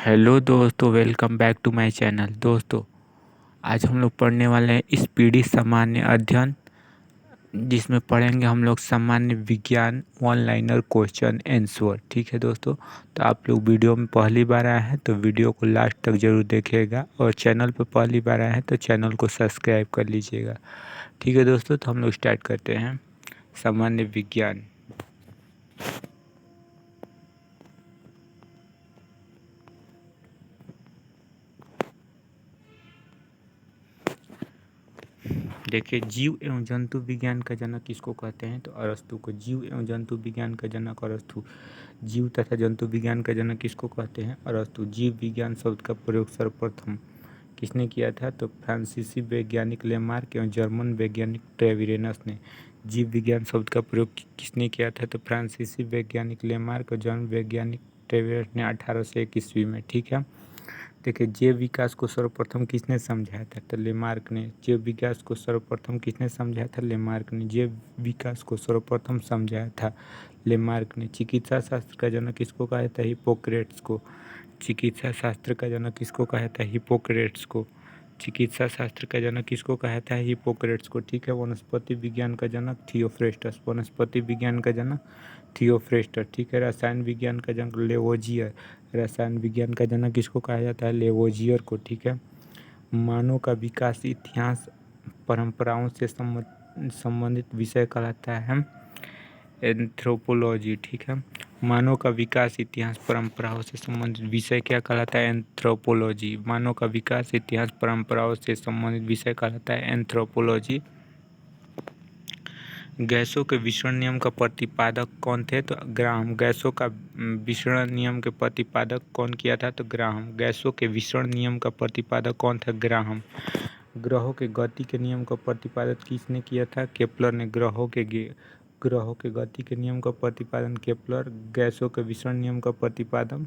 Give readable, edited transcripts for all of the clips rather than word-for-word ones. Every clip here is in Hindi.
हेलो दोस्तों, welcome back to my channel. दोस्तों, आज हम लोग पढ़ने वाले हैं स्पीडी सामान्य अध्ययन, जिसमें पढ़ेंगे हम लोग सामान्य विज्ञान वन लाइनर क्वेश्चन आंसर। ठीक है दोस्तों, तो आप लोग वीडियो में पहली बार आए हैं तो वीडियो को लास्ट तक जरूर देखिएगा, और चैनल पर पहली बार आए हैं तो चैनल को सब्सक्राइब कर लीजिएगा। ठीक है दोस्तों, तो हम लोग स्टार्ट करते हैं सामान्य विज्ञान। देखिए, जीव एवं जंतु विज्ञान का जनक किसको कहते हैं? तो अरस्तु को। जीव एवं जंतु विज्ञान का जनक अरस्तु। जीव तथा जंतु विज्ञान का जनक किसको कहते हैं? अरस्तु। जीव विज्ञान शब्द का प्रयोग सर्वप्रथम किसने किया था? तो फ्रांसीसी वैज्ञानिक लेमार्क एवं जर्मन वैज्ञानिक ट्रेविरेनस ने। जीव विज्ञान शब्द का प्रयोग किसने किया था? तो फ्रांसीसी वैज्ञानिक लेमार्क और जर्मन वैज्ञानिक ट्रेविरेनस ने 1801 ईस्वी में। ठीक है, देखिए, जैव विकास को सर्वप्रथम किसने समझाया था? तो लेमार्क ने। जैव विकास को सर्वप्रथम किसने समझाया था? लेमार्क ने। जैव विकास को सर्वप्रथम समझाया था लेमार्क ने। चिकित्सा शास्त्र का जनक किसको कहा था? हिप्पोक्रेट्स को। चिकित्सा शास्त्र का जनक किसको कहा था? हिप्पोक्रेट्स को। चिकित्सा शास्त्र का जनक किसको कहा था? हिप्पोक्रेट्स को। ठीक है, वनस्पति विज्ञान का जनक थियोफ्रेस्टस। वनस्पति विज्ञान का जनक थियोफ्रेस्टस। ठीक है, रसायन विज्ञान का जनक लेवोजियर। रसायन विज्ञान का जनक किसको कहा जाता है? लेवोजियर को। ठीक है, मानव का विकास इतिहास परंपराओं से संबंधित विषय कहलाता है एंथ्रोपोलॉजी। ठीक है, मानव का विकास इतिहास परंपराओं से संबंधित विषय क्या कहलाता है? एंथ्रोपोलॉजी। मानव का विकास इतिहास परंपराओं से संबंधित विषय कहलाता है एंथ्रोपोलॉजी। गैसों के विसरण नियम का प्रतिपादक कौन थे? तो ग्राहम। गैसों का विसरण नियम के प्रतिपादक कौन किया था? तो ग्राहम। गैसों के विसरण नियम का प्रतिपादक कौन था? ग्राहम। ग्रहों के गति के नियम का प्रतिपादन किसने किया था? केपलर ने। ग्रहों के गति के नियम का प्रतिपादन केपलर। गैसों के विसरण नियम का प्रतिपादन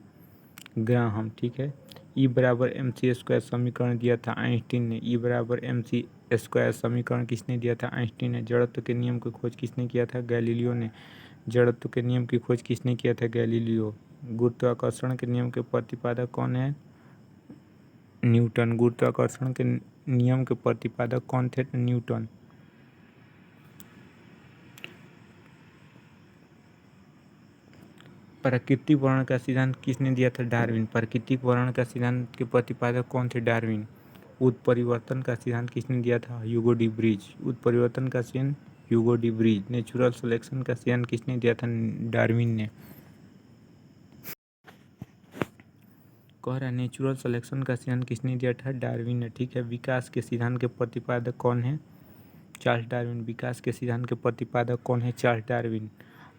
ग्राहम। ठीक है, ई बराबर एम सी स्क्वायर समीकरण दिया था आइंस्टीन ने। ई बराबर एम सी स्क्वायर समीकरण किसने दिया था? आइंस्टीन ने। जड़त्व के नियम की खोज किसने किया था? गैलीलियो ने। जड़त्व के नियम की खोज किसने किया था? गैलीलियो। गुरुत्वाकर्षण के नियम के प्रतिपादक कौन है? न्यूटन। गुरुत्वाकर्षण के नियम के प्रतिपादक कौन थे? न्यूटन। प्राकृतिक वर्णन का सिद्धांत किसने दिया था? डार्विन। प्राकृतिक वर्णन का सिद्धांत के प्रतिपादक कौन थे? डार्विन। उत्परिवर्तन का सिद्धांत किसने दिया था? Hugo de bridge. उत्परिवर्तन का सिद्धांत Hugo de bridge. Natural selection का सिद्धांत किसने दिया था? डार्विन ने। कह रहा है नेचुरल सिलेक्शन का सिद्धांत किसने दिया था? डार्विन ने। ठीक है, विकास के सिद्धांत के प्रतिपादक कौन है? Charles Darwin. विकास के सिद्धांत के प्रतिपादक कौन है? Charles Darwin.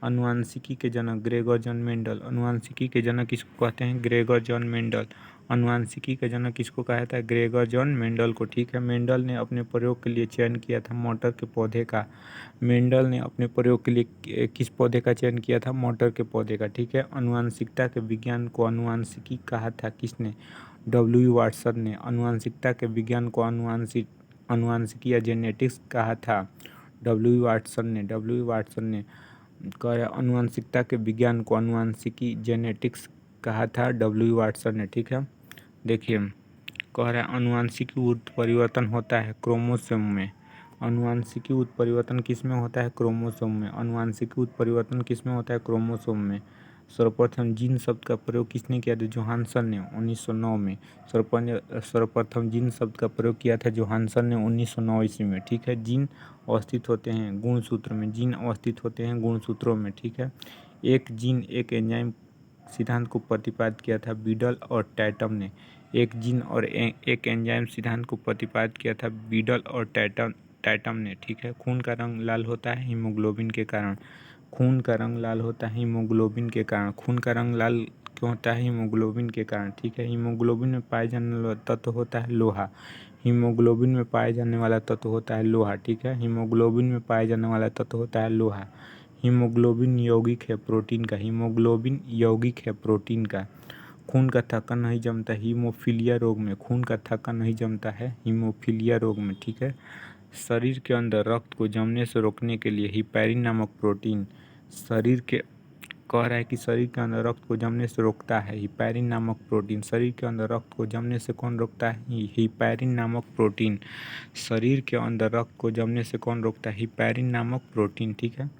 अनुवांशिकी के जनक ग्रेगर जॉन मेंडल। अनुवांशिकी के जनक किसको कहते हैं? Gregor John Mendel. अनुवांशिकी के जनक किसको कहा जाता है? ग्रेगर जॉन मेंडल को। ठीक है, मेंडल ने अपने प्रयोग के लिए चयन किया था मटर के पौधे का। मेंडल ने अपने प्रयोग के लिए किस पौधे का चयन किया था? मटर के पौधे का। ठीक है, अनुवांशिकता के विज्ञान को अनुवांशिकी कहा था किसने? डब्ल्यू वाटसन ने। अनुवांशिकता के विज्ञान को अनुवांशिकी या जेनेटिक्स कहा था डब्ल्यू वाटसन ने। डब्ल्यू वाटसन ने। कह रहा अनुवांशिकता के विज्ञान को अनुवांशिकी जेनेटिक्स कहा था डब्ल्यू वाटसन ने। ठीक है, देखिए, कह रहा है अनुवांशिकी उत्परिवर्तन होता है क्रोमोसोम में। अनुवांशिकी उत्परिवर्तन किस में होता है? क्रोमोसोम में। अनुवांशिकी उत्परिवर्तन किस में होता है? क्रोमोसोम में। सर्वप्रथम जीन शब्द का प्रयोग किसने किया था? जोहानसन ने 1909 में। सर्वप्रथम जीन शब्द का प्रयोग किया था जोहानसन ने 1909 ईस्वी में। ठीक है, जीन अवस्थित होते हैं गुणसूत्र में। जीन अवस्थित होते हैं गुणसूत्रों में। ठीक है, एक जीन एक एंजाइम सिद्धांत को प्रतिपादित किया था बीडल और टैटम ने। एक जीन और एक एंजाइम सिद्धांत को प्रतिपादित किया था बीडल और टैटम ने। ठीक है, खून का रंग लाल होता है हीमोग्लोबिन के कारण। खून का रंग लाल होता है हीमोग्लोबिन के कारण। खून का रंग लाल क्यों होता है? हीमोग्लोबिन के कारण। ठीक है, हीमोग्लोबिन में पाए जाने वाला तत्व होता है लोहा। हीमोग्लोबिन में पाए जाने वाला तत्व होता है लोहा। ठीक है, हीमोग्लोबिन में पाए जाने वाला तत्व होता है लोहा। हीमोग्लोबिन यौगिक है प्रोटीन का। हीमोग्लोबिन यौगिक है प्रोटीन का। खून का थक्का नहीं जमता हीमोफीलिया रोग में। खून का थक्का नहीं जमता है हीमोफीलिया रोग में। ठीक है, शरीर के अंदर रक्त को जमने से रोकने के लिए हिपैरिन नामक प्रोटीन शरीर के कह रहा है कि शरीर के अंदर रक्त को जमने से रोकता है हिपैरिन नामक प्रोटीन। शरीर के अंदर रक्त को जमने से कौन रोकता है? हिपैरिन नामक प्रोटीन। शरीर के अंदर रक्त को जमने से कौन रोकता है? हिपैरिन नामक प्रोटीन। ठीक है,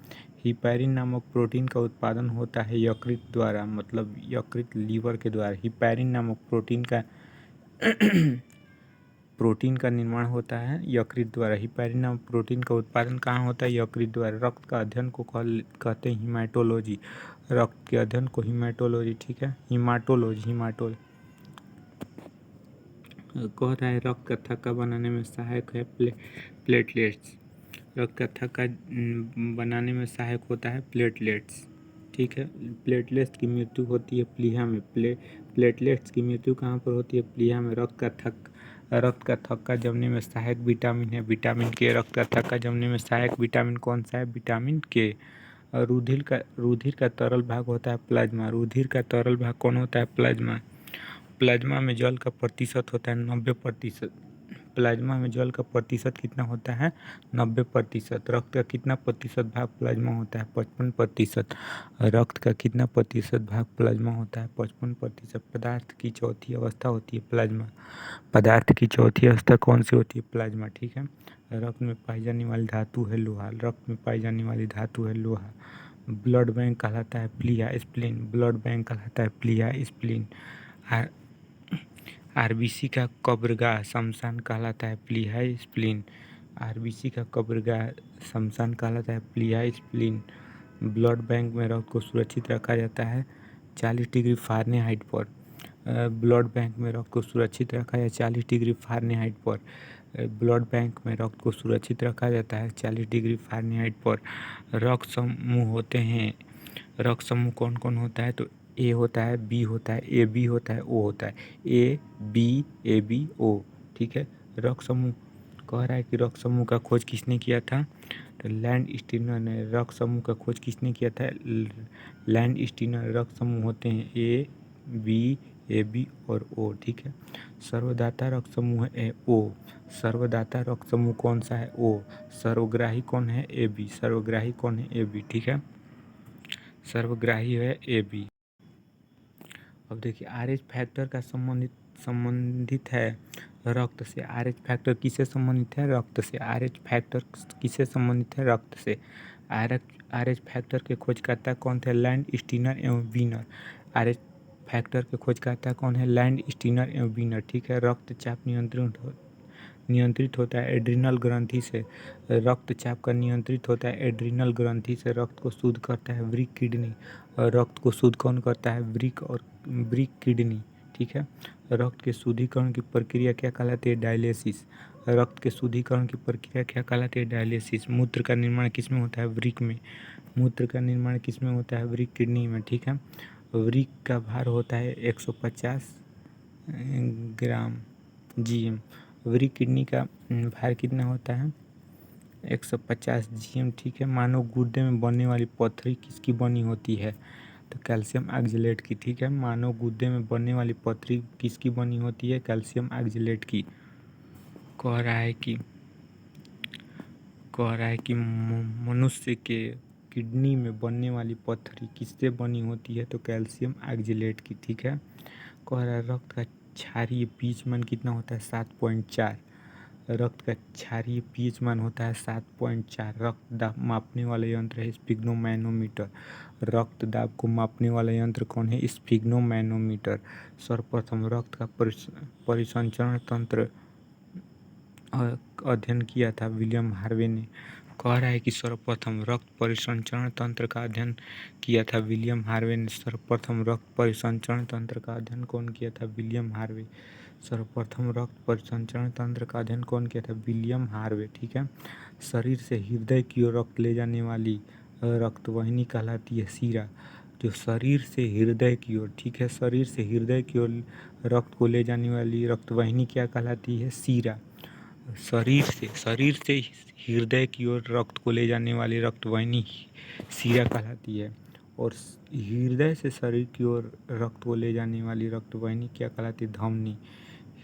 हिपैरिन नामक प्रोटीन का उत्पादन होता है यकृत द्वारा, मतलब यकृत लीवर के द्वारा। हिपैरिन नामक प्रोटीन का निर्माण होता है यकृत द्वारा। हिपैरिन नामक प्रोटीन का उत्पादन कहाँ होता है? यकृत द्वारा। रक्त का अध्ययन को कहते हैं हीमेटोलॉजी। रक्त के अध्ययन को हीमेटोलॉजी, ठीक है, हीमाटोलॉजी। कह रहा है रक्त का थक्का बनाने में सहायक है प्लेटलेट्स। रक्त का थक्का बनाने में सहायक होता है प्लेटलेट्स। ठीक है, प्लेटलेट्स की मृत्यु होती है प्लीहा में। प्लेटलेट्स की मृत्यु कहाँ पर होती है? प्लीहा में। रक्त का थक्का जमने में सहायक विटामिन है विटामिन के। रक्त का थक्का जमने में सहायक विटामिन कौन सा है? विटामिन के। और रुधिर का तरल भाग होता है प्लाज्मा। रुधिर का तरल भाग कौन होता है? प्लाज्मा। प्लाज्मा में जल का प्रतिशत होता है 90%। प्लाज्मा में जल का प्रतिशत कितना होता है? 90%। रक्त का कितना प्रतिशत भाग प्लाज्मा होता है? 55%। रक्त का कितना प्रतिशत भाग प्लाज्मा होता है? 55%। पदार्थ की चौथी अवस्था होती है प्लाज्मा। पदार्थ की चौथी अवस्था कौन सी होती है? प्लाज्मा। ठीक है, रक्त में पाई जाने वाली धातु है लोहा। रक्त में पाई जाने वाली धातु है लोहा। ब्लड बैंक कहलाता है प्लीहा स्प्लीन। ब्लड बैंक कहलाता है प्लीहा स्प्लीन। आरबीसी का कब्रगाह शमशान कहलाता है प्लीहा स्प्लीन। आरबीसी का कब्रगाह शमशान कहलाता है प्लीहा स्प्लीन। ब्लड बैंक में रक्त को सुरक्षित रखा जाता है 40 डिग्री फ़ारेनहाइट पर। ब्लड बैंक में रक्त को सुरक्षित रखा है 40 डिग्री फ़ारेनहाइट पर। ब्लड बैंक में रक्त को सुरक्षित रखा जाता है 40 डिग्री फ़ारेनहाइट पर। रक्त समूह होते हैं। रक्त समूह कौन कौन होता है? तो ए होता है, बी होता है, ए बी होता है, ओ होता है। A B O. ठीक है, रक्त समूह कह रहा है कि रक्त समूह का खोज किसने किया था? तो लैंड स्टीनर ने। रक्त समूह का खोज किसने किया था? Land Steiner. रक्त समूह होते हैं ए बी और ओ। ठीक है, सर्वदाता रक्त समूह है ओ। सर्वदाता रक्त समूह कौन सा है? ओ। सर्वग्राही कौन है? A B. सर्वग्राही कौन है? A B. ठीक है, सर्वग्राही है ए बी। अब देखिए RH फैक्टर का संबंधित है रक्त से। RH फैक्टर किससे संबंधित है? रक्त से। RH फैक्टर किससे संबंधित है? रक्त से। RH फैक्टर के खोजकर्ता कौन थे? लैंड स्टीनर एवं वीनर। RH फैक्टर के खोजकर्ता कौन है? लैंड स्टीनर एवं वीनर। ठीक है, रक्तचाप नियंत्रित होता है एड्रिनल ग्रंथि से। रक्तचाप का नियंत्रित होता है एड्रिनल ग्रंथि से। रक्त को शुद्ध करता है वृक्क किडनी। रक्त को शुद्ध कौन करता है? वृक्क किडनी। ठीक है, रक्त के शुद्धिकरण की प्रक्रिया क्या कहलाती है? डायलिसिस। रक्त के शुद्धिकरण की प्रक्रिया क्या कहलाती है? डायलिसिस। मूत्र का निर्माण किस में होता है? वृक्क में। मूत्र का निर्माण किस में होता है? वृक्क किडनी में। ठीक है, वृक्क का भार होता है 150 ग्राम GM। वृक्क किडनी का भार कितना होता है? 150 GM। ठीक है, मानव गुर्दे में बनने वाली पथरी किसकी बनी होती है? तो कैल्शियम ऑक्जेलेट की। ठीक है, मानव गुर्दे में बनने वाली पथरी किसकी बनी होती है? कैल्शियम ऑक्जेलेट की। कह रहा है कि मनुष्य के किडनी में बनने वाली पथरी किससे बनी होती है? तो कैल्शियम ऑक्जेलेट की। ठीक है, कह रहा है रक्त का क्षारीय पीएच मान कितना होता है? 7.4। रक्त का क्षारीय पीएच मान होता है 7.4। रक्त दाब मापने वाला यंत्र है स्फिग्नोमैनोमीटर। रक्त दाब को मापने वाला यंत्र कौन है? स्फिग्नोमैनोमीटर। सर्वप्रथम रक्त का परिसंचरण तंत्र अध्ययन किया था विलियम हार्वे ने। कह रहा है कि सर्वप्रथम रक्त परिसंचरण तंत्र का अध्ययन किया था विलियम हार्वे ने। सर्वप्रथम रक्त परिसंचरण तंत्र का अध्ययन कौन किया था? William Harvey. सर्वप्रथम रक्त परिसंचरण तंत्र का अध्ययन कौन किया था? William Harvey. ठीक है, शरीर से हृदय की ओर रक्त ले जाने वाली रक्तवाहिनी कहलाती है शिरा। जो शरीर से हृदय की ओर, ठीक है, शरीर से हृदय की ओर रक्त को ले जाने वाली रक्तवाहिनी क्या कहलाती है? शिरा। शरीर से हृदय की ओर रक्त को ले जाने वाली रक्तवाहिनी शिरा कहलाती है। और हृदय से शरीर की ओर रक्त को ले जाने वाली रक्तवाहिनी क्या कहलाती है? धमनी।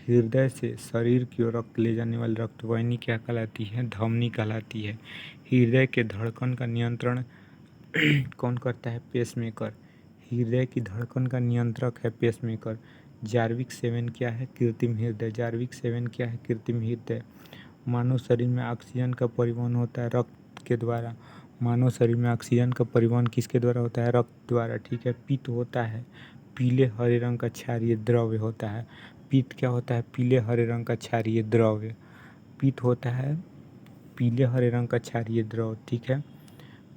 हृदय से शरीर की ओर रक्त ले जाने वाली रक्तवाहिनी क्या कहलाती है? धमनी कहलाती है। हृदय के धड़कन का नियंत्रण कौन करता है? पेसमेकर। हृदय की धड़कन का नियंत्रक है पेसमेकर। जार्विक 7 क्या है? कृत्रिम हृदय। जार्विक 7 क्या है? कृत्रिम हृदय। मानव शरीर में ऑक्सीजन का परिवहन होता है रक्त के द्वारा। मानव शरीर में ऑक्सीजन का परिवहन किसके द्वारा होता है? रक्त द्वारा। ठीक है। पित्त होता है पीले हरे रंग का क्षारीय द्रव्य होता है। पित्त क्या होता है? पीले हरे रंग का क्षारीय द्रव्य। पित्त होता है पीले हरे रंग का क्षारीय द्रव्य। ठीक है।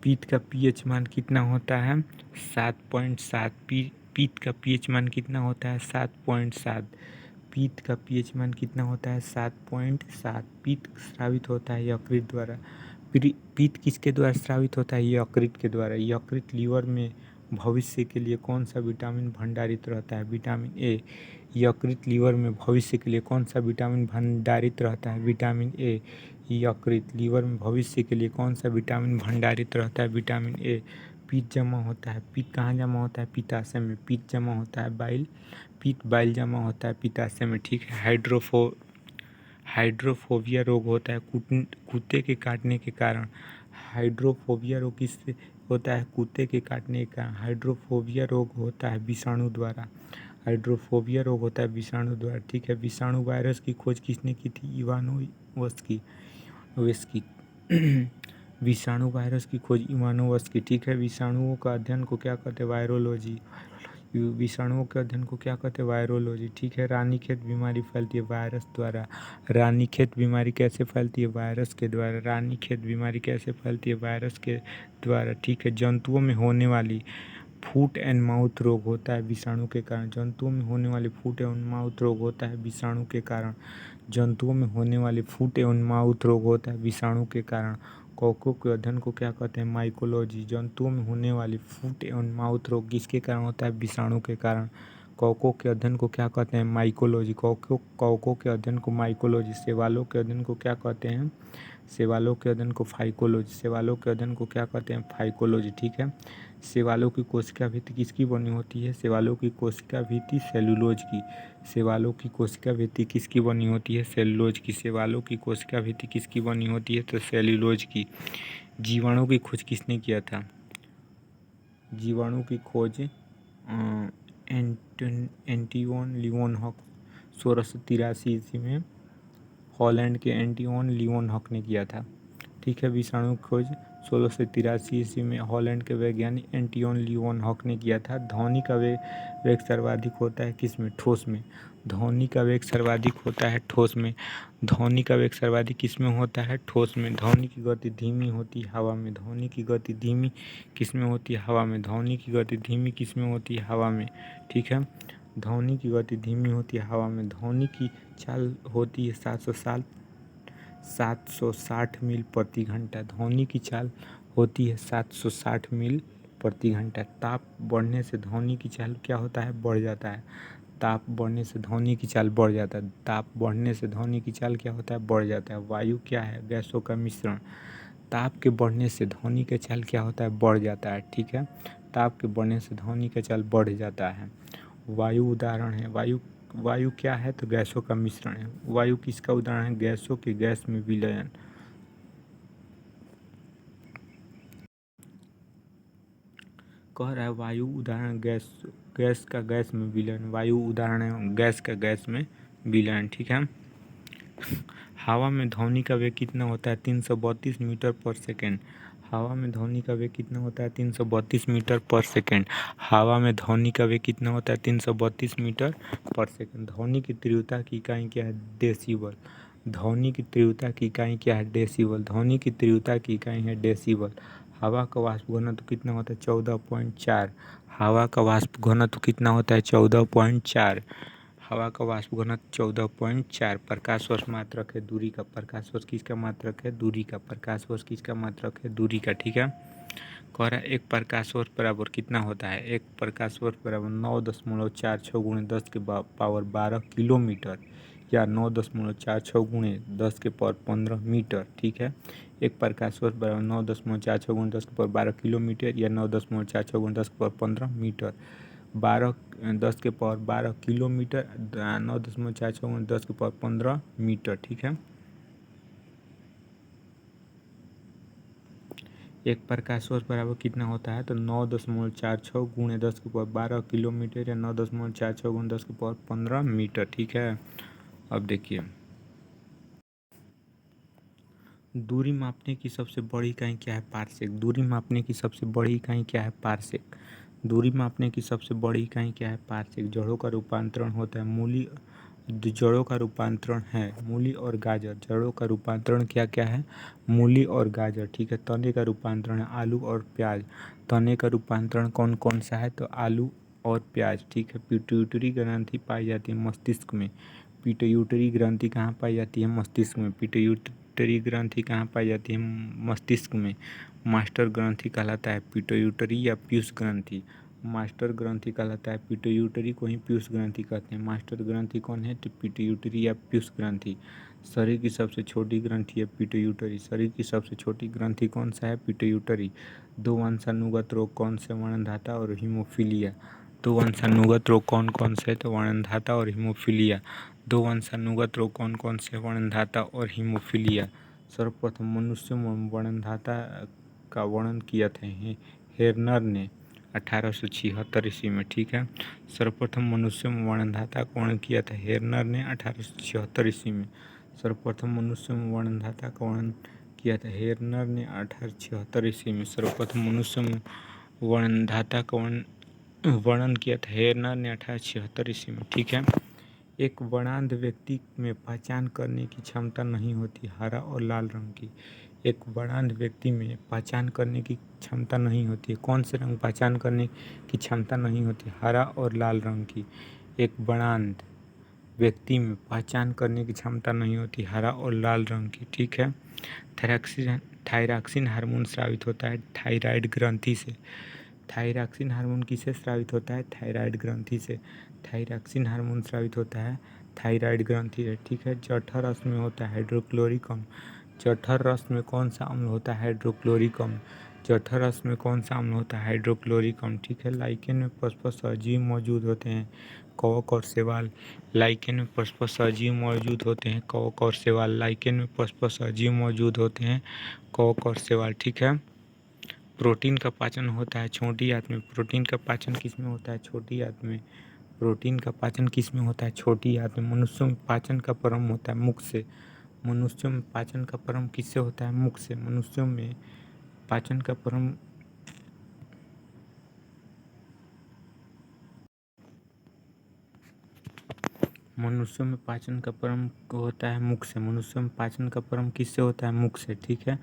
पित्त का पीएच मान कितना होता है? 7.7। पित्त का पीएच मान कितना होता है? 7.7। पित्त का पीएच मान कितना होता है? 7.7। पित्त स्रावित होता है यकृत द्वारा। पित्त किसके द्वारा स्रावित होता है? यकृत के द्वारा। यकृत लीवर में भविष्य के लिए कौन सा विटामिन भंडारित रहता है? Vitamin A. यकृत लीवर में भविष्य के लिए कौन सा विटामिन भंडारित रहता है? Vitamin A. यकृत लीवर में भविष्य के लिए कौन सा विटामिन भंडारित रहता है? Vitamin A. पित्त जमा होता है। पित्त कहाँ जमा होता है? पित्ताशय में। पित्त जमा होता है पित्त बाइल जमा होता है पित्ताशय में। ठीक है। हाइड्रोफोबिया रोग होता है कुत्ते के काटने के कारण। हाइड्रोफोबिया रोग किससे होता है? कुत्ते के काटने के कारण। हाइड्रोफोबिया रोग होता है विषाणु द्वारा। हाइड्रोफोबिया रोग होता है विषाणु द्वारा। ठीक है। विषाणु वायरस की खोज किसने की थी? इवानोवस्की। विषाणु वायरस की खोज इवानोवस्की। ठीक है। विषाणुओं का अध्ययन को क्या कहते हैं? वायरोलॉजी। विषाणुओं के अध्ययन को क्या कहते हैं? वायरोलॉजी। ठीक है। रानीखेत बीमारी फैलती है वायरस द्वारा। रानीखेत बीमारी कैसे फैलती है? वायरस के द्वारा। रानीखेत बीमारी कैसे फैलती है? वायरस के द्वारा। ठीक है। जंतुओं में होने वाली फूट एंड माउथ रोग होता है विषाणु के कारण। जंतुओं में होने वाली फूट एवं माउथ रोग होता है विषाणु के कारण। जंतुओं में होने वाली फूट एवं माउथ रोग होता है विषाणु के कारण। कौकों के अध्ययन को क्या कहते हैं? माइकोलॉजी। जंतुओं में होने वाली फूट एवं माउथ रोग किसके कारण होता है? विषाणु के कारण। कौकों के अध्ययन को क्या कहते हैं? माइकोलॉजी। कौकों के अध्ययन को माइकोलॉजी। शैवालों के अध्ययन को क्या कहते हैं? शैवालों के अध्ययन को फाइकोलॉजी। शैवालों के अध्ययन को क्या कहते हैं? फाइकोलॉजी। ठीक है। शैवालों की कोशिका भित्ति किसकी बनी होती है? शैवालों की कोशिका भित्ति सेलुलोज की। शैवालों की कोशिका भित्ति किसकी बनी होती है? सेलुलोज की। शैवालों की कोशिका भित्ति किसकी बनी होती है? तो सेलुलोज की। जीवाणु की खोज किसने किया था? जीवाणु की खोज एंटिओन लियोनहॉक 1683 ईस्वी में हॉलैंड के एंटिओन लियोनहॉक ने किया था। ठीक है। विषाणु की खोज 1683 ईस्वी में हॉलैंड के वैज्ञानिक एंटिओन लियोनहॉक ने किया था। ध्वनि का वेग सर्वाधिक होता है किसमें? ठोस में। ध्वनि का वेग सर्वाधिक होता है ठोस में। ध्वनि का वेग सर्वाधिक किसमें होता है? ठोस में। ध्वनि की गति धीमी होती है हवा में। ध्वनि की गति धीमी किसमें होती है? हवा में। ध्वनि की गति धीमी किसमें होती है? हवा में। ठीक है। ध्वनि की गति धीमी होती है हवा में। ध्वनि की चाल होती है 760 मील प्रति घंटा। ध्वनि की चाल होती है 760 मील प्रति घंटा। ताप बढ़ने से ध्वनि की चाल क्या होता है? बढ़ जाता है। ताप बढ़ने से ध्वनि की चाल बढ़ जाता है। ताप बढ़ने से ध्वनि की चाल क्या होता है? बढ़ जाता है। वायु क्या है? गैसों का मिश्रण। ताप के बढ़ने से ध्वनि का चाल क्या होता है? बढ़ जाता है। ठीक है। ताप के बढ़ने से ध्वनि का चाल बढ़ जाता है। वायु उदाहरण है। वायु क्या है? तो गैसों का मिश्रण है। वायु किसका उदाहरण है? गैसों के गैस में विलयन। कह रहा है वायु उदाहरण गैस का गैस में विलयन। वायु उदाहरण है गैस का गैस में विलयन। ठीक है। हवा में ध्वनि का वेग कितना होता है? 332 मीटर पर सेकेंड। हवा में ध्वनि का वेग कितना होता है? 332 मीटर पर सेकेंड। हवा में ध्वनि का वेग कितना होता है? 332 मीटर पर सेकेंड। ध्वनि की तीव्रता की इकाई क्या है? डेसिबल। ध्वनि की तीव्रता की इकाई क्या है? डेसिबल। ध्वनि की तीव्रता की इकाई है डेसिबल। हवा का वाष्प घनत्व कितना होता है? 14.4। हवा का वाष्प घनत्व कितना होता है? 14.4। हवा का वाष्प घनत्व 14.4। प्रकाश वर्ष मात्रक है दूरी का। प्रकाश वर्ष किसका मात्रक है? दूरी का। प्रकाश वर्ष किसका मात्रक है? दूरी का। ठीक है। कह रहा है एक प्रकाश वर्ष बराबर कितना होता है? एक प्रकाश वर्ष बराबर 9.46 गुणे 10 के पावर 12 किलोमीटर या 9.46 गुणे 10 के पावर 15 मीटर। ठीक है। एक प्रकाश वर्ष बराबर 9.46 गुणे 10 के पावर 12 किलोमीटर या 9.46 गुणे 10 के पावर 15 मीटर। 10 के पावर 12 किलोमीटर 9.46 गुणे 10 के पावर 15 मीटर। ठीक है। एक प्रकाश वर्ष बराबर कितना होता है, तो 9.46 गुणे 10⁻12 किलोमीटर या 9.46 गुणे 10⁻15 मीटर। ठीक है, अब देखिए, दूरी मापने की सबसे बड़ी इकाई क्या है, पारसेक। दूरी मापने की सबसे बड़ी इकाई क्या है, पारसेक। दूरी मापने की सबसे बड़ी इकाई क्या है, पारसेक। जड़ों का रूपांतरण होता है मूली, जड़ों का रूपांतरण है मूली और गाजर। जड़ों का रूपांतरण क्या क्या है, मूली और गाजर। ठीक है, तने का रूपांतरण है आलू और प्याज। तने का रूपांतरण कौन कौन सा है, तो आलू और प्याज। ठीक है, पिट्यूटरी ग्रंथि पाई जाती है मस्तिष्क में। पिट्यूटरी ग्रंथि कहाँ पाई जाती है, मस्तिष्क में। पिट्यूटरी ग्रंथि कहाँ पाई जाती है, मस्तिष्क में। मास्टर ग्रंथि कहलाता है पिट्यूटरी या पीयूष ग्रंथि। मास्टर ग्रंथि कहलाता है पिट्यूटरी को ही पीयूष ग्रंथि कहते हैं। मास्टर ग्रंथि कौन है, तो पिट्यूटरी या पीयूष ग्रंथि। शरीर की सबसे छोटी ग्रंथि है पिट्यूटरी। शरीर की सबसे छोटी ग्रंथि कौन सा है, पिट्यूटरी। दो वंशानुगत रोग कौन से, वर्णनधाता और हीमोफीलिया। दो वंशानुगत रोग कौन कौन से, तो वर्णनधाता और हीमोफीलिया। दो वंशानुगत रोग कौन कौन से, वर्णनधाता और हीमोफीलिया। सर्वप्रथम मनुष्य में वर्णनधाता का वर्णन किया था हेरनर ने 1876 ईस्वी में। ठीक है, सर्वप्रथम मनुष्य में वर्णनधाता का वर्णन किया था हेरनर ने 1876 ईस्वी में। सर्वप्रथम मनुष्य में वर्णनधाता का वर्णन किया था हेरनर ने 1876 ईस्वी में। सर्वप्रथम मनुष्य में वर्णनधाता का वर्णन किया था हेरनर ने 1876 ईस्वी में। ठीक है, एक वर्णांध व्यक्ति में पहचान करने की क्षमता नहीं होती, हरा और लाल रंग की। एक वर्णांध व्यक्ति में पहचान करने की क्षमता नहीं होती है, कौन से रंग पहचान करने की क्षमता नहीं होती, हरा और लाल रंग की। एक वर्णांध व्यक्ति में पहचान करने की क्षमता नहीं होती, हरा और लाल रंग की। ठीक है, थायरॉक्सिन हार्मोन स्रावित होता है थायराइड ग्रंथि से। थायरॉक्सिन हार्मोन किससे स्रावित होता है, थायराइड ग्रंथि से। थायरॉक्सिन हार्मोन स्रावित होता है थायराइड ग्रंथि से। ठीक है, जठर रस में होता है हाइड्रोक्लोरिक अम्ल। जठर रस में कौन सा अम्ल होता है, हाइड्रोक्लोरिक अम्ल। जठर रस में कौन सा अम्ल होता है, हाइड्रोक्लोरिक अम्ल। ठीक है, लाइकेन में पशुपक्ष सजीव मौजूद होते हैं, कवक और शैवाल। लाइकेन में पशुपक्ष सजीव मौजूद होते हैं, कवक और शैवाल। लाइकेन में पशुपक्ष सजीव मौजूद होते हैं, कवक और शैवाल। ठीक है, प्रोटीन का पाचन होता है छोटी आंत में। प्रोटीन का पाचन किस में होता है, छोटी आंत में। प्रोटीन का पाचन किस में होता है, छोटी आंत में। मनुष्यों में पाचन का प्रारंभ होता है मुख से। मनुष्यों में पाचन का प्रारंभ किससे होता है, मुख से। मनुष्यों में पाचन का प्रारंभ मनुष्यों में पाचन का प्रारंभ होता है मुख से। मनुष्यों में पाचन का प्रारंभ किससे होता है, मुख से। ठीक है,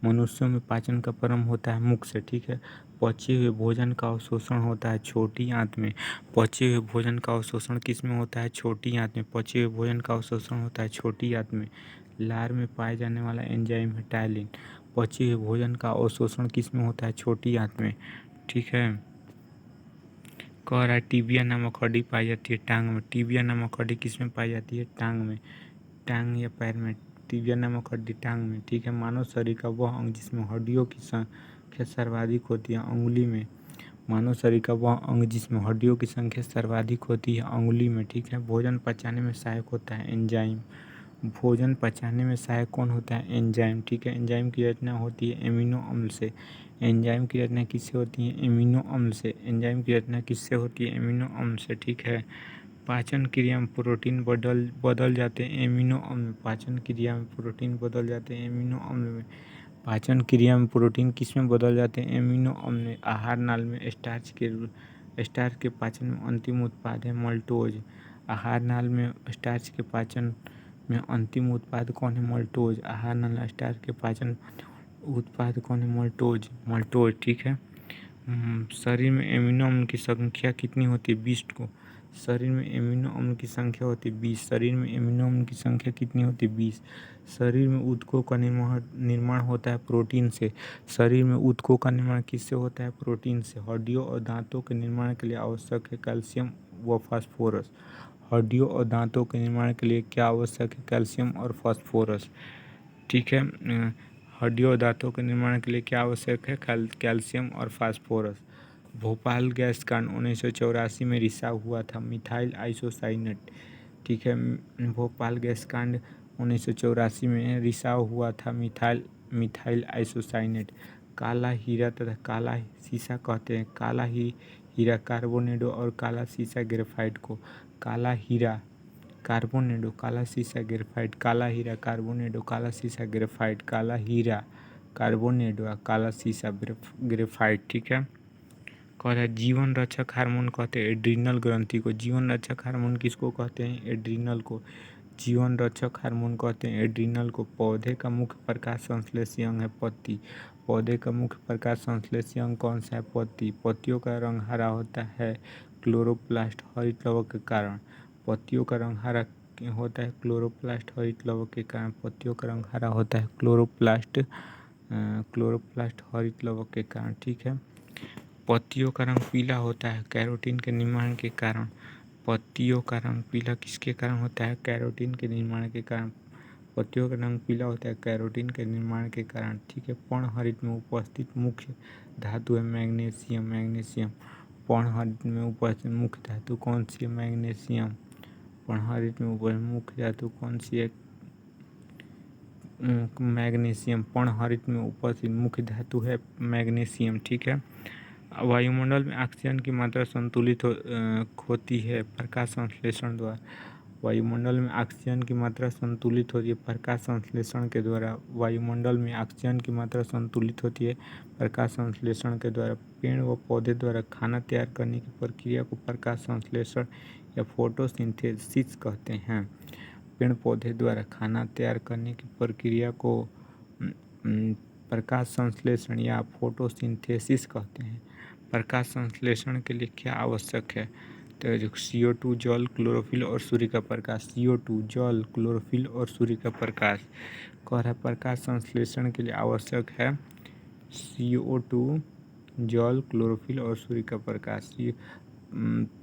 मनुष्यों में पाचन का प्रारंभ होता है मुख से। ठीक है, पचे हुए भोजन का अवशोषण होता है छोटी आंत में। पचे हुए भोजन का अवशोषण किस में होता है, छोटी आंत में। पचे हुए भोजन का अवशोषण होता है छोटी आंत में। लार में पाए जाने वाला एंजाइम है टायलिन। पचे हुए भोजन का अवशोषण किस में होता है, छोटी आंत में। ठीक है, कह रहा है टिबिया नामक हड्डी पाई जाती है टांग में। टिबिया नामक हड्डी किस में पाई जाती है, टांग में, टांग या पैर में। टिबिया नामक हड्डी टांग में। ठीक है, मानव शरीर का वह अंग जिसमें हड्डियों की संख्या सर्वाधिक होती है, अंगुली में। मानव शरीर का वह अंग जिसमें हड्डियों की संख्या सर्वाधिक होती है, अंगुली में। ठीक है, भोजन पचाने में सहायक होता है एंजाइम। भोजन पचाने में सहायक कौन होता है, एंजाइम। ठीक है, एंजाइम की रचना होती है एमिनो अम्ल से। एंजाइम की रचना किससे होती है, एमिनो अम्ल से। एंजाइम की रचना किससे होती है, एमिनो अम्ल से। ठीक है, पाचन क्रिया में प्रोटीन बदल जाते हैं एमिनो अम्ल में। पाचन क्रिया में प्रोटीन बदल जाते हैं एमिनो अम्ल में। पाचन क्रिया में प्रोटीन किस में बदल जाते हैं, एमिनो अम्ल में। आहार नाल में स्टार्च के पाचन में अंतिम उत्पाद है मल्टोज। आहार नाल में स्टार्च के पाचन में अंतिम उत्पाद कौन है, मल्टोज। आहार नाल स्टार्च के पाचन उत्पाद कौन है, मल्टोज, मल्टोज। ठीक है, शरीर में एमिनो अम्ल की संख्या कितनी होती है, 20 को। शरीर में एमिनो अम्ल की संख्या होती है 20। शरीर में एमिनो अम्ल की संख्या कितनी होती है, 20। शरीर में ऊतकों का निर्माण होता है प्रोटीन से। शरीर में ऊतकों का निर्माण किससे होता है, प्रोटीन से। हड्डियों और दांतों के निर्माण के लिए आवश्यक है कैल्शियम व फास्फोरस। हड्डियों और दांतों के निर्माण के लिए क्या आवश्यक है, कैल्शियम और फास्फोरस। ठीक है, हड्डियों और दांतों के निर्माण के लिए क्या आवश्यक है, कैल्शियम और फास्फोरस। भोपाल गैस कांड 1984 में रिसाव हुआ था, मिथाइल आइसोसाइनेट। ठीक है, भोपाल गैस कांड 1984 में रिसाव हुआ था मिथाइल आइसोसाइनेट। काला हीरा तथा काला शीशा कहते हैं। काला हीरा कार्बोनेडो और काला शीशा ग्रेफाइट को। काला हीरा कार्बोनेडो, काला शीशा ग्रेफाइट, काला हीरा कार्बोनेडो, काला शीशा ग्रेफाइट, काला हीरा कार्बोनेडो और काला शीशा ग्रेफाइट। ठीक है। कह रहा है जीवन रक्षक हार्मोन कहते हैं एड्रीनल ग्रंथि को। जीवन रक्षक हार्मोन किसको कहते हैं? एड्रीनल को। जीवन रक्षक हार्मोन कहते हैं एड्रीनल को। पौधे का मुख्य प्रकाश संश्लेषी अंग है पत्ती। पौधे का मुख्य प्रकाश संश्लेषी अंग कौन सा है? पत्ती। पत्तियों का रंग हरा होता है क्लोरोप्लास्ट हरित लवक के कारण। पत्तियों का रंग हरा होता है क्लोरोप्लास्ट हरित लवक के कारण। पत्तियों का रंग हरा होता है क्लोरोप्लास्ट हरित लवक के कारण। ठीक है। पत्तियों का रंग पीला होता है कैरोटीन के निर्माण के कारण। पत्तियों का रंग पीला किसके कारण होता है? कैरोटीन के निर्माण के कारण। पत्तियों का रंग पीला होता है कैरोटीन के निर्माण के कारण। ठीक है। पर्णहरित में उपस्थित मुख्य धातु है मैग्नीशियम। मैग्नीशियम पर्णहरित में उपस्थित मुख्य धातु कौन सी है? मैग्नीशियम। पर्णहरित में उपस्थित मुख्य धातु कौन सी है? मैग्नीशियम। पर्णहरित में उपस्थित मुख्य धातु है मैग्नीशियम। ठीक है। वायुमंडल में ऑक्सीजन की मात्रा संतुलित होती है प्रकाश संश्लेषण द्वारा। वायुमंडल में ऑक्सीजन की मात्रा संतुलित होती है प्रकाश संश्लेषण के द्वारा। वायुमंडल में ऑक्सीजन की मात्रा संतुलित होती है प्रकाश संश्लेषण के द्वारा। पेड़ व पौधे द्वारा खाना तैयार करने की प्रक्रिया को प्रकाश संश्लेषण या फोटोसिंथेसिस कहते हैं। पेड़ पौधे द्वारा खाना तैयार करने की प्रक्रिया को प्रकाश संश्लेषण या फोटोसिंथेसिस कहते हैं। प्रकाश संश्लेषण के लिए क्या आवश्यक है? तो CO2 जल, क्लोरोफिल और सूर्य का प्रकाश। CO2 जल, क्लोरोफिल और सूर्य का प्रकाश। कह रहा है प्रकाश संश्लेषण के लिए आवश्यक है CO2 जल, क्लोरोफिल और सूर्य का प्रकाश।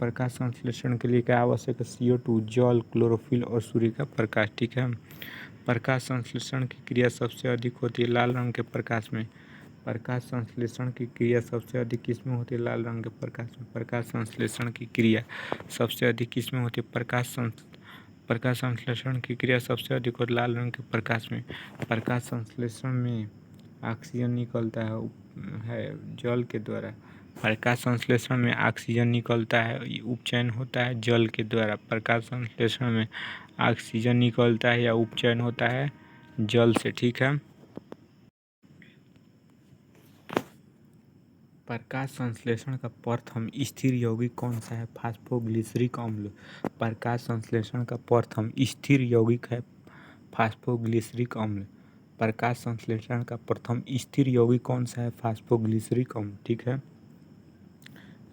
प्रकाश संश्लेषण के लिए क्या आवश्यक है? CO2 जल, क्लोरोफिल और सूर्य का प्रकाश। ठीक है। प्रकाश संश्लेषण की क्रिया सबसे अधिक होती है लाल रंग के प्रकाश में। प्रकाश संश्लेषण की क्रिया सबसे अधिक किसमें होती है? लाल रंग के प्रकाश में। प्रकाश संश्लेषण की क्रिया सबसे अधिक किसमें होती है? प्रकाश संश्लेषण की क्रिया सबसे अधिक होती है लाल रंग के प्रकाश में। प्रकाश संश्लेषण में ऑक्सीजन निकलता है जल के द्वारा। प्रकाश संश्लेषण में ऑक्सीजन निकलता है, उपचयन होता है जल के द्वारा। प्रकाश संश्लेषण में ऑक्सीजन निकलता है या उपचयन होता है जल से। ठीक है। प्रकाश संश्लेषण का प्रथम स्थिर यौगिक कौन सा है? फास्फोग्लिसरिक अम्ल। प्रकाश संश्लेषण का प्रथम स्थिर यौगिक है फास्फोग्लिसरिक अम्ल। प्रकाश संश्लेषण का प्रथम स्थिर यौगिक कौन सा है? फास्फोग्लिसरिक अम्ल। ठीक है।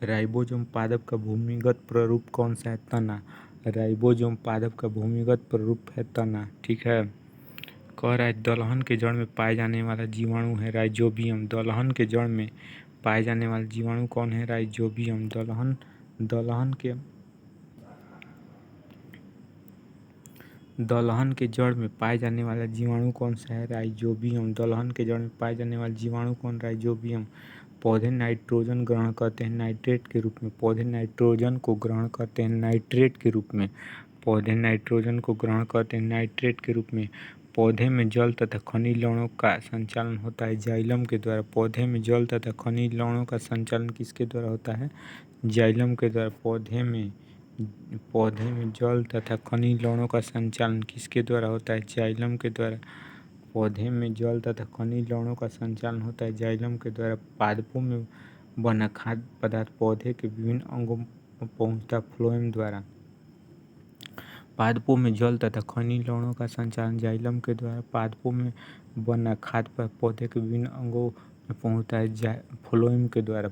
राइबोसोम पादप का भूमिगत प्ररूप कौन सा है? तना। राइबोसोम पादप का भूमिगत प्ररूप है तना। ठीक है। कह रहा है दलहन के जड़ में पाए जाने वाला जीवाणु है राइजोबियम। दलहन के जड़ में पाए जाने वाले जीवाणु कौन है? राइजोबियम। दलहन के जड़ में पाए जाने वाला जीवाणु कौन सा है? राइजोबियम। दलहन के जड़ में पाए जाने वाले जीवाणु कौन? राइजोबियम। पौधे नाइट्रोजन ग्रहण करते हैं नाइट्रेट के रूप में। पौधे नाइट्रोजन को ग्रहण करते हैं नाइट्रेट के रूप में। पौधे नाइट्रोजन को ग्रहण करते हैं नाइट्रेट के रूप में। पौधे में जल तथा खनिज लवणों का संचालन होता है जाइलम के द्वारा। पौधे में जल तथा खनिज लवणों का संचालन किसके द्वारा होता है? जाइलम के द्वारा। पौधे में जल तथा खनिज लवणों का संचालन किसके द्वारा होता है? जाइलम के द्वारा। पौधे में जल तथा खनिज लवणों का संचालन होता है जाइलम के द्वारा। पादपों में बना खाद्य पदार्थ पौधे के विभिन्न अंगों में पहुंचता फ्लोएम द्वारा। पादपों में जल तथा खनिज लवणों का संचालन जाइलम के द्वारा। पादपों में बना खाद्य पदार्थ पौधे के विभिन्न अंगों में पहुंचता है फ्लोएम के द्वारा।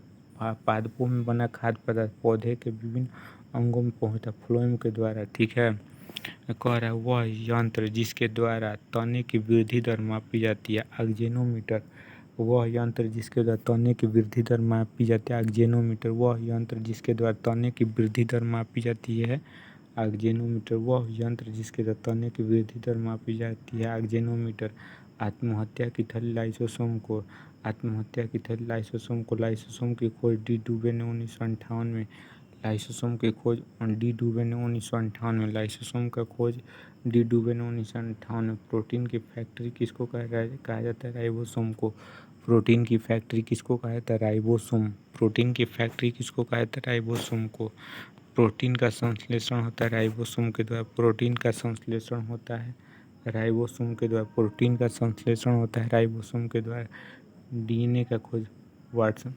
पादपों में बना खाद्य पदार्थ पौधे के विभिन्न अंगों में पहुंचता फ्लोएम के द्वारा। ठीक है। कह रहा है वह यंत्र जिसके द्वारा तने की वृद्धि दर मापी जाती है ऑक्जेनोमीटर। वह यंत्र जिसके द्वारा तने की वृद्धि दर मापी जाती है ऑक्जेनोमीटर। वह यंत्र जिसके द्वारा तने की वृद्धि दर मापी जाती है ऑक्जेनोमीटर। वह यंत्र जिसके द्वारा तने की वृद्धि दर मापी जाती है ऑक्जेनोमीटर। आत्महत्या की थैली लाइसोसोम को लाइसोसोम की खोज डी डुबे ने 1958 में। लाइसोसोम की खोज डी डुबे ने 1958 में। लाइसोसोम का खोज डी डुबे ने 1958 में। प्रोटीन की फैक्ट्री किसको कहा जाता है? राइबोसोम को। प्रोटीन की फैक्ट्री किसको कहा जाता है? राइबोसोम। प्रोटीन की फैक्ट्री किसको कहा जाता है? राइबोसोम को। प्रोटीन का संश्लेषण होता है राइबोसोम के द्वारा। प्रोटीन का संश्लेषण होता है राइबोसोम के द्वारा। प्रोटीन का संश्लेषण होता है राइबोसोम के द्वारा। डीएनए का खोज वाटसन।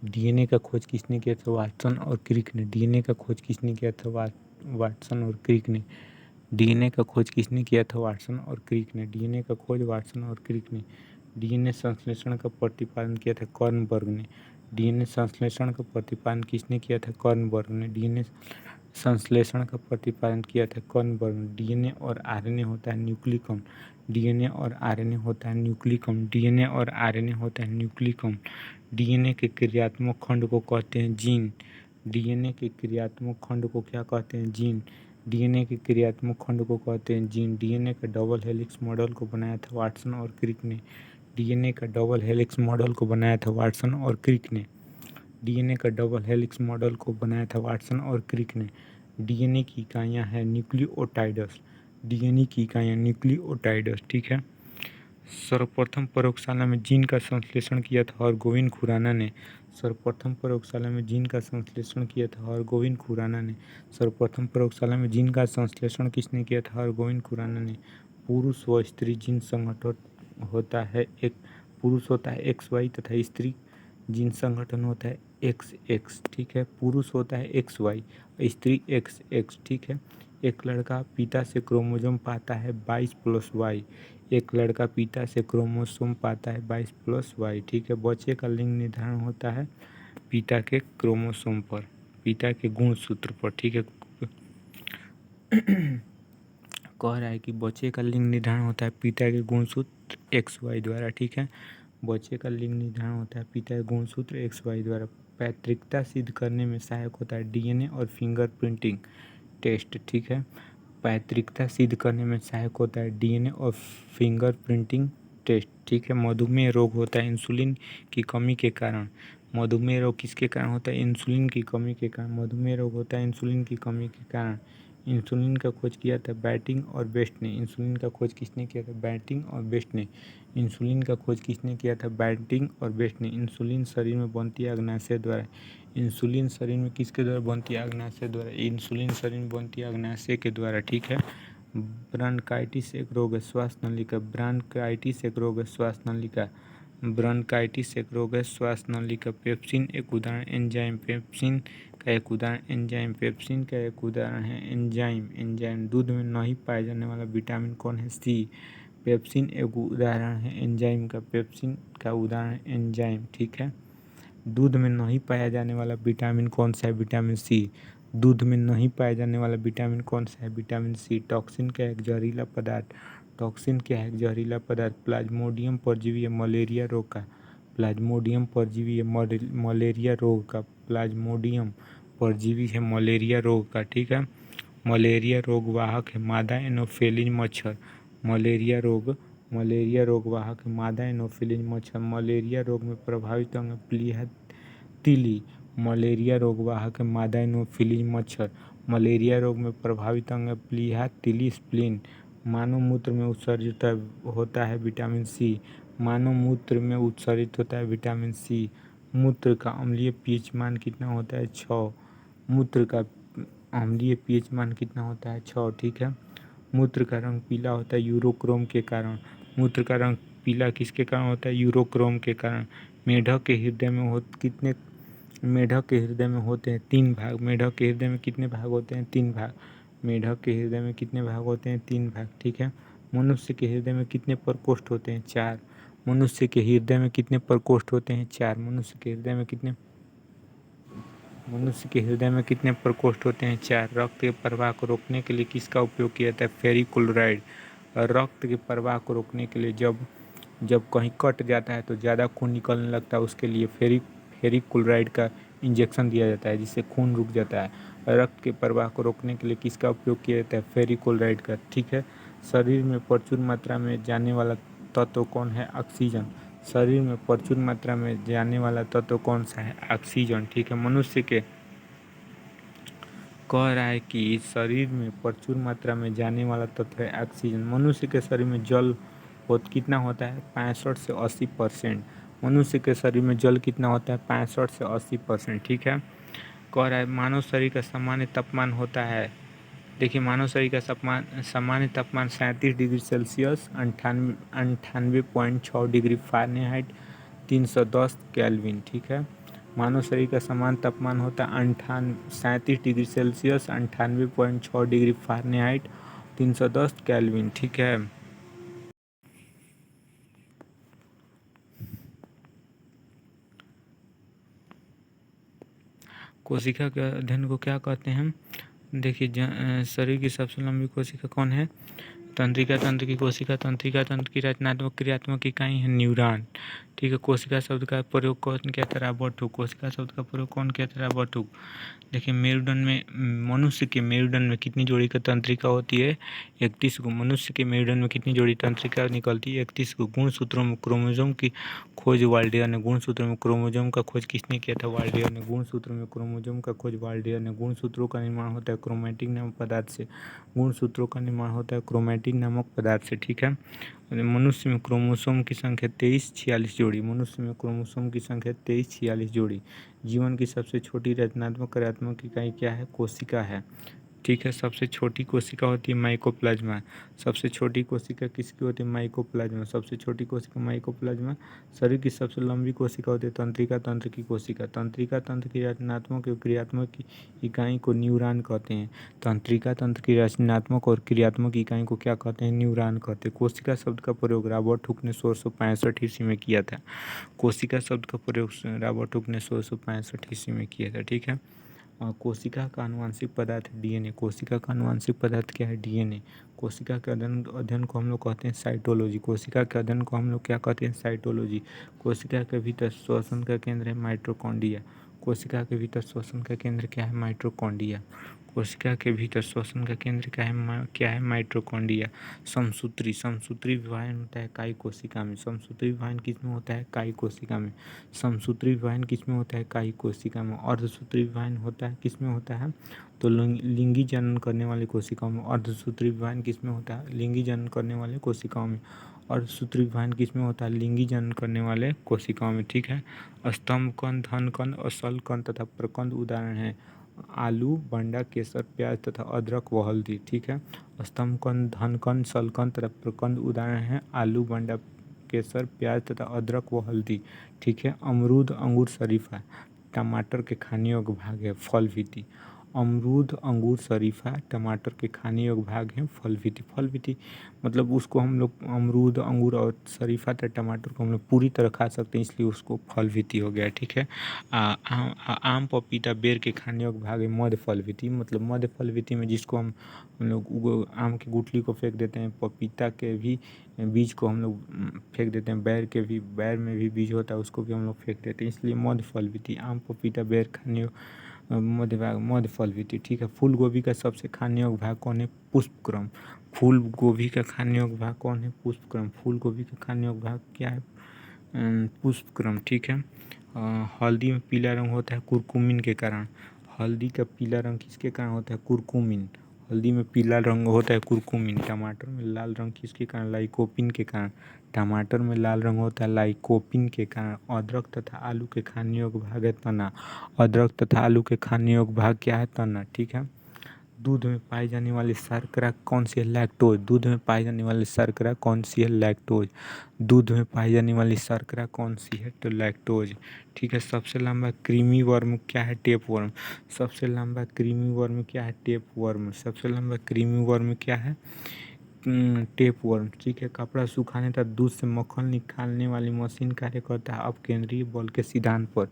डीएनए का खोज किसने किया था? वाटसन और क्रिक ने। डीएनए का खोज किसने किया था? वाटसन और क्रिक ने। डीएनए का खोज किसने किया था? वाटसन और क्रिक ने। डीएनए का खोज वाटसन और क्रिक ने। डीएनए संश्लेषण का प्रतिपादन किया था कर्नबर्ग ने। डीएनए संश्लेषण का प्रतिपादन किसने किया था? कर्नबर्ग ने। डीएनए संश्लेषण का प्रतिपादन किया था कर्नबर्ग ने। डीएनए और आरएनए होता है न्यूक्लिक अम्ल। डीएनए और आरएनए होता है न्यूक्लिक अम्ल। डीएनए और आरएनए होता है न्यूक्लिक अम्ल। डीएनए के क्रियात्मक खंड को कहते हैं जीन। डीएनए के क्रियात्मक खंड को क्या कहते हैं? जीन। डीएनए के क्रियात्मक खंड को कहते हैं जीन। डीएनए का डबल हेलिक्स मॉडल को बनाया था वाटसन और क्रिक ने। डीएनए का डबल हेलिक्स मॉडल को बनाया था वाटसन और क्रिक ने। डीएनए का डबल हेलिक्स मॉडल को बनाया था वाटसन और क्रिक ने। डीएनए की इकाइयाँ हैं न्यूक्लियोटाइड्स। डीएनए की इकाइयाँ न्यूक्लियोटाइड्स, ठीक है। सर्वप्रथम प्रयोगशाला में जीन का संश्लेषण किया था हरगोविंद खुराना ने। सर्वप्रथम प्रयोगशाला में जीन का संश्लेषण किया था हरगोविंद खुराना ने। सर्वप्रथम प्रयोगशाला में जीन का संश्लेषण किसने किया था? हरगोविंद खुराना ने। पुरुष व स्त्री जीन संगठन होता है एक। पुरुष होता है XY तथा स्त्री जीन संगठन होता है XX, ठीक है। पुरुष होता है XY, स्त्री XX, ठीक है। एक लड़का पिता से क्रोमोसोम पाता है 22+Y। एक लड़का पिता से क्रोमोसोम पाता है 22+Y, ठीक है। बच्चे का लिंग निर्धारण होता है पिता के क्रोमोसोम पर, पिता के गुणसूत्र पर, ठीक है। कह रहा है कि बच्चे का लिंग निर्धारण होता है पिता के गुणसूत्र XY द्वारा, ठीक है। बच्चे का लिंग निर्धारण होता है पिता के गुणसूत्र XY द्वारा। पैतृकता सिद्ध करने में सहायक होता है डीएनए और फिंगरप्रिंटिंग टेस्ट, ठीक है। पैतृकता सिद्ध करने में सहायक होता है डीएनए और फिंगरप्रिंटिंग टेस्ट, ठीक है। मधुमेह रोग होता है इंसुलिन की कमी के कारण। मधुमेह रोग किसके कारण होता है? इंसुलिन की कमी के कारण मधुमेह रोग होता है इंसुलिन की कमी के कारण। इंसुलिन का खोज किया था बैटिंग और बेस्ट ने। इंसुलिन का खोज किसने किया था? बैटिंग और बेस्ट ने। इंसुलिन का खोज किसने किया था? बैटिंग और बेस्ट ने। इंसुलिन शरीर में बनती है अग्नाशय द्वारा। इंसुलिन शरीर में किसके द्वारा बनती है? अग्नाशय द्वारा। इंसुलिन शरीर में बनती है अग्नाशय के द्वारा, ठीक है। ब्रांकाइटिस एक रोग है श्वास नलिका। ब्रांकाइटिस एक रोग है श्वास नलिका। ब्रांकाइटिस एक रोग है श्वास नलिका। पेप्सिन एक उदाहरण एंजाइम। पेप्सिन का एक उदाहरण एंजाइम। पेप्सिन का एक उदाहरण है एंजाइम। एंजाइम। दूध में नहीं पाया जाने वाला विटामिन कौन है? सी। पेप्सिन एक उदाहरण है एंजाइम का। पेप्सिन का उदाहरण एंजाइम, ठीक है। दूध में नहीं पाया जाने वाला विटामिन कौन सा है? Vitamin C. दूध में नहीं पाया जाने वाला विटामिन कौन सा है? विटामिन सी। टॉक्सिन का एक जहरीला पदार्थ। टॉक्सिन क्या है? जहरीला पदार्थ। प्लाज्मोडियम परजीवी है मलेरिया रोग का। प्लाज्मोडियम परजीवी है मलेरिया रोग का। प्लाज्मोडियम परजीवी है मलेरिया रोग का, ठीक है। मलेरिया रोग वाहक है मादा एनोफिलीज मच्छर। मलेरिया रोग वाहक है मादा एनोफिलीज मच्छर। मलेरिया रोग में प्रभावित अंग प्लीहा तिली। मलेरिया रोग वाहक है मादा एनोफिलीज मच्छर। मलेरिया रोग में प्रभावित अंग प्लीहा तिली स्प्लीन। मानव मूत्र में उत्सर्जित होता है विटामिन सी। मानव मूत्र में उत्सर्जित होता है विटामिन सी। मूत्र का अम्लीय पीएच मान कितना होता है? 6। मूत्र का अम्लीय पीएच मान कितना होता है? 6, ठीक है। मूत्र का रंग पीला होता है यूरोक्रोम के कारण। मूत्र का रंग पीला किसके कारण होता है? यूरोक्रोम के कारण। मेढक के हृदय में मेढक के हृदय में होते हैं 3 भाग। मेढक के हृदय में कितने भाग होते हैं? 3 भाग। मेढक के हृदय में कितने भाग होते हैं? 3 भाग, ठीक है। मनुष्य के हृदय में कितने प्रकोष्ठ होते हैं? 4। मनुष्य के हृदय में कितने प्रकोष्ठ होते हैं? 4। मनुष्य के हृदय में कितने प्रकोष्ठ होते हैं? 4। रक्त के प्रवाह को रोकने के लिए किसका उपयोग किया जाता है? फेरिक्लोराइड। रक्त के प्रवाह को रोकने के लिए जब कहीं कट जाता है तो ज़्यादा खून निकलने लगता है, उसके लिए फेरिक्लोराइड का इंजेक्शन दिया जाता है जिससे खून रुक जाता है। रक्त के प्रवाह को रोकने के लिए किसका उपयोग किया जाता है? फेरिक्लोराइड का, ठीक है। शरीर में प्रचुर मात्रा में जाने वाला तत्व कौन है? ऑक्सीजन। शरीर में प्रचुर मात्रा में जाने वाला तत्व कौन सा है? ऑक्सीजन, ठीक है। मनुष्य के कह रहा है कि शरीर में प्रचुर मात्रा में जाने वाला तत्व है ऑक्सीजन। मनुष्य के शरीर में जल कितना होता है 65 से 80%। मनुष्य के शरीर में जल कितना होता है 65 से 80%। ठीक है। कह रहा है मानव शरीर का सामान्य तापमान होता है, देखिए मानव शरीर का सामान्य तापमान 37 degree Celsius 98.6 degree Fahrenheit 310 kelvin. ठीक है। मानव शरीर का सामान्य तापमान होता है 37 degree Celsius 98.6 degree Fahrenheit 310 kelvin. ठीक है। कोशिका के अध्ययन को क्या कहते हैं? देखिए शरीर की सबसे लंबी कोशिका कौन है? तंत्रिका तंत्र की कोशिका। तंत्रिका तंत्र की रचनात्मक क्रियात्मक इकाई है न्यूरॉन। ठीक है। कोशिका शब्द का प्रयोग कौन कहता है? बटुक। कोशिका शब्द का प्रयोग कौन कहता है? बटुक। देखिए मेरुदंड में, मनुष्य के मेरुदंड में कितनी जोड़ी का तंत्रिका होती है? 31 को। मनुष्य के मेरुदंड में कितनी जोड़ी तंत्रिका निकलती है? 31 को। गुणसूत्रों में क्रोमोसोम की खोज वाल्डेयर ने। गुणसूत्रों में क्रोमोसोम का खोज किसने किया था? वाल्डेयर ने। गुणसूत्रों में क्रोमोसोम का खोज वाल्डेयर ने। गुणसूत्रों का निर्माण होता है क्रोमैटिन नामक पदार्थ से। गुणसूत्रों का निर्माण होता है क्रोमैटिन नामक पदार्थ से। ठीक है। मनुष्य में क्रोमोसोम की संख्या 23-46 जोड़ी। मनुष्य में क्रोमोसोम की संख्या 23-46 जोड़ी। जीवन की सबसे छोटी रचनात्मक कार्यात्मक इकाई क्या है? कोशिका है। ठीक है। सबसे छोटी कोशिका होती है माइकोप्लाज्मा। सबसे छोटी कोशिका किसकी होती है? माइकोप्लाज्मा। सबसे छोटी कोशिका माइकोप्लाज्मा। शरीर की सबसे लंबी कोशिका होती है तंत्रिका तंत्र की कोशिका। तंत्रिका तंत्र की रचनात्मक और क्रियात्मक इकाई को न्यूरॉन कहते हैं। तंत्रिका तंत्र की रचनात्मक और क्रियात्मक इकाई को क्या कहते हैं? न्यूरॉन कहते हैं। कोशिका शब्द का प्रयोग रॉबर्ट हुक ने 1665 ईस्वी में किया था। कोशिका शब्द का प्रयोग रॉबर्ट हुक ने 1665 ईस्वी में किया था। ठीक है। कोशिका का आनुवंशिक पदार्थ डीएनए। कोशिका का आनुवंशिक पदार्थ क्या है? डीएनए। कोशिका के अध्ययन को हम लोग कहते हैं साइटोलॉजी। कोशिका के अध्ययन को हम लोग क्या कहते हैं? साइटोलॉजी। कोशिका के भीतर श्वसन का केंद्र है माइटोकॉन्ड्रिया। कोशिका के भीतर श्वसन का केंद्र क्या है? माइटोकॉन्ड्रिया। कोशिका के भीतर श्वसन का केंद्र क्या है? माइटोकॉन्ड्रिया। समसूत्री। समसूत्री विभाजन होता है कायी कोशिका में। समसूत्री विभाजन किसमें होता है? कायी कोशिका में। समसूत्री विभाजन किसमें होता है? कायी कोशिका में। अर्धसूत्री विभाजन होता है किसमें होता है? तो लिंगी जनन करने वाली कोशिकाओं में। अर्धसूत्री विभाजन किसमें होता है? लिंगी जनन करने वाले कोशिकाओं में। अर्धसूत्री विभाजन किसमें होता है? लिंगी जनन करने वाले कोशिकाओं में। ठीक है। स्तंभ कंद, धन कंद और सल कंद तथा प्रकंद उदाहरण हैं आलू, बंडा, केसर, प्याज तथा अदरक व हल्दी। ठीक है। स्तंभ कंद, धन कंद, सल कंद तथा प्रकंद उदाहरण हैं आलू, बंडा, केसर, प्याज तथा अदरक व हल्दी। ठीक है। अमरूद, अंगूर, शरीफा टमाटर के खाने योग्य भाग है। फल विधि। अमरूद, अंगूर, शरीफा टमाटर के खाने योग्य भाग हैं। फल विधि। फल विधि मतलब उसको हम लोग अमरूद, अंगूर और शरीफा तथा टमाटर को हम लोग पूरी तरह खा सकते हैं, इसलिए उसको फल विधि हो गया। ठीक है। आम, पपीता, बेर के खाने योग्य भाग है मध्य फल विधि। मतलब मध्य फल विधि में जिसको हम लोग आम की गुठली को फेंक देते हैं, पपीता के भी बीज को हम लोग फेंक देते हैं, बैर में भी बीज होता है उसको भी हम लोग फेंक देते हैं, इसलिए मध्य फल विधि। आम, पपीता, बेर खाने मध्य फल विधि। ठीक है। फूल गोभी का सबसे खाने योग्य भाग कौन है? पुष्पक्रम। फूल गोभी का खाने योग्य भाग कौन है? पुष्पक्रम। फूल गोभी का खाने योग्य भाग क्या है? पुष्पक्रम। ठीक है। हल्दी में पीला रंग होता है कुरकुमिन के कारण। हल्दी का पीला रंग किसके कारण होता है? कुरकुमिन। हल्दी में पीला रंग होता है कुरकुमिन। टमाटर में लाल रंग किसके कारण? लाइकोपिन के कारण। टमाटर में लाल रंग होता है लाइकोपिन के कारण। अदरक तथा आलू के खाने योग्य भाग है तना। अदरक तथा आलू के खाने योग्य भाग क्या है? तना। ठीक है। दूध में पाई जाने वाली शर्करा कौन सी है? लैक्टोज। दूध में पाई जाने वाली शर्करा कौन सी है? लैक्टोज। दूध में पाई जाने वाली शर्करा कौन सी है? तो लैक्टोज। ठीक है। सबसे लंबा कृमि वर्म क्या है? Tape worm. सबसे लंबा कृमि वर्म क्या है? Tape worm. सबसे लंबा कृमि वर्म क्या है? Tape worm. ठीक है। कपड़ा सुखाने तथा दूध से मक्खन निकालने वाली मशीन कार्य करता है अपकेंद्रीय बल के सिद्धांत पर।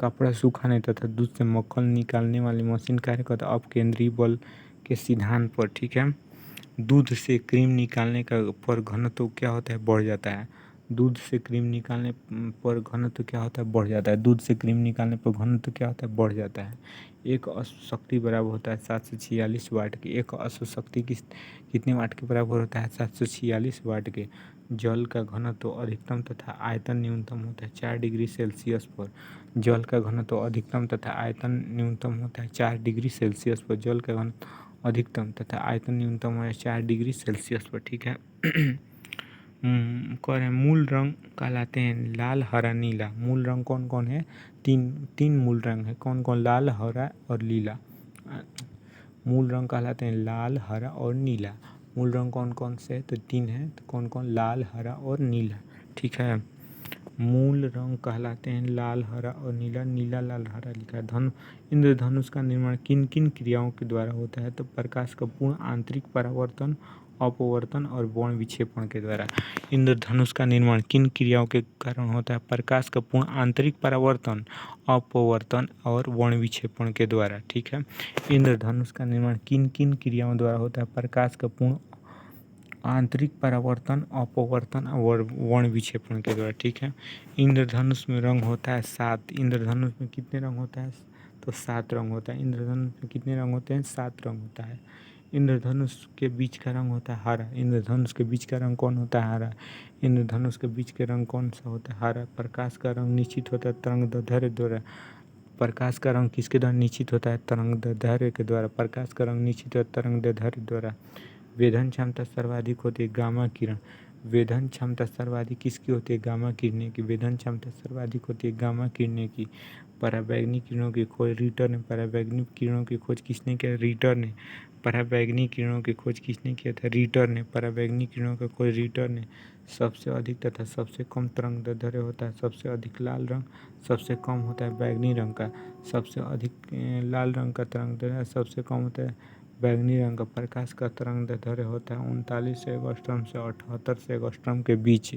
कपड़ा सुखाने तथा दूध से मक्खन निकालने वाली मशीन कार्य करता है अपकेंद्रीय बल के सिद्धांत पर। ठीक है। दूध से क्रीम निकालने का पर घनत्व क्या होता है? बढ़ जाता है। दूध से क्रीम निकालने पर घनत्व क्या होता है? बढ़ जाता है। दूध से क्रीम निकालने पर घनत्व क्या होता है? बढ़ जाता है। एक अश्व शक्ति बराबर होता है 746 वाट की। एक अश्व शक्ति कितने वाट के बराबर होता है? 746 वाट के। जल का घनत्व अधिकतम तथा आयतन न्यूनतम होता है 4 डिग्री सेल्सियस पर। जल का घनत्व अधिकतम तथा आयतन न्यूनतम होता है 4 डिग्री सेल्सियस पर। जल का घनत्व अधिकतम तथा आयतन न्यूनतम है 4 डिग्री सेल्सियस पर। ठीक है। कह रहे हैं मूल रंग कहलाते हैं लाल, हरा, नीला। मूल रंग कौन कौन है? तीन तीन मूल रंग है। कौन कौन? लाल, हरा और नीला। मूल रंग कहलाते हैं लाल, हरा और नीला। मूल रंग कौन कौन से है? तो तीन है। तो कौन कौन? लाल, हरा और नीला। ठीक है। मूल रंग कहलाते हैं लाल, हरा और नीला। नीला, लाल, हरा लिखा है। इंद्रधनुष का निर्माण किन किन क्रियाओं के द्वारा होता है? तो प्रकाश का पूर्ण आंतरिक परावर्तन, अपवर्तन और वर्ण विक्षेपण के द्वारा। इंद्रधनुष का निर्माण किन क्रियाओं के कारण होता है? प्रकाश का पूर्ण आंतरिक परावर्तन, अपवर्तन और वर्ण विक्षेपण के द्वारा। ठीक है। इंद्रधनुष का निर्माण किन किन क्रियाओं द्वारा होता है? प्रकाश का पूर्ण आंतरिक परावर्तन, अपवर्तन और वर्ण विक्षेपण के द्वारा। ठीक है। इंद्रधनुष में रंग होता है 7। इंद्रधनुष में कितने रंग होता है? तो 7 रंग होता है। इंद्रधनुष में कितने रंग होते हैं? 7 रंग होता है। इंद्रधनुष के बीच का रंग होता है हरा। इंद्रधनुष के बीच का रंग कौन होता है? हरा। इंद्रधनुष के बीच के रंग कौन सा होता है? हरा। प्रकाश का रंग निश्चित होता है तरंगदैर्घ्य द्वारा। प्रकाश का रंग किसके द्वारा निश्चित होता है? तरंगदैर्घ्य के द्वारा। प्रकाश का रंग निश्चित होता है तरंगदैर्घ्य द्वारा। वेधन क्षमता सर्वाधिक होती है गामा किरण। वेधन क्षमता सर्वाधिक किसकी होती है? गामा किरणें की। वेधन क्षमता सर्वाधिक होती है गामा किरणें की। पराबैंगनी किरणों की खोज रीटर ने। पराबैंगनी किरणों की खोज किसने किया? रीटर ने। पराबैंगनी किरणों की खोज किसने किया था? रीटर ने। पराबैंगनी किरणों का खोज रीटर ने। सबसे अधिक तथा सबसे कम तरंगदैर्घ्य होता है सबसे अधिक लाल रंग, सबसे कम होता है बैगनी रंग का। सबसे अधिक लाल रंग का तरंगदैर्घ्य, सबसे कम होता है बैंगनी रंग का। प्रकाश का तरंगदैर्घ्य होता है 39 एंगस्ट्रॉम से 78 एंगस्ट्रॉम के बीच।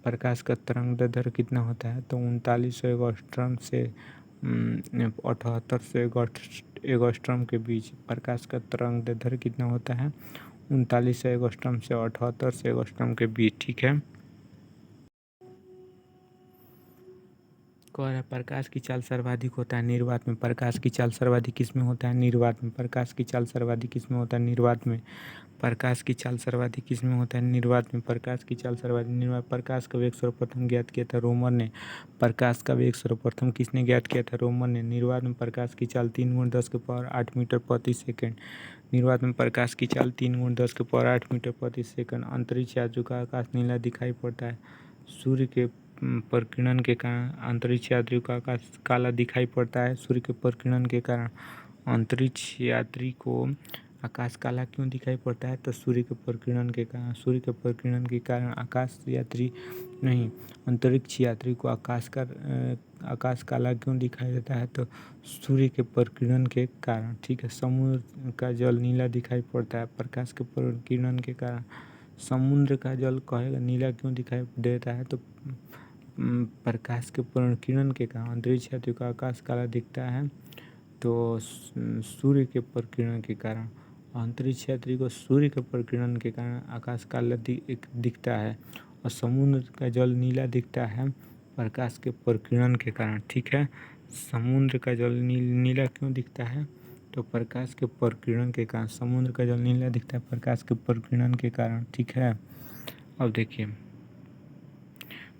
प्रकाश का तरंगदैर्घ्य कितना होता है? तो 39 एंगस्ट्रॉम से 78 एंगस्ट्रॉम के बीच। प्रकाश का तरंगदैर्घ्य कितना होता है? 39 एंगस्ट्रॉम से 78 एंगस्ट्रॉम के बीच। ठीक है। कह रहा है प्रकाश की चाल सर्वाधिक होता है निर्वात में। प्रकाश की चाल सर्वाधिक किसमें होता है? निर्वात में। प्रकाश की चाल सर्वाधिक किसमें होता है? निर्वात में। प्रकाश की चाल सर्वाधिक किसमें होता है? निर्वात में। प्रकाश की चाल सर्वाधिक निर्वात। प्रकाश का वेग सर्वप्रथम ज्ञात किया था रोमन ने। प्रकाश का वेग सर्वप्रथम किसने ज्ञात किया था? रोमन ने। निर्वात में प्रकाश की चाल 3 × 10⁸ मीटर प्रति सेकंड। निर्वात में प्रकाश की चाल 3 × 10⁸ मीटर प्रति सेकंड। अंतरिक्ष यात्रियों का आकाश नीला दिखाई पड़ता है सूर्य के प्रकीर्णन के कारण। अंतरिक्ष यात्रियों का आकाश काला दिखाई पड़ता है सूर्य के प्रकीर्णन के कारण। अंतरिक्ष यात्री को आकाश काला क्यों दिखाई पड़ता है? तो सूर्य के प्रकीर्णन के कारण। सूर्य के प्रकीर्णन के कारण आकाश यात्री नहीं, अंतरिक्ष यात्री को आकाश काला क्यों दिखाई देता है? तो सूर्य के प्रकीर्णन के कारण। ठीक है। समुद्र का जल नीला दिखाई पड़ता है प्रकाश के प्रकीर्णन के कारण। समुद्र का जल कहेगा नीला क्यों दिखाई देता है? तो प्रकाश के प्रकीर्णन के कारण। अंतरिक्ष यात्री को आकाश काला दिखता है तो सूर्य के प्रकीर्णन के कारण। अंतरिक्ष यात्री को सूर्य के प्रकीर्णन के कारण आकाश काला दिखता है और समुद्र का जल नीला दिखता है प्रकाश के प्रकीर्णन के कारण। ठीक है। समुद्र का जल नीला क्यों दिखता है? तो प्रकाश के प्रकीर्णन के कारण। समुद्र का जल नीला दिखता है प्रकाश के प्रकीर्णन के कारण। ठीक है। अब देखिए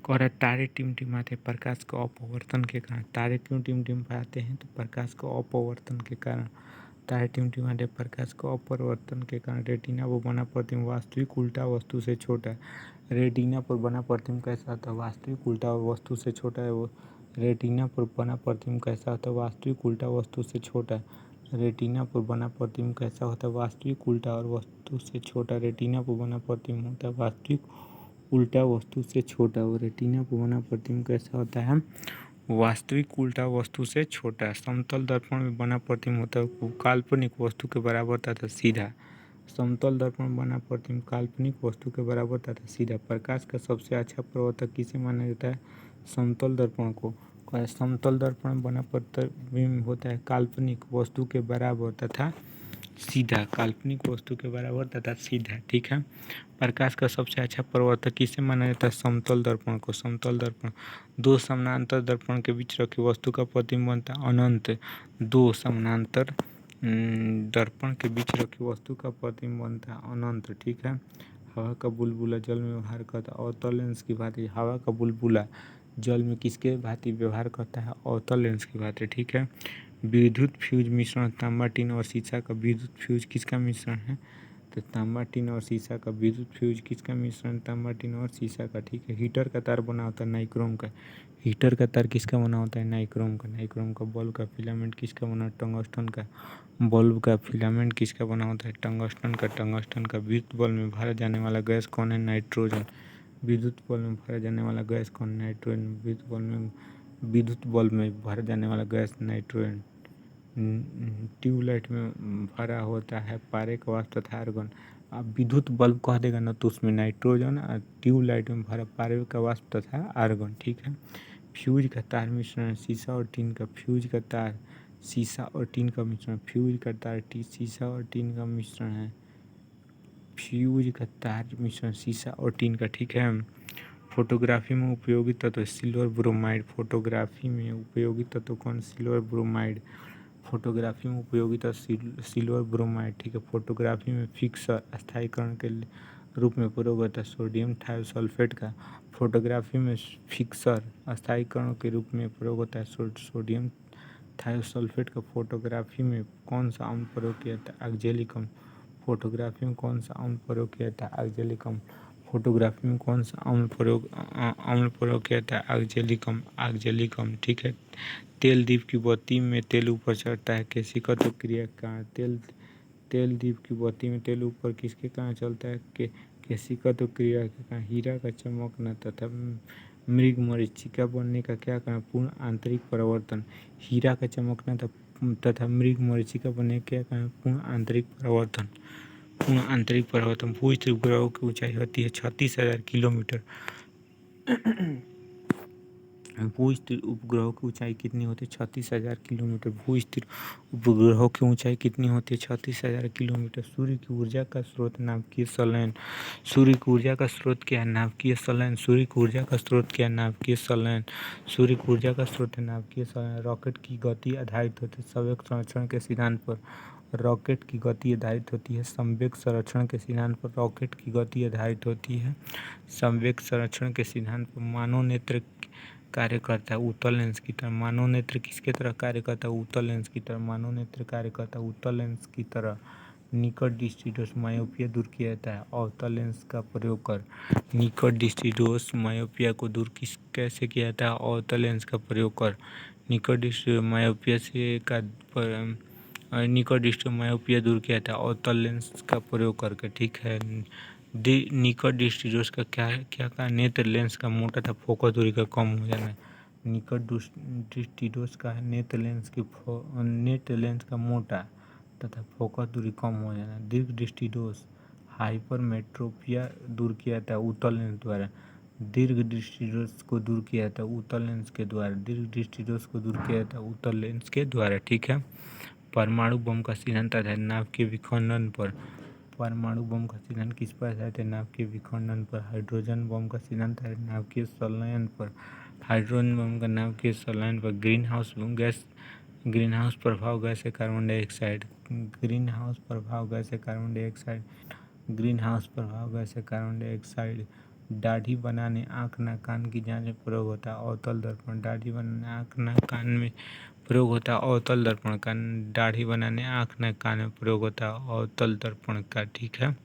कह रहा है तारे टिमटिमाते प्रकाश के अपवर्तन के कारण। तारे क्यों टिमटिमाते हैं? तो प्रकाश के अपवर्तन के कारण। तारे टिमटिमाते प्रकाश के अपवर्तन के कारण। रेटिना पर बना प्रतिबिंब वास्तविक उल्टा वस्तु से छोटा है। रेटिना पर बना प्रतिबिंब कैसा होता है? वास्तविक उल्टा वस्तु से छोटा है। वो रेटिना पर बना प्रतिबिंब कैसा होता है? वास्तविक उल्टा वस्तु से छोटा है। रेटिना पर बना प्रतिबिंब कैसा होता है? वास्तविक उल्टा और वस्तु से छोटा। रेटिना पर बना प्रतिबिंब होता है वास्तविक उल्टा वस्तु से छोटा। और रेटिना पर बना प्रतिबिंब कैसा होता है? वास्तविक उल्टा वस्तु से छोटा। समतल दर्पण में बना प्रतिबिंब होता है काल्पनिक वस्तु के बराबर तथा सीधा। समतल दर्पण में बना प्रतिबिंब काल्पनिक वस्तु के बराबर तथा सीधा। प्रकाश का सबसे अच्छा प्रवर्तक किसे माना जाता है? समतल दर्पण को। समतल दर्पण में बना प्रतिबिंब होता है काल्पनिक वस्तु के बराबर तथा सीधा। काल्पनिक वस्तु के बराबर तथा सीधा। ठीक है। प्रकाश का सबसे अच्छा प्रवर्तक किसे माना जाता है? समतल दर्पण को। समतल दर्पण दो समानांतर दर्पण के बीच रखी वस्तु का प्रतिबिंब बनता है अनंत। दो समानांतर दर्पण के बीच रखी वस्तु का प्रतिबिंब बनता है अनंत। ठीक है। हवा का बुलबुला जल में व्यवहार करता है अवतल लेंस की भांति। हवा का बुलबुला जल में किसके भांति व्यवहार करता है? अवतल लेंस की भांति। ठीक है। विद्युत फ्यूज मिश्रण तांबा टिन और शीशा का विद्युत फ्यूज किसका मिश्रण है? तो तांबा टिन और शीशा का विद्युत फ्यूज किसका मिश्रण, तांबा टिन और शीशा का, ठीक है। हीटर का तार बना होता है नाइक्रोम का, हीटर का तार किसका बना होता है, नाइक्रोम का, नाइक्रोम का। बल्ब का फिलामेंट किसका बना, टंगस्टन का, बल्ब का फिलामेंट किसका बना होता है, टंगस्टन का, टंगस्टन का। विद्युत बल्ब में भरा जाने वाला गैस कौन है, नाइट्रोजन। विद्युत बल्ब में भरा जाने वाला गैस कौन, नाइट्रोजन। विद्युत बल्ब में भरा जाने वाला गैस नाइट्रोजन। ट्यूबलाइट में भरा होता है पारे का वाष्प तथा आर्गन। आप विद्युत बल्ब कह देगा ना तो उसमें नाइट्रोजन, और ट्यूबलाइट में भरा पारे का वाष्प तथा आर्गन, ठीक है। फ्यूज का तार मिश्रण शीशा और टीन का, फ्यूज का तार शीशा और टीन का मिश्रण, फ्यूज का तार शीशा और टीन का मिश्रण है, फ्यूज का तार मिश्रण शीशा और टीन का, ठीक है। फोटोग्राफी में उपयोगी तत्व सिल्वर ब्रोमाइड, फोटोग्राफी में उपयोगी तत्व कौन, सिल्वर ब्रोमाइड, फोटोग्राफी में उपयोगी तत्व सिल्वर ब्रोमाइड, ठीक है। फोटोग्राफी में फिक्सर स्थायीकरण के रूप में प्रयोग होता है सोडियम थायोसल्फेट का, फोटोग्राफी में फिक्सर स्थायीकरण के रूप में प्रयोग होता है सोडियम थायोसल्फेट का। फोटोग्राफी में कौन सा अम्ल प्रयोग किया जाता है, ऑक्जेलिकम, फोटोग्राफी में कौन सा अम्ल प्रयोग किया जाता है, ऑक्जेलिकम, फोटोग्राफी में कौन सा अम्ल प्रयोग किया जाता है, ऑक्जेलिकम, ऑक्जेलिकम, ठीक है। तेल दीप की बत्ती में तेल ऊपर चढ़ता है, केशिकत्व क्रिया का तेल दीप की बत्ती में तेल ऊपर किसके कारण चलता है, केशिकत्व क्रिया के कारण। हीरा का चमकना तथा मृग मरीचिका बनने का क्या कारण, पूर्ण आंतरिक परिवर्तन। हीरा का चमकना तथा मृग मरीचिका बनने का क्या कारण, पूर्ण आंतरिक परिवर्तन, पूर्ण आंतरिक परिवर्तन। भू स्थिर उपग्रहों की ऊंचाई होती है 36,000 किलोमीटर। भू स्थिर उपग्रहों की ऊंचाई कितनी होती है, 36,000 किलोमीटर। भू स्थिर उपग्रहों की ऊंचाई कितनी होती है, 36,000 किलोमीटर। सूर्य की ऊर्जा का स्रोत नाभिकीय संलयन, सूर्य की ऊर्जा का स्रोत क्या है, नाभिकीय संलयन, सूर्य की ऊर्जा का स्रोत क्या है, नाभिकीय संलयन, सूर्य की ऊर्जा का स्रोत है नाभिकीय संलयन। रॉकेट की गति आधारित होती है संवेग संरक्षण के सिद्धांत पर, रॉकेट की गति आधारित होती है संवेग संरक्षण के सिद्धांत पर, रॉकेट की गति आधारित होती है संवेग संरक्षण के सिद्धांत पर। मानव नेत्र कार्य करता है उत्तल लेंस की तरह, मानव नेत्र किसके तरह कार्य करता है, उत्तल लेंस की तरह, मानव नेत्र कार्य करता है उत्तल लेंस की तरह। निकट दृष्टिदोष मायोपिया दूर किया जाता है अवतल लेंस का प्रयोग कर, निकट दृष्टिदोष मायोपिया को दूर कैसे किया जाता है, अवतल लेंस का प्रयोग कर। निकट दृष्टि मायोपिया से निकट दृष्टि मायोपिया दूर किया जाता है अवतल लेंस का प्रयोग करके, ठीक है। निकट दृष्टिदोष का क्या का नेत्र लेंस का मोटा तथा फोकस दूरी का कम हो जाना है। निकट दृष्टिदोष का है नेत्र लेंस का मोटा तथा फोकस दूरी कम हो जाना। दीर्घ दृष्टिदोष हाइपरमेट्रोपिया दूर किया जाता है उत्तल लेंस द्वारा, दीर्घ दृष्टिदोष को दूर किया जाता है उत्तल लेंस के द्वारा, दीर्घ दृष्टिदोष को दूर किया जाता है उत्तल लेंस के द्वारा, ठीक है। परमाणु बम का सिद्धांत आधारित नाभ के विखंडन पर, परमाणु बम का सिद्धांत किस पर आधारित है, नाभ के विखंडन पर। हाइड्रोजन बम का सिद्धांत आधारित नाभ के संलयन पर, हाइड्रोजन बम का नाभ के संलयन पर। ग्रीन हाउस प्रभाव गैस है कार्बन डाइऑक्साइड, ग्रीन हाउस प्रभाव गैस है कार्बन डाइऑक्साइड, ग्रीन हाउस प्रभाव गैस है कार्बन डाइऑक्साइड। दाढ़ी बनाने आँख नाक कान की जांच में प्रयोग होता है अवतल दर्पण, दाढ़ी बनाने आँख नाक कान में प्रयोग होता है अवतल दर्पण का, दाढ़ी बनाने आँख नाक कान में प्रयोग होता है अवतल दर्पण का, ठीक है।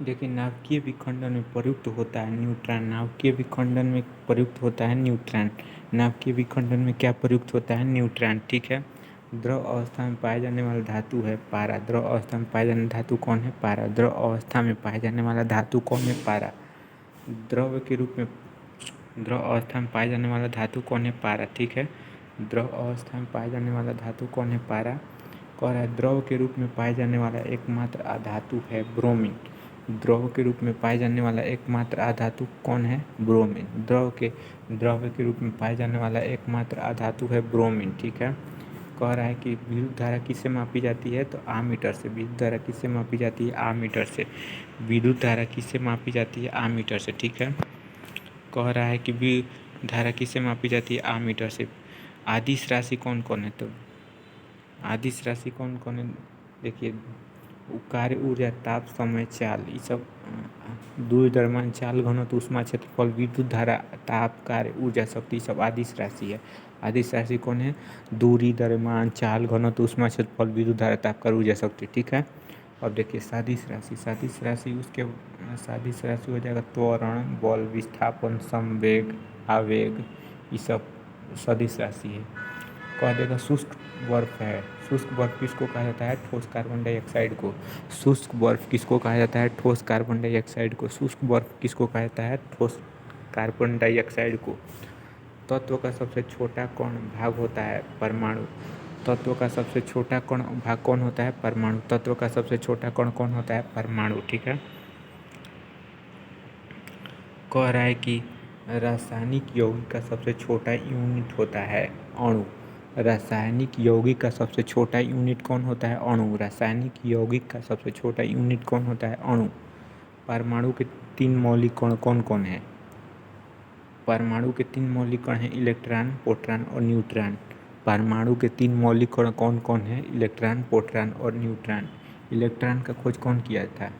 देखिए नाभिकीय विखंडन में प्रयुक्त होता है न्यूट्रॉन, नाभिकीय विखंडन में प्रयुक्त होता है न्यूट्रॉन, नाभिकीय विखंडन में क्या प्रयुक्त होता है, न्यूट्रॉन, ठीक है। द्रव अवस्था में पाए जाने वाला धातु है पारा, द्रव अवस्था में पाए जाने धातु कौन है, पारा, द्रव अवस्था में पाए जाने वाला धातु कौन है, पारा। द्रव के रूप में द्रव अवस्था में पाए जाने वाला धातु कौन है, पारा, ठीक है। द्रव अवस्था में पाए जाने वाला धातु कौन है, पारा। कह रहा है द्रव के रूप में पाए जाने वाला एकमात्र अधातु है ब्रोमीन, द्रव के रूप में पाए जाने वाला एकमात्र अधातु कौन है, ब्रोमीन। द्रव के रूप में पाए जाने वाला एकमात्र अधातु है ब्रोमीन, ठीक है। कह रहा है कि विद्युत धारा किससे मापी जाती है, तो आमीटर से। विद्युत धारा किससे मापी जाती है, आमीटर से। विद्युत धारा किससे मापी जाती है, आमीटर से, ठीक है। कह रहा है कि विद्युत धारा किससे मापी जाती है, आमीटर से। आदिश राशि कौन कौन है, तो आदिश राशि कौन कौन है, देखिए कार्य ऊर्जा, ताप, समय, चाल, ये सब दूरी, द्रव्यमान, चाल, घनत्व, ऊष्मा, क्षेत्रफल, विद्युत धारा, ताप, कार्य ऊर्जा, शक्ति, सब आदिश राशि है। आदिश राशि कौन है? दूरी, द्रव्यमान, चाल, घनत्व, ऊष्मा, क्षेत्रफल, विद्युत धारा, ताप, कार्य ऊर्जा, शक्ति। ठीक है। अब देखिए सदिश राशि। सदिश राशि उसके सदिश राशि हो जाएगा त्वरण, बल, विस्थापन, संवेग, आवेग, ये सब सदिश राशि है। कह देगा शुष्क बर्फ है। शुष्क बर्फ किसको कहा जाता है? ठोस कार्बन डाइऑक्साइड को। शुष्क बर्फ किसको कहा जाता है? ठोस कार्बन डाइऑक्साइड को। शुष्क बर्फ किसको कहा जाता है? ठोस कार्बन डाइऑक्साइड को। तत्व का सबसे छोटा कण भाग होता है परमाणु। तत्व का सबसे छोटा कण भाग कौन होता है? परमाणु। तत्व का सबसे छोटा कण कौन होता है? परमाणु। ठीक है। कह रहा है कि रासायनिक यौगिक का सबसे छोटा यूनिट होता है अणु। रासायनिक यौगिक का सबसे छोटा यूनिट कौन होता है? अणु। रासायनिक यौगिक का सबसे छोटा यूनिट कौन होता है? अणु। परमाणु के 3 मौलिक कण कौन कौन है? परमाणु के 3 मौलिक कण हैं इलेक्ट्रॉन, प्रोटॉन और न्यूट्रॉन। परमाणु के 3 मौलिक कण कौन कौन है? इलेक्ट्रॉन, प्रोटॉन और न्यूट्रॉन। इलेक्ट्रॉन का खोज कौन किया था?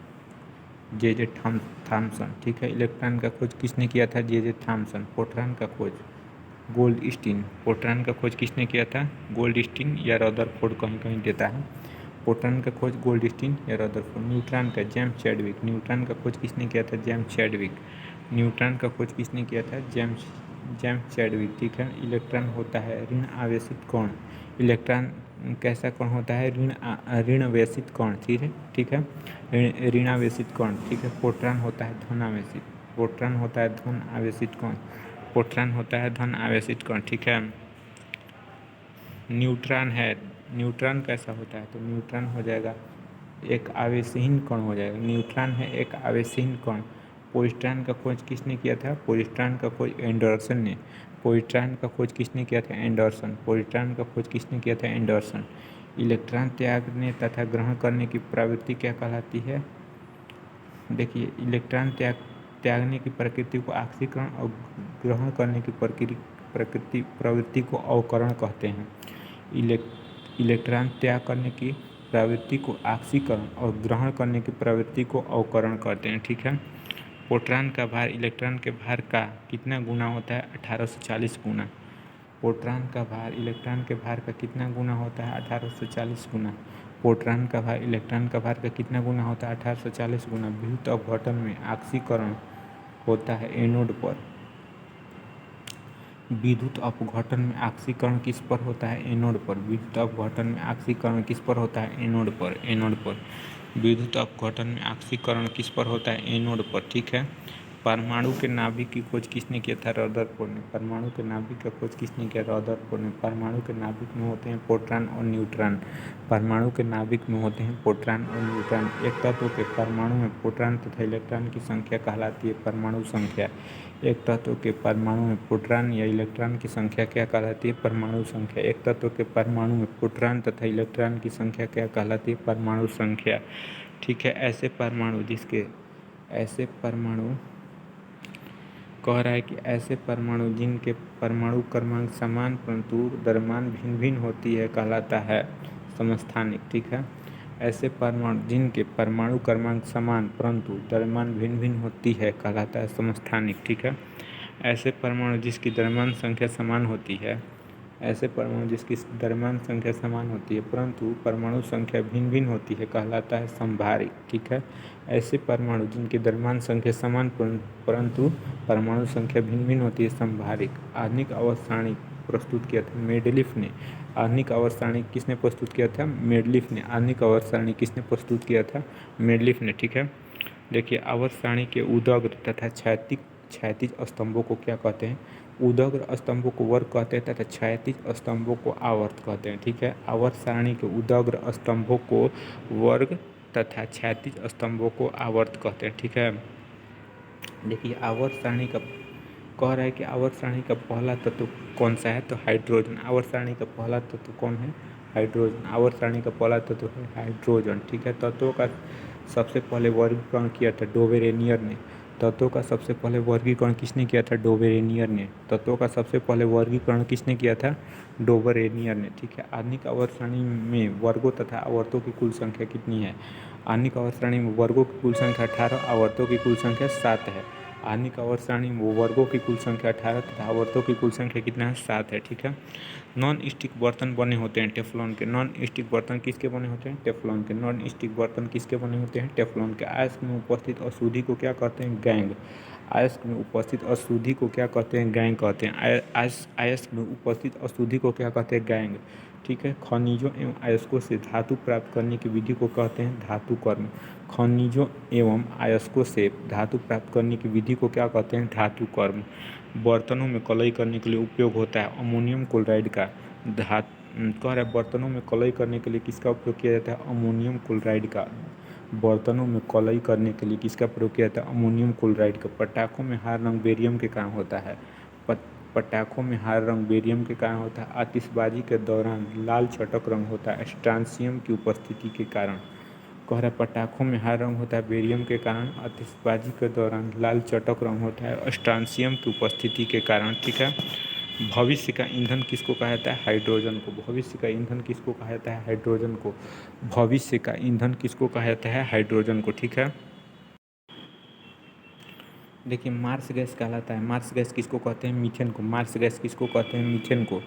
J Thomson. ठीक है। इलेक्ट्रॉन का खोज किसने किया था? J Thomson. प्रोटॉन का खोज गोल्डस्टीन। प्रोटॉन का खोज किसने किया था? गोल्डस्टीन या रदरफोर्ड, कहीं कहीं देता है। प्रोटॉन का खोज गोल्डस्टीन या रदरफोर्ड। न्यूट्रॉन का जेम्स चैडविक। न्यूट्रॉन का खोज किसने किया था? James Chadwick. न्यूट्रॉन का खोज किसने किया था? James Chadwick. ठीक है। इलेक्ट्रॉन होता है ऋण आवेशित कण। इलेक्ट्रॉन कैसा कण होता है? ऋण आवेशित कण। ठीक है। ऋणावेशित कण। ठीक है। प्रोटॉन होता है धन आवेशित। प्रोटॉन होता है धन आवेशित कण। प्रोटॉन होता है धन आवेशित कण। ठीक है। न्यूट्रॉन है। न्यूट्रॉन कैसा होता है? तो न्यूट्रॉन हो जाएगा एक आवेशहीन कण हो जाएगा। न्यूट्रॉन है एक आवेशहीन कण। पॉइज़ट्रॉन का खोज किसने किया था? पॉइज़ट्रॉन का खोज एंडरसन ने। पॉइज़ट्रॉन का खोज किसने किया था? एंडरसन। पॉइज़ट्रॉन का खोज किसने किया था? एंडरसन। इलेक्ट्रॉन त्यागने तथा ग्रहण करने की प्रवृत्ति क्या कहलाती है? देखिए इलेक्ट्रॉन त्यागने की प्रकृति को ऑक्सीकरण और ग्रहण करने की प्रवृत्ति को अवकरण कहते हैं। इलेक्ट्रॉन त्याग करने की प्रवृत्ति को ऑक्सीकरण और ग्रहण करने की प्रवृत्ति को अवकरण कहते हैं। ठीक है। प्रोटॉन का भार इलेक्ट्रॉन के भार का कितना गुना होता है? 1840 गुना। प्रोटॉन का भार इलेक्ट्रॉन के भार का कितना गुना होता है? 1840 गुना। प्रोटॉन का भार इलेक्ट्रॉन का भार का कितना गुना होता है? 1840 गुना। विद्युत अपघटन में ऑक्सीकरण होता है एनोड पर। विद्युत अपघटन में ऑक्सीकरण किस पर होता है? एनोड पर। विद्युत अपघटन में ऑक्सीकरण किस पर होता है? एनोड पर। एनोड पर। विद्युत अपघटन में ऑक्सीकरण किस पर होता है? एनोड पर। ठीक है। परमाणु के नाभिक की खोज किसने किया था? रदरफोर्ड ने। परमाणु के नाभिक का खोज किसने किया? रदरफोर्ड ने। परमाणु के नाभिक में होते हैं प्रोटॉन और न्यूट्रॉन। परमाणु के नाभिक में होते हैं प्रोटॉन और न्यूट्रॉन। एक तत्व के परमाणु में प्रोटॉन तथा इलेक्ट्रॉन की संख्या कहलाती है परमाणु संख्या। एक तत्व के परमाणु में प्रोटॉन या इलेक्ट्रॉन की संख्या क्या कहलाती है? परमाणु संख्या। एक तत्व के परमाणु में प्रोटॉन तथा इलेक्ट्रॉन की संख्या क्या कहलाती है? परमाणु संख्या। ठीक है। ऐसे परमाणु कह रहा है कि ऐसे परमाणु जिनके परमाणु क्रमांक समान परंतु द्रव्यमान भिन्न भिन्न होती है कहलाता है समस्थानिक। ठीक है। ऐसे परमाणु जिनके परमाणु क्रमांक समान परंतु द्रव्यमान भिन्न भिन्न होती है कहलाता है समस्थानिक। ठीक है। ऐसे परमाणु जिसकी द्रव्यमान संख्या समान होती है ऐसे परमाणु जिसकी द्रव्यमान संख्या समान होती है परंतु परमाणु संख्या भिन्न भिन्न होती है कहलाता है समभारिक। ठीक है। ऐसे परमाणु जिनकी द्रव्यमान संख्या समान परंतु परमाणु संख्या भिन्न भिन्न होती है समभारिक। आधुनिक आवर्त सारणी प्रस्तुत किया था मेंडलीफ ने। आधुनिक आवर्त सारणी किसने प्रस्तुत किया था? मेंडलीफ ने। आधुनिक आवर्त सारणी किसने प्रस्तुत किया था? मेंडलीफ ने। ठीक है। देखिए आवर्त सारणी के उदग्र तथा क्षैतिज स्तंभों को क्या कहते हैं? उदग्र स्तंभों को वर्ग कहते हैं तथा क्षैतिज स्तंभों को आवर्त कहते हैं। ठीक है। आवर्त सारणी के उदग्र स्तंभों को वर्ग तथा क्षैतिज स्तंभों को आवर्त कहते हैं। ठीक है। देखिए आवर्त सारणी का कह रहा है कि आवर्त सारणी का पहला तत्व कौन सा है? तो हाइड्रोजन। आवर्त सारणी का पहला तत्व कौन है? हाइड्रोजन। आवर्त सारणी का पहला तत्व है हाइड्रोजन। ठीक है। तत्वों का सबसे पहले वर्गीकरण किया था डोबेरेनियर ने। तत्वों का सबसे पहले वर्गीकरण किसने किया था? डोबेरेनियर ने। तत्वों का सबसे पहले वर्गीकरण किसने किया था? डोबेरेनियर ने। ठीक है। आधुनिक आवर्त सारणी में वर्गों तथा आवर्तों की कुल संख्या कितनी है? आणिक आवर्त सारणी में वर्गों की कुल संख्या 18, आवर्तों की कुल संख्या 7 है। आणिक आवर्त सारणी में वर्गों की कुल संख्या 18 तथा आवर्तों की कुल संख्या कितना है? 7 है। ठीक है। नॉन स्टिक बर्तन बने होते हैं टेफ्लॉन के। नॉन स्टिक बर्तन किसके बने होते हैं? टेफ्लॉन के। नॉन स्टिक बर्तन किसके बने होते हैं? टेफ्लॉन के। अयस्क में उपस्थित अशुद्धि को क्या कहते हैं? गैंग। अयस्क में उपस्थित अशुद्धि को क्या कहते हैं? गैंग कहते हैं। अयस्क में उपस्थित अशुद्धि को क्या कहते हैं? गैंग। ठीक है। खनिजों एवं अयस्कों से धातु प्राप्त करने की विधि को कहते हैं धातु कर्म। खनिजों एवं अयस्कों से धातु प्राप्त करने की विधि को क्या कहते हैं? धातु कर्म। बर्तनों में कलई करने के लिए उपयोग होता है अमोनियम क्लोराइड का। कह रहा है बर्तनों में कलई करने के लिए किसका उपयोग किया जाता है? अमोनियम क्लोराइड का। बर्तनों में कलई करने के लिए किसका प्रयोग किया जाता है? अमोनियम क्लोराइड का। पटाखों में हरा रंग बेरियम के कारण होता है। पटाखों में हरा रंग बेरियम के कारण होता है। आतिशबाजी के दौरान लाल चटक रंग होता है स्ट्रांसियम की उपस्थिति के कारण। कह रहा है पटाखों में हरा रंग होता है बेरियम के कारण। आतिशबाजी के दौरान लाल चटक रंग होता है स्ट्रांसियम की उपस्थिति के कारण। ठीक है। भविष्य का ईंधन किसको कहा जाता है? हाइड्रोजन को। भविष्य का ईंधन किसको कहा जाता है? हाइड्रोजन को। भविष्य का ईंधन किसको कहा जाता है? हाइड्रोजन को। ठीक है। देखिए मार्स गैस कहलाता है। मार्स गैस किसको कहते हैं? मीथेन को। मार्स गैस किसको कहते हैं? मीथेन को।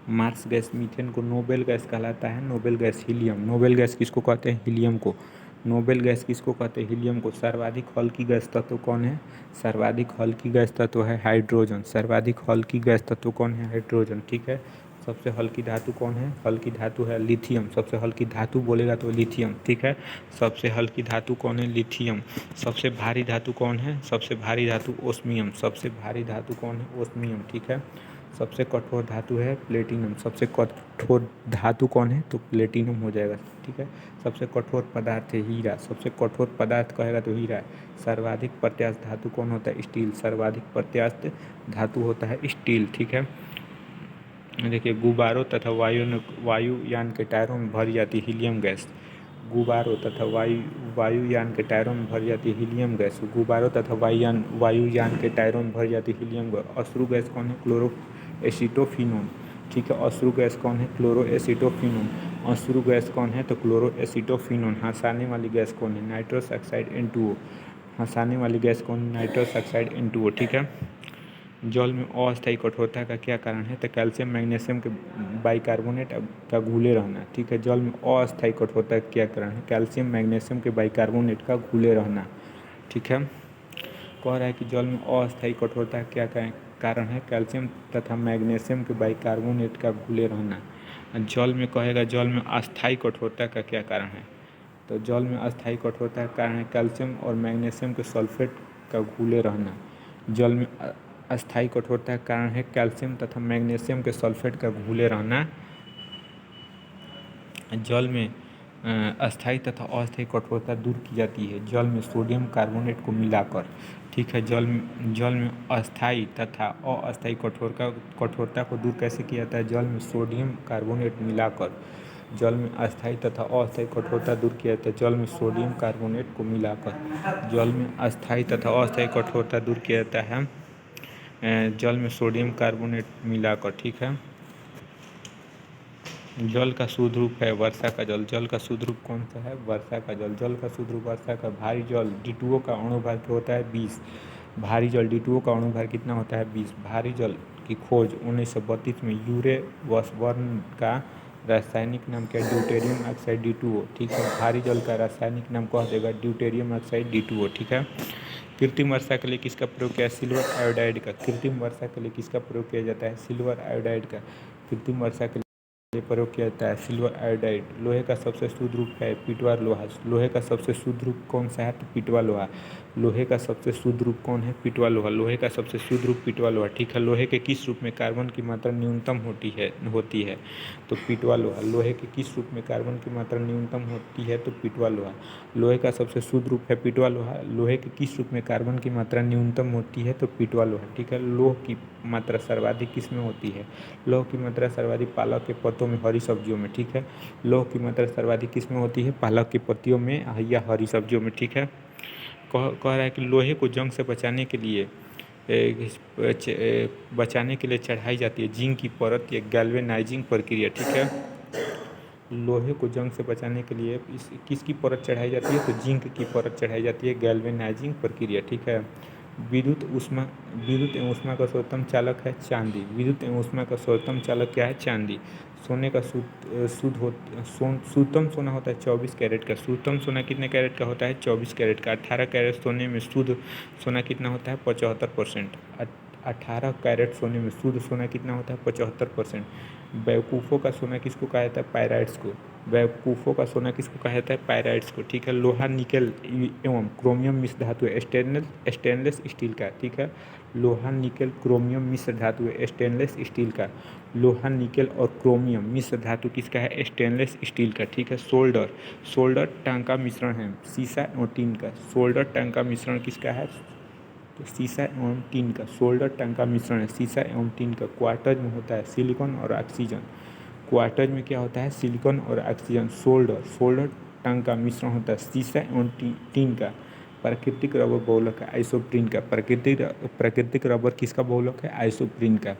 मार्स गैस मीथेन को। नोबेल गैस कहलाता है। Noble gas helium. Noble gas किसको कहते हैं? हीलियम को। नोबेल गैस किसको कहते हैं? हीलियम को। सर्वाधिक हल्की गैस तत्व कौन है? सर्वाधिक हल्की गैस तत्व है हाइड्रोजन। सर्वाधिक हल्की गैस तत्व कौन है? हाइड्रोजन। ठीक है। सबसे हल्की धातु कौन है? हल्की धातु है लिथियम। सबसे हल्की धातु बोलेगा तो लिथियम। ठीक है। सबसे हल्की धातु कौन है? लिथियम। सबसे भारी धातु कौन है? सबसे भारी धातु ओस्मियम। सबसे भारी धातु कौन है? ओस्मियम। ठीक है। सबसे कठोर धातु है प्लेटिनम। सबसे कठोर धातु कौन है? तो प्लेटिनम हो जाएगा। ठीक है। सबसे कठोर पदार्थ है हीरा। सबसे कठोर पदार्थ कहेगा तो हीरा है। सर्वाधिक प्रत्यास्थ धातु कौन होता है? स्टील। सर्वाधिक प्रत्यास्थ धातु होता है स्टील। ठीक है। देखिए गुब्बारों तथा वायुयान के टायरों में भरी जाती हीलियम गैस। गुब्बारों तथा वायुयान के टायरों में भरी जाती हीलियम गैस। गुब्बारों तथा वायुयान के टायरों में भरी जाती हीलियम गैस। अश्रु गैस कौन है? Chloro acetophenone. ठीक है। अश्रु गैस कौन है? Chloro acetophenone. अश्रु गैस कौन है? तो क्लोरो एसिटोफिनोन। हंसाने वाली गैस कौन है? Nitrous oxide N2O। हंसाने वाली गैस कौन है? Nitrous oxide N2O। ठीक है। जल में अस्थायी कठोरता का क्या कारण है? तो कैल्शियम मैग्नीशियम के बाइकार्बोनेट का घुले रहना। ठीक है। जल में अस्थायी कठोरता का क्या कारण है? कैल्शियम मैग्नीशियम के बाइकार्बोनेट का घुले रहना। ठीक है। कह रहा है कि जल में अस्थायी कठोरता का क्या कारण है? कैल्शियम तथा मैग्नीशियम के बाइकार्बोनेट का घुले रहना। जल में कहेगा जल में अस्थायी कठोरता का क्या कारण है? तो जल में अस्थायी कठोरता का कारण है कैल्शियम और मैग्नीशियम के सल्फेट का घुले रहना। जल में अस्थायी कठोरता का कारण है कैल्शियम तथा मैग्नीशियम के सल्फेट का घुले रहना। जल में अस्थायी तथा अस्थायी कठोरता दूर की जाती है जल में सोडियम कार्बोनेट को मिलाकर। ठीक है। जल में अस्थायी तथा अस्थायी कठोरता को दूर कैसे किया जाता है? जल में सोडियम कार्बोनेट मिलाकर। जल में अस्थायी तथा अस्थायी कठोरता दूर किया जाता है जल में सोडियम कार्बोनेट को मिलाकर। जल में अस्थायी तथा अस्थायी कठोरता दूर किया जाता है जल में सोडियम कार्बोनेट मिलाकर। ठीक है। जल का शुद्ध रूप है वर्षा का जल। जल का शुद्ध रूप कौन सा है? वर्षा का जल। जल का शुद्ध रूप वर्षा का। भारी जल D2O का अणुभार क्या होता है? 20। भारी जल D2O का अणुभार कितना होता है? 20। भारी जल की खोज 1932 में यूरे वॉसबर्न का रासायनिक नाम क्या है? Deuterium oxide D2O। ठीक है। भारी जल का रासायनिक नाम कह देगा ड्यूटेरियम ऑक्साइड D2O। ठीक है। कृत्रिम वर्षा के लिए किसका प्रयोग किया है? सिल्वर आयोडाइड का। कृत्रिम वर्षा के लिए किसका प्रयोग किया जाता है? सिल्वर आयोडाइड का। कृत्रिम वर्षा के प्रयोग किया जाता है सिल्वर आयोडाइड। लोहे का सबसे शुद्ध रूप है पिटवा लोहा। लोहे का सबसे शुद्ध रूप कौन सा है? तो पिटवा लोहा। लोहे का सबसे शुद्ध रूप कौन है? पिटवा लोहा। लोहे का सबसे शुद्ध रूप पिटवा लोहा। ठीक है। लोहे के किस रूप में कार्बन की मात्रा न्यूनतम होती है? तो पिटवा लोहा। लोहे के किस रूप में कार्बन की मात्रा न्यूनतम होती है? तो पिटवा लोहा। लोहे का सबसे शुद्ध रूप है पिटवा लोहा। लोहे के किस रूप में कार्बन की मात्रा न्यूनतम होती है? तो पिटवा लोहा। ठीक है। लोह की मात्रा सर्वाधिक किस में होती है? लोह की मात्रा सर्वाधिक पालक के पत्तों में, हरी सब्जियों में। ठीक है। लोह की मात्रा सर्वाधिक किस में होती है? पालक की पत्तियों में या हरी सब्जियों में। ठीक है। कह रहा है कि लोहे को जंग से बचाने के लिए चढ़ाई जाती है जिंक की परत या गैल्वेनाइजिंग प्रक्रिया। ठीक है। लोहे को जंग से बचाने के लिए किसकी परत चढ़ाई जाती है? तो जिंक की परत चढ़ाई जाती है, गैल्वेनाइजिंग प्रक्रिया। ठीक है। विद्युत एवं ऊष्मा का सर्वोत्तम चालक है चांदी। विद्युत एवं ऊष्मा का सर्वोत्तम चालक क्या है? चांदी। सोने का शुद्धतम सोना होता है 24 कैरेट का। शुद्धतम सोना कितने कैरेट का होता है? 24 कैरेट का। 18 कैरेट सोने में शुद्ध सोना कितना होता है? 75%। 18 कैरेट सोने में शुद्ध सोना कितना होता है? 75%। बेवकूफ़ों का सोना किसको कहा जाता है? पायराइट्स को। बेवकूफ़ों का सोना किसको कहा जाता है? पायराइट्स को। ठीक है। लोहा, निकेल एवं क्रोमियम मिश्र धातु है स्टेनलेस स्टील का। ठीक है। लोहा, निकेल, क्रोमियम मिश्र धातु है स्टेनलेस स्टील का। लोहा, निकेल और क्रोमियम मिश्र धातु किसका है? स्टेनलेस स्टील का। ठीक है। सोल्डर टंग का मिश्रण है सीसा एवं टीन का। सोल्डर टंग का मिश्रण किसका है? तो सीसा एवं टीन का। सोल्डर टंग का मिश्रण है सीसा एवं टीन का। क्वार्टज में होता है सिलिकॉन और ऑक्सीजन। क्वार्टज में क्या होता है? सिलिकॉन और ऑक्सीजन। सोल्डर टंग का मिश्रण होता है सीसा एवं टीन का। प्राकृतिक रबर बहुलक है आइसोप्रीन का। प्राकृतिक रबर किसका बहुलक है? आइसोप्रीन का।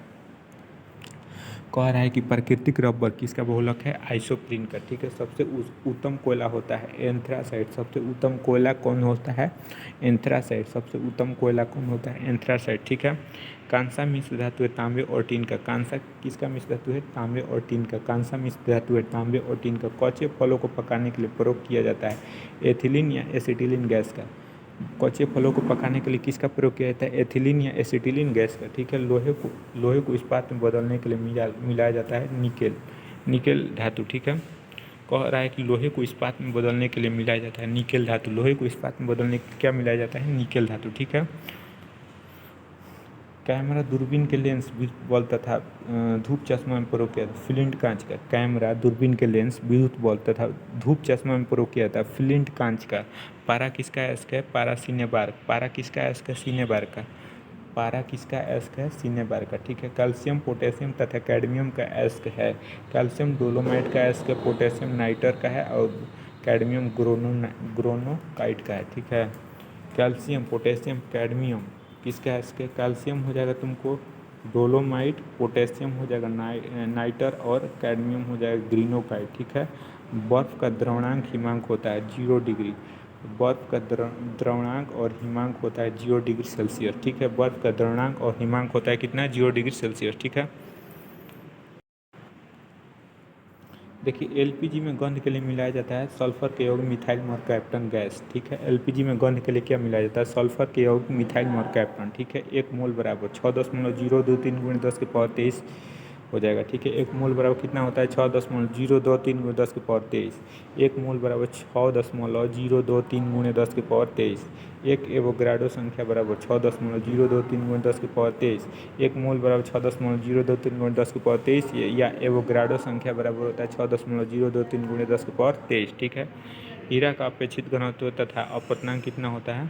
कह रहा है कि प्राकृतिक रबर किसका बहुलक है? आइसोप्रीन का। ठीक है। सबसे उत्तम कोयला होता है एंथ्रासाइट। सबसे उत्तम कोयला कौन होता है? एंथ्रासाइट। सबसे उत्तम कोयला कौन होता है? एंथ्रासाइट। ठीक है। कांसा मिश्र धातु है तांबे और टीन का। कांसा किसका मिश्र धातु है? तांबे और टीन का। कांसा मिश्र धातु है तांबे और टीन का। कच्चे फलों को पकाने के लिए प्रयोग किया जाता है एथिलीन या एसिटिलीन गैस का। कच्चे फलों को पकाने के लिए किसका प्रयोग किया जाता है? एथिलीन या एसिटिलीन गैस का। ठीक है। लोहे को इस्पात में बदलने के लिए मिलाया जाता है निकेल धातु। ठीक है। कह रहा है कि लोहे को इस्पात में बदलने के लिए मिलाया जाता है निकेल धातु। लोहे को इस्पात में बदलने के क्या मिलाया जाता है? निकेल धातु। ठीक है। कैमरा, दूरबीन के लेंस, विद्युत बल्ब तथा धूप चश्मा में प्रयोग किया जाता है फ्लिंट कांच का। कैमरा, दूरबीन के लेंस, विद्युत बल्ब तथा धूप चश्मा में प्रयोग किया जाता है फ्लिंट कांच का। पारा किसका एस्क है? पारा सिनेबार। पारा किसका एस्क है? सिनेबार का। पारा किसका एस्क है? सिनेबार का। ठीक है। कैल्शियम, पोटेशियम तथा कैडमियम का एस्क है। कैल्शियम डोलोमाइट का एस्क है, पोटेशियम नाइटर का है और कैडमियम ग्रोनोकाइट का है। ठीक है। कैल्शियम, पोटेशियम, कैडमियम किसका एस्क है? कैल्शियम हो जाएगा तुमको डोलोमाइट, पोटेशियम हो जाएगा नाइटर और कैडमियम हो जाएगा ग्रीनोकाइट। ठीक है। बर्फ़ का द्रवणांक हिमांक होता है 0 डिग्री। बर्फ़ का द्रवणांक और हिमांक होता है 0 डिग्री सेल्सियस। ठीक है। बर्फ़ का द्रवणांक और हिमांक होता है कितना? 0 डिग्री सेल्सियस। ठीक है। देखिए एलपीजी में गंध के लिए मिलाया जाता है सल्फर के योग मिथाइल मरकैप्टन गैस। ठीक है। एलपीजी में गंध के लिए क्या मिलाया जाता है? सल्फर के योग मिथाइल मरकैप्टन। ठीक है। 1 मोल बराबर 6.023 × 10⁻23 हो जाएगा। ठीक है। 1 मोल बराबर कितना होता है? 6.023 × 10⁻23। 1 मोल बराबर 6.023 × 10⁻23। 1 एवोग्राडो संख्या बराबर 6.023 × 10⁻23। 1 मोल बराबर 6.023 × 10⁻23 या एवोग्राडो संख्या बराबर होता है 6.023 × 10⁻23। ठीक है। हीरा का अपेक्षित घनत्व तथा अपवर्तनांक कितना होता है?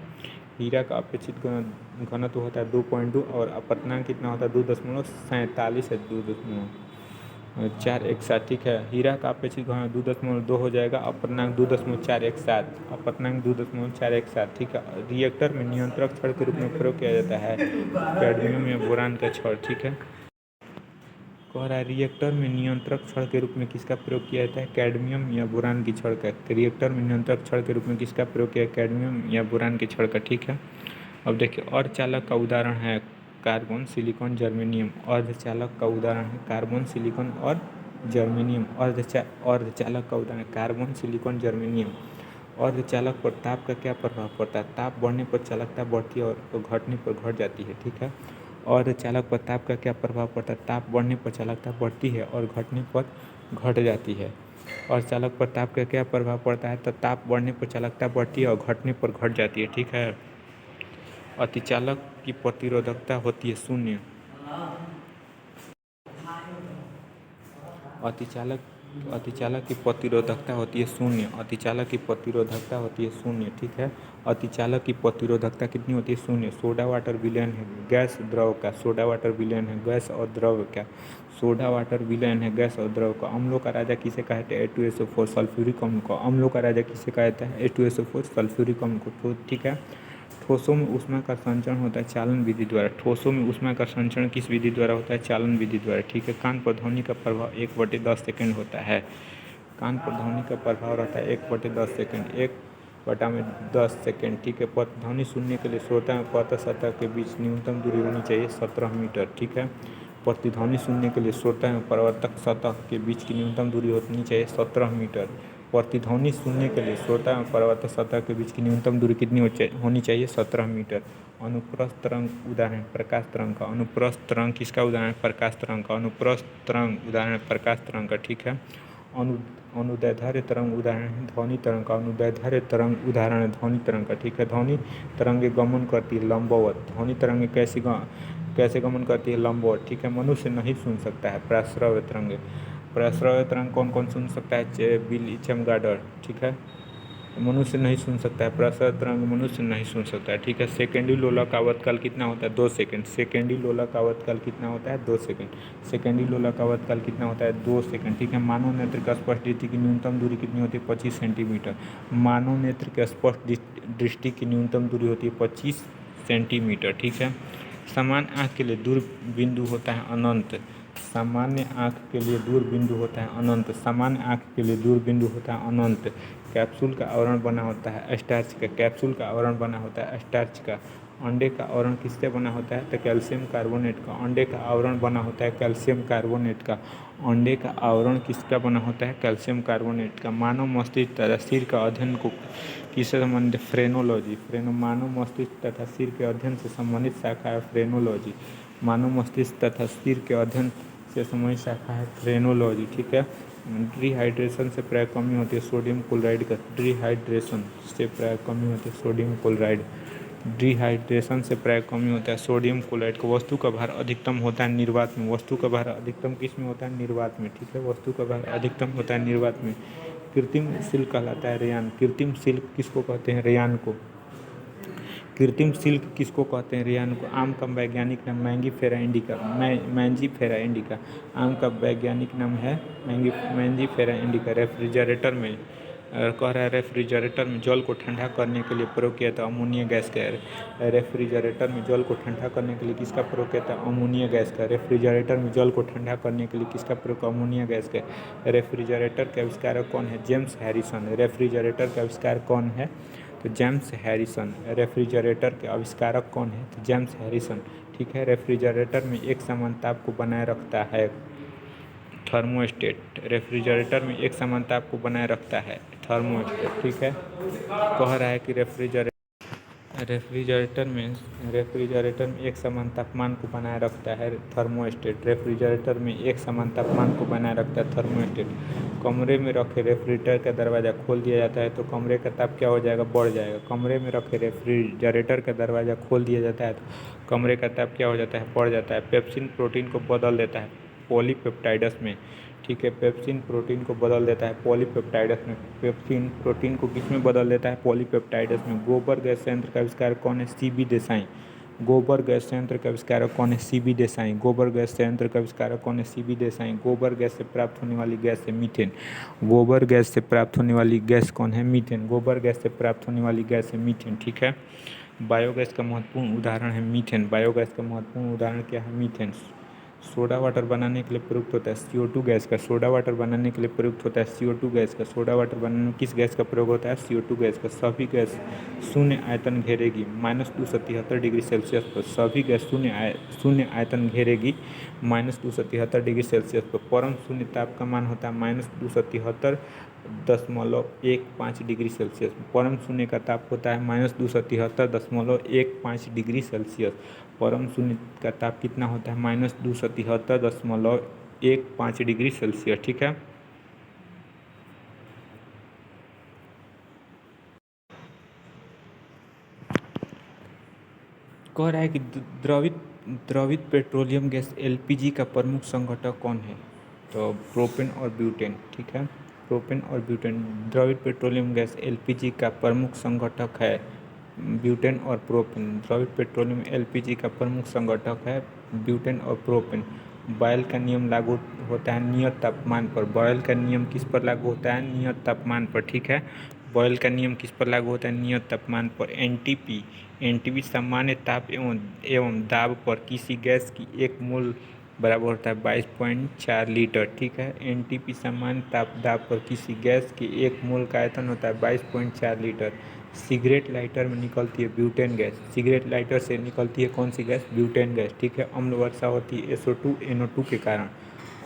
हीरा का अपेक्षित घनत्व होता है 2.2 और अपवर्तनांक कितना होता है? 2.47 है 2.417। ठीक है। हीरा का अपेक्षित घनत्व 2.2 हो जाएगा, अपवर्तनांक 2.417। अपवर्तनांक 2.417। ठीक है। रिएक्टर में नियंत्रक छड़ के रूप में प्रयोग किया जाता है कैडमियम या बोरान का छड़। ठीक है। कह रहा है रिएक्टर में नियंत्रक छड़ के रूप में किसका प्रयोग किया जाता है? कैडमियम या बोरान की छड़ का। रिएक्टर में नियंत्रक छड़ के रूप में किसका प्रयोग किया? कैडमियम या बोरान की छड़ का। ठीक है। अब देखिए अर्धचालक का उदाहरण है कार्बन, सिलिकॉन, जर्मेनियम। अर्धचालक का उदाहरण है कार्बन, सिलिकॉन और जर्मेनियम। अर्धचालक का उदाहरण कार्बन, सिलिकॉन, जर्मेनियम। अर्धचालक पर ताप का क्या प्रभाव पड़ता है? ताप बढ़ने पर चालकता बढ़ती है और घटने पर घट जाती है। ठीक है। अर्धचालक पर ताप का क्या प्रभाव पड़ता है? ताप बढ़ने पर चालकता बढ़ती है और घटने पर घट जाती है। अर्धचालक पर ताप का क्या प्रभाव पड़ता है? तो ताप बढ़ने पर चालकता बढ़ती है और घटने पर घट जाती है। ठीक है। अतिचालक की प्रतिरोधकता होती है 0। अतिचालक की प्रतिरोधकता होती है 0। अतिचालक की प्रतिरोधकता होती है 0। ठीक है। अतिचालक की प्रतिरोधकता कितनी होती है? 0। सोडा वाटर विलयन है गैस द्रव का। सोडा वाटर विलयन है गैस और द्रव का। सोडा वाटर विलयन है गैस और द्रव का। अम्लों का राजा किसे कहते हैं? H2SO4 सल्फ्यूरिक अम्ल को। अम्लों का राजा किसे कहते हैं? H2SO4 सल्फ्यूरिक अम्ल को। ठीक है। ठोसों में ऊष्मा का संचरण होता है चालन विधि द्वारा। ठोसों में ऊष्मा का संचरण किस विधि द्वारा होता है? चालन विधि द्वारा। ठीक है। कान पर ध्वनि का प्रभाव 1/10 सेकेंड होता है। कान पर ध्वनि का प्रभाव रहता है 1/10 सेकेंड, 1/10 सेकेंड, ठीक है। प्रतिध्वनि सुनने के लिए श्रोता एवं पथ सतह के बीच न्यूनतम दूरी होनी चाहिए 17 मीटर, ठीक है। प्रतिध्वनि सुनने के लिए श्रोता एवं प्रवर्तक सतह के बीच की न्यूनतम दूरी होनी चाहिए 17 मीटर। प्रतिध्वनि सुनने के लिए श्रोता एवं प्रवर्तक सतह के बीच की न्यूनतम दूरी कितनी होनी चाहिए? 17 मीटर। अनुप्रस्थ तरंग उदाहरण प्रकाश तरंग का। अनुप्रस्थ तरंग किसका उदाहरण? प्रकाश तरंग का। अनुप्रस्थ तरंग उदाहरण प्रकाश तरंग का, ठीक है। अनुदैर्ध्य तरंग उदाहरण है ध्वनि तरंग का। अनुदैर्ध्य तरंग उदाहरण है ध्वनि तरंग का, ठीक है। ध्वनि तरंगे गमन करती है लंबवत। ध्वनि तरंगे कैसे गमन करती है? लंबवत, ठीक है। मनुष्य नहीं सुन सकता है। प्रश्रव्य तरंगे। प्रश्रव्य तरंग कौन कौन सुन सकता है? बिल चमगादड़, ठीक है। मनुष्य नहीं सुन सकता है। प्रश्रव्य तरंग मनुष्य नहीं सुन सकता है, ठीक है। सेकेंडी लोलक आवतकाल कितना होता है? 2 सेकंड। सेकेंडी लोलक आवतकाल कितना होता है? 2 सेकंड। सेकेंडी लोलक आवतकाल कितना होता है? 2 सेकंड, ठीक है। मानव नेत्र का स्पष्ट दृष्टि की न्यूनतम दूरी कितनी होती है? 25 सेंटीमीटर। मानव नेत्र के स्पष्ट दृष्टि की न्यूनतम दूरी होती है 25 सेंटीमीटर, ठीक है। समान आँख के लिए दूर बिंदु होता है अनंत। सामान्य आँख के लिए दूर बिंदु होता है अनंत। सामान्य आँख के लिए दूर बिंदु होता है अनंत। कैप्सूल का आवरण बना होता है स्टार्च का। कैप्सूल का आवरण बना होता है स्टार्च का। अंडे का आवरण किससे बना होता है? तो कैल्शियम कार्बोनेट का। अंडे का आवरण बना होता है कैल्शियम कार्बोनेट का। अंडे का आवरण किसका बना होता है? कैल्शियम कार्बोनेट का। मानव मस्तिष्क तथा सिर का अध्ययन को किससे संबंधित? फ्रेनोलॉजी। मानव मस्तिष्क तथा सिर के अध्ययन से संबंधित शाखा है फ्रेनोलॉजी। मानव मस्तिष्क तथा सिर के अध्ययन से संबंधित शाखा है फ्रेनोलॉजी, ठीक है। डिहाइड्रेशन से प्राय कमी होती है सोडियम क्लोराइड का। डिहाइड्रेशन से प्राय कमी होती है सोडियम क्लोराइड। डिहाइड्रेशन से प्राय कमी होता है सोडियम क्लोराइड का। वस्तु का भार अधिकतम होता है निर्वात में। वस्तु का भार अधिकतम किस में होता है? निर्वात में, ठीक है। वस्तु का भार अधिकतम होता है निर्वात में। कृत्रिम सिल्क कहलाता है रेयान। कृत्रिम सिल्क किसको कहते हैं? रेयान को। कृत्रिम सिल्क किसको कहते हैं? रेयान को। आम का वैज्ञानिक नाम मैंजीफेरा इंडिका। मैंजीफेरा इंडिका आम का वैज्ञानिक नाम है मैंजीफेरा इंडिका। रेफ्रिजरेटर में कह रहा है रेफ्रिजरेटर में जल को ठंडा करने के लिए प्रयोग किया था अमोनिया गैस का। रेफ्रिजरेटर में जल को ठंडा करने के लिए किसका प्रयोग किया था? अमोनिया गैस का। रेफ्रिजरेटर में जल को ठंडा करने के लिए किसका प्रयोग? अमोनिया गैस का। रेफ्रिजरेटर के आविष्कारक कौन है? James Harrison. रेफ्रिजरेटर का आविष्कार कौन है? तो जेम्स हैरिसन। रेफ्रिजरेटर के आविष्कारक कौन है? तो जेम्स हैरिसन, ठीक है। रेफ्रिजरेटर में एक समान ताप को बनाए रखता है थर्मोस्टेट। रेफ्रिजरेटर में एक समान ताप को बनाए रखता है थर्मोस्टेट, ठीक है। कह रहा है कि रेफ्रिजरेटर में एक समान तापमान को बनाए रखता है थर्मोस्टेट। रेफ्रिजरेटर में एक समान तापमान को बनाए रखता है थर्मोस्टेट। कमरे में रखे रेफ्रिजरेटर का दरवाज़ा खोल दिया जाता है तो कमरे का ताप क्या हो जाएगा? बढ़ जाएगा। कमरे में रखे रेफ्रिजरेटर का दरवाज़ा खोल दिया जाता है तो कमरे का ताप क्या हो जाता है? बढ़ जाता है। पेप्सिन प्रोटीन को बदल देता है पॉलीपेप्टाइड्स में, ठीक है। पेप्सिन प्रोटीन को बदल देता है पॉलीपेप्टाइड्स में। पेप्सिन प्रोटीन को किस में बदल देता है? पॉलीपेप्टाइड्स में। गोबर गैस संयंत्र का आविष्कार कौन है? सीबी देसाई। गोबर गैस संयंत्र का आविष्कारक कौन है? सीबी देसाई। गोबर गैस संयंत्र का आविष्कारक कौन है? सीबी देसाई। गोबर गैस से प्राप्त होने वाली गैस है मीथेन। गोबर गैस से प्राप्त होने वाली गैस कौन है? मीथेन। गोबर गैस से प्राप्त होने वाली गैस है मीथेन, ठीक है। बायोगैस का महत्वपूर्ण उदाहरण है मीथेन। बायोगैस का महत्वपूर्ण उदाहरण क्या है? मीथेन। सोडा वाटर बनाने के लिए प्रयुक्त होता है CO2 गैस का। सोडा वाटर बनाने के लिए प्रयुक्त होता है CO2 गैस का। सोडा वाटर बनाने में किस गैस का प्रयोग होता है? CO2 गैस का। सभी गैस शून्य आयतन घेरेगी -273 डिग्री सेल्सियस पर। सभी गैस शून्य आयतन घेरेगी -273 डिग्री सेल्सियस पर। परम शून्य ताप का मान होता है -273.15 डिग्री सेल्सियस। परम शून्य का ताप होता है -273.15 डिग्री सेल्सियस। परम शून्य का ताप कितना होता है? -273.15 डिग्री सेल्सियस, ठीक है। कह रहा है कि द्रवित पेट्रोलियम गैस LPG का प्रमुख संघटक कौन है? तो प्रोपेन और ब्यूटेन, ठीक है। प्रोपेन और ब्यूटेन। द्रवित पेट्रोलियम गैस LPG का प्रमुख संघटक है ब्यूटेन और प्रोपेन। द्रवित पेट्रोलियम LPG का प्रमुख संघटक है ब्यूटेन और प्रोपेन। बॉयल का नियम लागू होता है नियत तापमान पर। बॉयल का नियम किस पर लागू होता है? नियत तापमान पर, ठीक है। बॉयल का नियम किस पर लागू होता है? नियत तापमान पर। एनटीपी सामान्य ताप एवं दाब पर किसी गैस की एक मोल बराबर होता है 22.4 लीटर। ठीक है, एनटीपी सामान्य ताप दाब पर किसी गैस के एक मोल का आयतन होता है 22.4 लीटर। सिगरेट लाइटर में निकलती है ब्यूटेन गैस। सिगरेट लाइटर से निकलती है कौन सी गैस? Butane gas. ठीक है, अम्ल वर्षा होती है SO2 NO2 के कारण।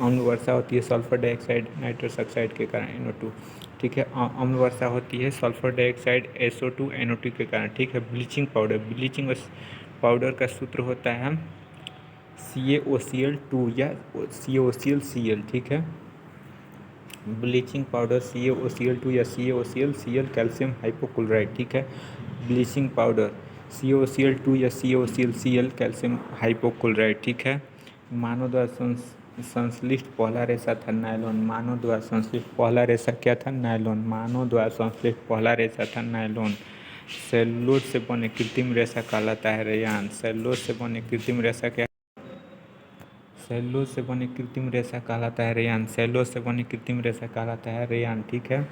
अम्ल वर्षा होती है सल्फर डाइऑक्साइड नाइट्रस ऑक्साइड के कारण NO2। ठीक है, अम्ल वर्षा होती है सल्फर डाइऑक्साइड SO2 NO2 के कारण। ठीक है, ब्लीचिंग पाउडर। ब्लीचिंग पाउडर का सूत्र होता है CaOCl2 या CaOCl ठीक है, ब्लीचिंग पाउडर CaOCl2 या CaOCl कैल्शियम हाइपोक्लोराइड। ठीक है, ब्लीचिंग पाउडर CaOCl2 या CaOCl कैल्शियम हाइपोक्लोराइड। ठीक है, मानव द्वारा संश्लिष्ट पहला रेशा था नायलॉन। मानव द्वारा संश्लिष्ट पहला रेशा क्या था? नायलॉन। मानव द्वारा संश्लिष्ट पहला रेशा था नायलॉन। सेलुलोज से बने कृत्रिम रेशा कहलाता है रेयान। सेलुलोज से बने कृत्रिम रेशा क्या? सेलुलोज से बने कृत्रिम रेशा कहलाता है रेयान। सेलुलोज से बने कृत्रिम रेशा कहलाता है रेयान। ठीक है,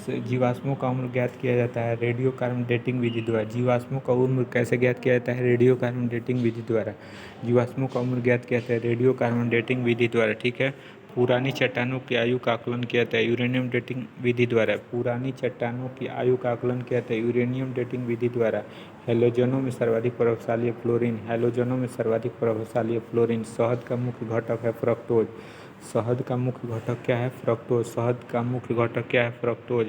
जीवाश्मों का उम्र ज्ञात किया जाता है रेडियो कार्बन डेटिंग विधि द्वारा। जीवाश्मों का उम्र कैसे ज्ञात किया जाता है? रेडियो कार्बन डेटिंग विधि द्वारा। जीवाश्मों का उम्र ज्ञात किया जाता है रेडियो कार्बन डेटिंग विधि द्वारा। ठीक है, पुरानी चट्टानों की आयु का आकलन किया जाता है यूरेनियम डेटिंग विधि द्वारा। पुरानी चट्टानों की आयु का आकलन किया जाता है यूरेनियम डेटिंग विधि द्वारा। हैलोजनों में सर्वाधिक प्रभावशाली है फ्लोरीन। हैलोजनों में सर्वाधिक प्रभावशाली है फ्लोरीन। शहद का मुख्य घटक है फ्रक्टोज। शहद का मुख्य घटक क्या है? फ्रक्टोज। शहद का मुख्य घटक क्या है? फ्रक्टोज।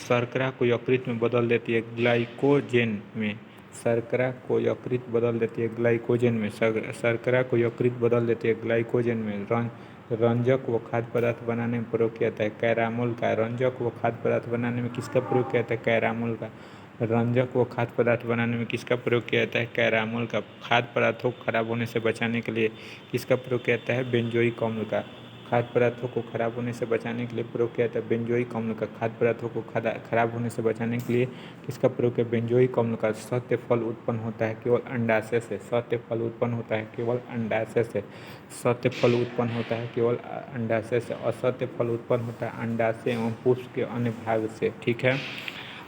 शर्करा को यकृत में बदल देती है ग्लाइकोजेन में। शर्करा को यकृत बदल देती है ग्लाइकोजेन में। शर्करा को यकृत बदल देती है ग्लाइकोजेन में। रंजक व खाद्य पदार्थ बनाने में प्रयोग किया जाता है कैरामोल का। रंजक व खाद्य पदार्थ बनाने में किसका प्रयोग किया जाता है? कैरामोल का। रंजक व खाद्य पदार्थ बनाने में किसका प्रयोग किया जाता है? कैरामोल का। खाद्य पदार्थों को खराब होने से बचाने के लिए किसका प्रयोग किया जाता है? बेंजोइक अम्ल का। खाद्य पदार्थों को खराब होने से बचाने के लिए प्रयोग किया जाता है बेंजोइक अम्ल का। खाद्य पदार्थों को खराब होने से बचाने के लिए किसका प्रयोग किया? बेंजोइक अम्ल का। सत्य फल उत्पन्न होता है केवल अंडाशय से। सत्य फल उत्पन्न होता है केवल अंडाशय से। सत्य फल उत्पन्न होता है केवल अंडाशय से। असत्य फल उत्पन्न होता है अंडाशय एवं पुष्प के अन्य भाग से। ठीक है,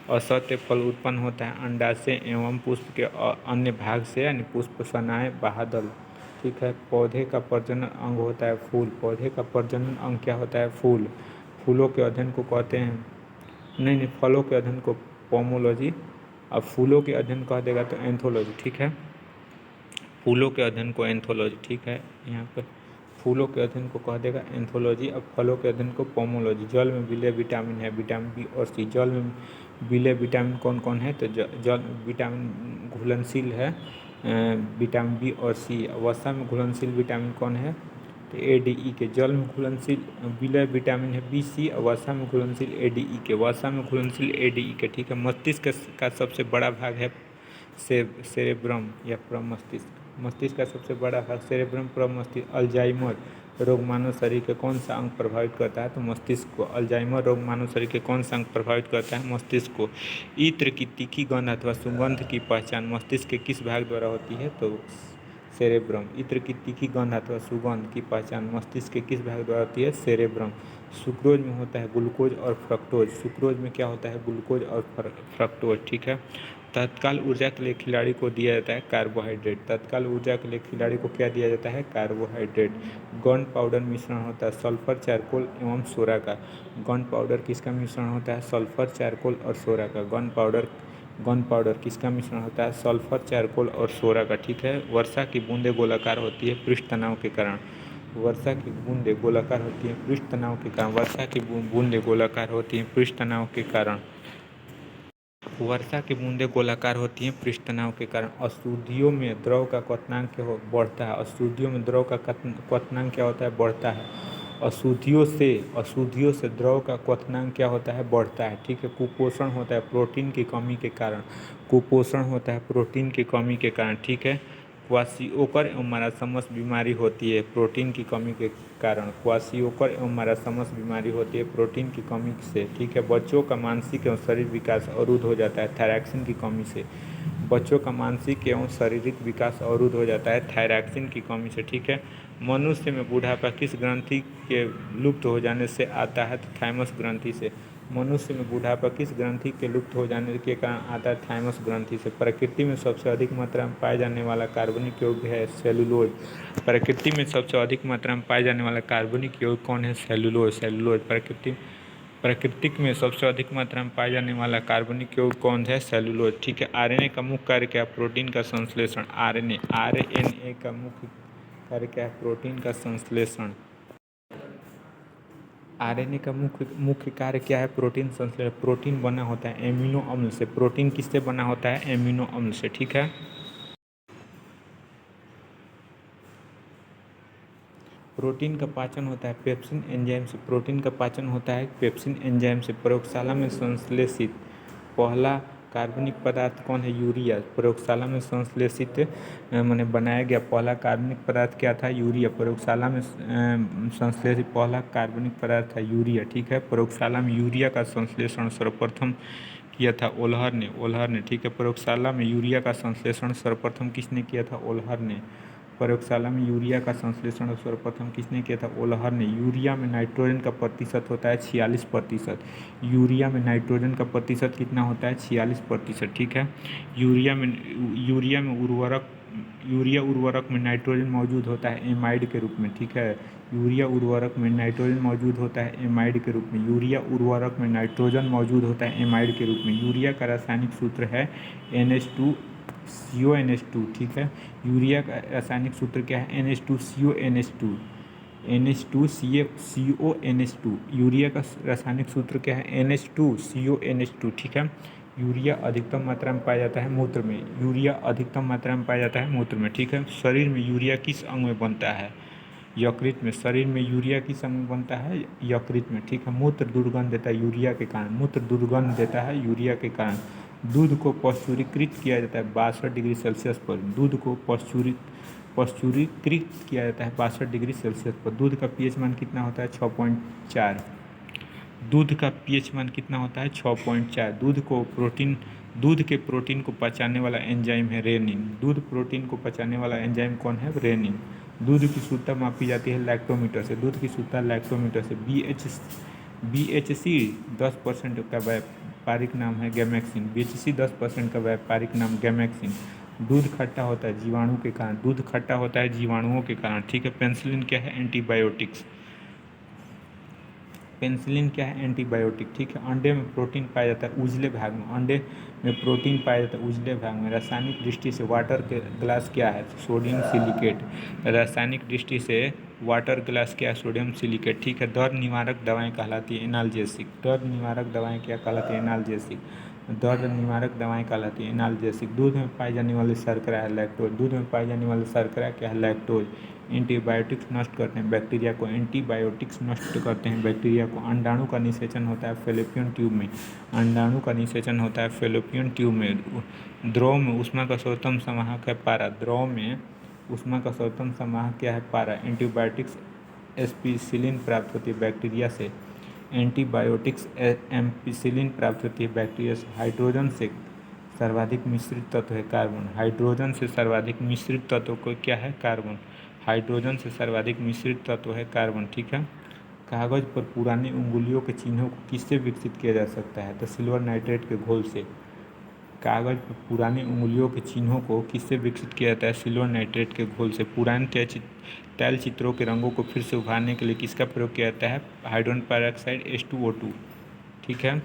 असत्य फल उत्पन्न होता है अंडाशय एवं पुष्प के अन्य भाग से, यानी पुष्प सनाए बादल। ठीक है, पौधे का प्रजनन अंग होता है फूल। पौधे का प्रजनन अंग क्या होता है? फूल। फूलों के अध्ययन को कहते हैं, नहीं, फलों के अध्ययन को पोमोलॉजी। अब फूलों के अध्ययन कह देगा तो एंथोलॉजी। ठीक है, फूलों के अध्ययन को एंथोलॉजी। ठीक है, यहाँ पर फूलों के अध्ययन को कह देगा एंथोलॉजी। अब फलों के अध्ययन को पोमोलॉजी। जल में विलेय विटामिन है विटामिन बी और सी। जल में विलेय विटामिन कौन कौन है? तो जल विटामिन घुलनशील है विटामिन बी और सी। वसा में घुलनशील विटामिन कौन है? तो ADE के। जल में घुलनशील विलेय विटामिन है BC और वसा में घुलनशील ADE के। वसा में घुलनशील ADE के। ठीक है, मस्तिष्क का सबसे बड़ा भाग है सेरेब्रम या प्रमस्तिष्क। मस्तिष्क का सबसे बड़ा भाग सेरेब्रम प्रमस्तिष्क। अल्जाइमर रोग मानव शरीर के कौन सा अंग प्रभावित करता है? तो मस्तिष्क को। अल्जाइमर रोग मानव शरीर के कौन सा अंग प्रभावित करता है? मस्तिष्क को। इत्र की तीखी गंध अथवा सुगंध की पहचान मस्तिष्क के किस भाग द्वारा होती है? तो सेरेब्रम। इत्र की तीखी गंध अथवा सुगंध की पहचान मस्तिष्क के किस भाग द्वारा होती है? सेरेब्रम। सुक्रोज में होता है ग्लूकोज और फ्रक्टोज। सुक्रोज में क्या होता है? ग्लूकोज और फ्रक्टोज। ठीक है, तत्काल ऊर्जा के लिए खिलाड़ी को दिया जाता है कार्बोहाइड्रेट। तत्काल ऊर्जा के लिए खिलाड़ी को क्या दिया जाता है? कार्बोहाइड्रेट। गन पाउडर मिश्रण होता है सल्फर चारकोल एवं सोरा का। गन पाउडर किसका मिश्रण होता है? सल्फर चारकोल और सोरा का। गन पाउडर किसका मिश्रण होता है? सल्फर चारकोल और सोरा का। ठीक है, वर्षा की बूंदें गोलाकार होती है पृष्ठ तनाव के कारण। वर्षा की बूंदें गोलाकार होती हैं पृष्ठ तनाव के कारण। वर्षा की बूंदें गोलाकार होती हैं पृष्ठ तनाव के कारण। वर्षा की बूंदें गोलाकार होती हैं पृष्ठ तनाव के कारण। अशुद्धियों में द्रव का क्वथनांक बढ़ता है। अशुद्धियों में द्रव का क्वथनांक क्या होता है? बढ़ता है। अशुद्धियों से द्रव का क्वथनांक क्या होता है? बढ़ता है। ठीक है, कुपोषण होता है प्रोटीन की कमी के कारण। कुपोषण होता है प्रोटीन की कमी के कारण। ठीक है, क्वाशियोकर एवं मारासमस बीमारी होती है प्रोटीन की कमी के कारण। क्वाशियोकर एवं मारासमस बीमारी होती है प्रोटीन की कमी से। ठीक है, बच्चों का मानसिक एवं शारीरिक विकास अवरुद्ध हो जाता है थायरॉक्सिन की कमी से। बच्चों का मानसिक एवं शारीरिक विकास अवरुद्ध हो जाता है थायरॉक्सिन की कमी से। ठीक है, मनुष्य में बुढ़ापा किस ग्रंथि के लुप्त हो जाने से आता है? तो थाइमस ग्रंथि से। मनुष्य में बुढ़ापा किस ग्रंथि के लुप्त हो जाने के कारण आता है? थाइमस ग्रंथि से। प्रकृति में सबसे अधिक मात्रा में पाए जाने वाला कार्बनिक यौग है सेलुलोज। प्रकृति में सबसे अधिक मात्रा में पाए जाने वाला कार्बनिक यौग कौन है? सेलुलोज। सेलुलोज प्राकृतिक में सबसे अधिक मात्रा में पाए जाने वाला कार्बनिक यौग कौन है? सेलुलोज। ठीक है। आरएनए का मुख्य कार्य क्या है? प्रोटीन का संश्लेषण। आरएनए का मुख्य कार्य क्या है? प्रोटीन का संश्लेषण। आरएनए का मुख्य कार्य क्या है? प्रोटीन संश्लेषण। प्रोटीन बना होता है एमिनो अम्ल से। प्रोटीन किससे बना होता है? एमिनो अम्ल से। ठीक है। प्रोटीन का पाचन होता है पेप्सिन एंजाइम से। प्रोटीन का पाचन होता है पेप्सिन एंजाइम से। प्रयोगशाला में संश्लेषित पहला कार्बनिक पदार्थ कौन है? यूरिया। प्रयोगशाला में संश्लेषित मैंने बनाया गया पहला कार्बनिक पदार्थ क्या था? यूरिया। प्रयोगशाला में संश्लेषित पहला कार्बनिक पदार्थ था यूरिया। ठीक है। प्रयोगशाला में यूरिया का संश्लेषण सर्वप्रथम किया था ओल्हर ने। ठीक है। प्रयोगशाला में यूरिया का संश्लेषण सर्वप्रथम किसने किया था? ओल्हर ने। प्रयोगशाला में यूरिया का संश्लेषण सर्वप्रथम किसने किया था? ओल्हर ने। यूरिया में नाइट्रोजन का प्रतिशत होता है 46%। यूरिया में नाइट्रोजन का प्रतिशत कितना होता है? 46%। ठीक है। यूरिया उर्वरक में नाइट्रोजन मौजूद होता है एमाइड के रूप में। ठीक है। यूरिया उर्वरक में नाइट्रोजन मौजूद होता है एमाइड के रूप में। यूरिया उर्वरक में नाइट्रोजन मौजूद होता है एमाइड के रूप में। यूरिया का रासायनिक सूत्र है NH2CONH2। ठीक है। यूरिया का रासायनिक सूत्र क्या है? NH2CONH2। NH2CONH2। यूरिया का रासायनिक सूत्र क्या है? NH2CONH2। ठीक है। यूरिया अधिकतम मात्रा में पाया जाता है मूत्र में। यूरिया अधिकतम मात्रा में पाया जाता है मूत्र में। ठीक है। शरीर में यूरिया किस अंग में बनता है? यकृत में। शरीर में यूरिया किस अंग में बनता है? यकृत में। ठीक है। मूत्र दुर्गंध देता है यूरिया के कारण। मूत्र दुर्गंध देता है यूरिया के कारण। दूध को पश्चुरीकृत किया जाता है 62 डिग्री सेल्सियस पर। दूध को पश्चुरीकृत किया जाता है 62 डिग्री सेल्सियस पर। दूध का पीएच मान कितना होता है? 6.4। दूध का पीएच मान कितना होता है? 6.4। दूध के प्रोटीन को पचाने वाला एंजाइम है रेनिन। दूध प्रोटीन को पचाने वाला एंजाइम कौन है? रेनिन। दूध की शुद्धता मापी जाती है लैक्टोमीटर से। दूध की शुद्धता लैक्टोमीटर से। BHC 10% का व्यापारिक नाम है गैमेक्सिन। BHC 10% का व्यापारिक नाम गैमेक्सिन। दूध खट्टा होता है जीवाणु के कारण। दूध खट्टा होता है जीवाणुओं के कारण। ठीक है। पेनिसिलिन क्या है? एंटीबायोटिक्स। पेनिसिलिन क्या है? एंटीबायोटिक। ठीक है। अंडे में प्रोटीन पाया जाता है उजले भाग में। अंडे में प्रोटीन पाया जाता है उजले भाग में। रासायनिक दृष्टि से वाटर के ग्लास क्या है? Sodium silicate. रासायनिक दृष्टि से वाटर ग्लास क्या है? Sodium silicate. ठीक है। दर्द निवारक दवाएं कहलाती है एनाल्जेसिक। दर्द निवारक दवाएं क्या कहलाती है? एनाल्जेसिक। दर्द निवारक दवाएं कहलाती है एनाल्जेसिक। दूध में पाई जाने वाली शर्करा है लैक्टोज। दूध में पाई जाने वाली शर्करा क्या है? लैक्टोज। एंटीबायोटिक्स नष्ट करते हैं बैक्टीरिया को। एंटीबायोटिक्स नष्ट करते हैं बैक्टीरिया को। अंडाणु का निषेचन होता है फैलोपियन ट्यूब में। अंडाणु का निषेचन होता है फैलोपियन ट्यूब में। द्रव में ऊष्मा का सर्वोत्तम संवाहक है पारा। द्रव में ऊष्मा का सर्वोत्तम संवाहक क्या है? पारा। एंटीबायोटिक्स एम्पिसिलिन प्राप्त होती है बैक्टीरिया से। एंटीबायोटिक्स एम्पिसिलिन प्राप्त होती है बैक्टीरिया से। हाइड्रोजन से सर्वाधिक मिश्रित तत्व है कार्बन। हाइड्रोजन से सर्वाधिक मिश्रित तत्व को क्या है? कार्बन। हाइड्रोजन से सर्वाधिक मिश्रित तत्व है कार्बन। ठीक है। कागज पर पुरानी उंगलियों के चिन्हों को किससे विकसित किया जा सकता है? तो सिल्वर नाइट्रेट के घोल से। कागज पर पुरानी उंगलियों के चिन्हों को किससे विकसित किया जाता है? सिल्वर नाइट्रेट के घोल से। पुराने तैल चित्रों के रंगों को फिर से उभारने के लिए किसका प्रयोग किया जाता है? Hydrogen peroxide H2O2। ठीक है।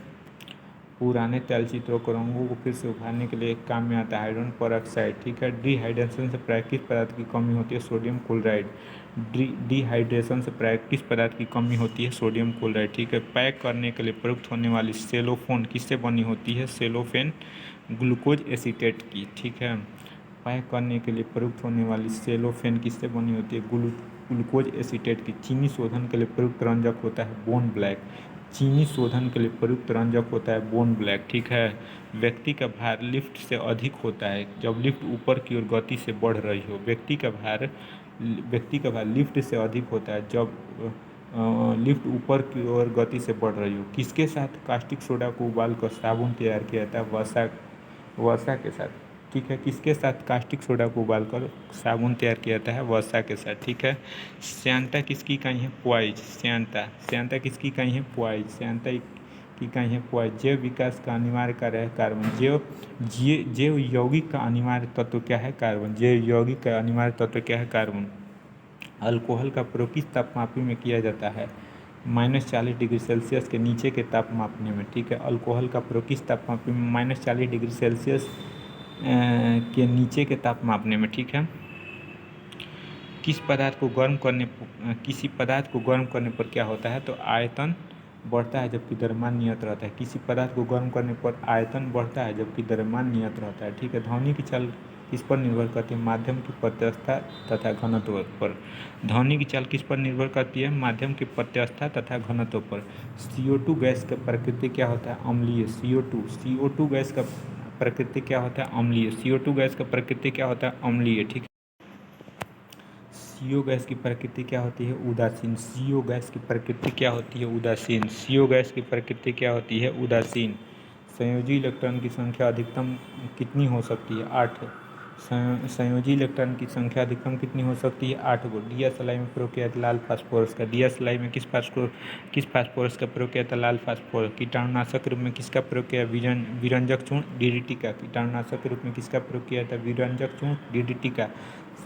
पुराने तैल चित्रों के रंगों को फिर से उभारने के लिए काम में आता है हाइड्रोजन पेरोक्साइड। ठीक है। डिहाइड्रेशन से प्राय किस पदार्थ की कमी होती है? Sodium chloride. डिहाइड्रेशन से प्राय किस पदार्थ की कमी होती है? Sodium chloride. ठीक है। पैक करने के लिए प्रयुक्त होने वाली सेलोफोन किससे बनी होती है? सेलोफेन ग्लूकोज एसीटेट की। ठीक है। पैक करने के लिए प्रयुक्त होने वाली सेलोफेन किससे बनी होती है? ग्लूकोज एसीटेट की। चीनी शोधन के लिए प्रयुक्त रंजक होता है बोन ब्लैक। चीनी शोधन के लिए प्रयुक्त रंजक होता है बोन ब्लैक। ठीक है। व्यक्ति का भार लिफ्ट से अधिक होता है जब लिफ्ट ऊपर की ओर गति से बढ़ रही हो। व्यक्ति का भार लिफ्ट से अधिक होता है जब लिफ्ट ऊपर की ओर गति से बढ़ रही हो। किसके साथ कास्टिक सोडा को उबालकर साबुन तैयार किया जाता है? वसा के साथ। ठीक है। किसके साथ कास्टिक सोडा को उबालकर साबुन तैयार किया जाता है? वसा के साथ। ठीक है। श्यांता किसकी इकाई है? पॉइज। श्यांता किसकी इकाई है? पॉइज। श्यांता की इकाई है पॉइज। जैव विकास का अनिवार्य कार्य है कार्बन। जैव यौगिक का अनिवार्य तत्व क्या है कार्बन। जैव यौगिक का अनिवार्य तत्व क्या है कार्बन। अल्कोहल का प्रयोग किस तापमापी में किया जाता है, -40 डिग्री सेल्सियस के नीचे के ताप मापने में, ठीक है। अल्कोहल का प्रयोग किस तापमापी में, -40 डिग्री सेल्सियस के नीचे के ताप मापने में, ठीक है। किसी पदार्थ को गर्म करने पर क्या होता है, तो आयतन बढ़ता है जबकि द्रव्यमान नियत रहता है। किसी पदार्थ को गर्म करने पर आयतन बढ़ता है जबकि द्रव्यमान नियत रहता है, ठीक है। ध्वनि की चाल किस पर निर्भर करती है, माध्यम की प्रत्यवस्था तथा घनत्व पर। ध्वनि की चाल किस पर निर्भर करती है, माध्यम की प्रत्यवस्था तथा घनत्व पर। CO2 गैस का प्रकृति क्या होता है, अम्लीय। CO2 गैस का प्रकृति क्या होता है, अम्लीय। CO2 गैस का प्रकृति क्या होता है, अम्लीय, ठीक है। CO गैस की प्रकृति क्या होती है, उदासीन। CO गैस की प्रकृति क्या होती है, उदासीन। CO गैस की प्रकृति क्या होती है, उदासीन। संयोजी इलेक्ट्रॉन की संख्या अधिकतम कितनी हो सकती है, 8। संयोजी इलेक्ट्रॉन की संख्या अधिकतम कितनी हो सकती है, 8 गो। दिया सलाई में प्रयोग किया लाल फास्फोरस का। दिया सलाई में किस फास्फोरस का प्रयोग किया था, लाल फास्फोरस। कीटाणुनाशक रूप में किसका प्रयोग किया, विरंजक चूर्ण DDT का। कीटाणुनाशक रूप में किसका प्रयोग किया था, विरंजक चूर्ण DDT का।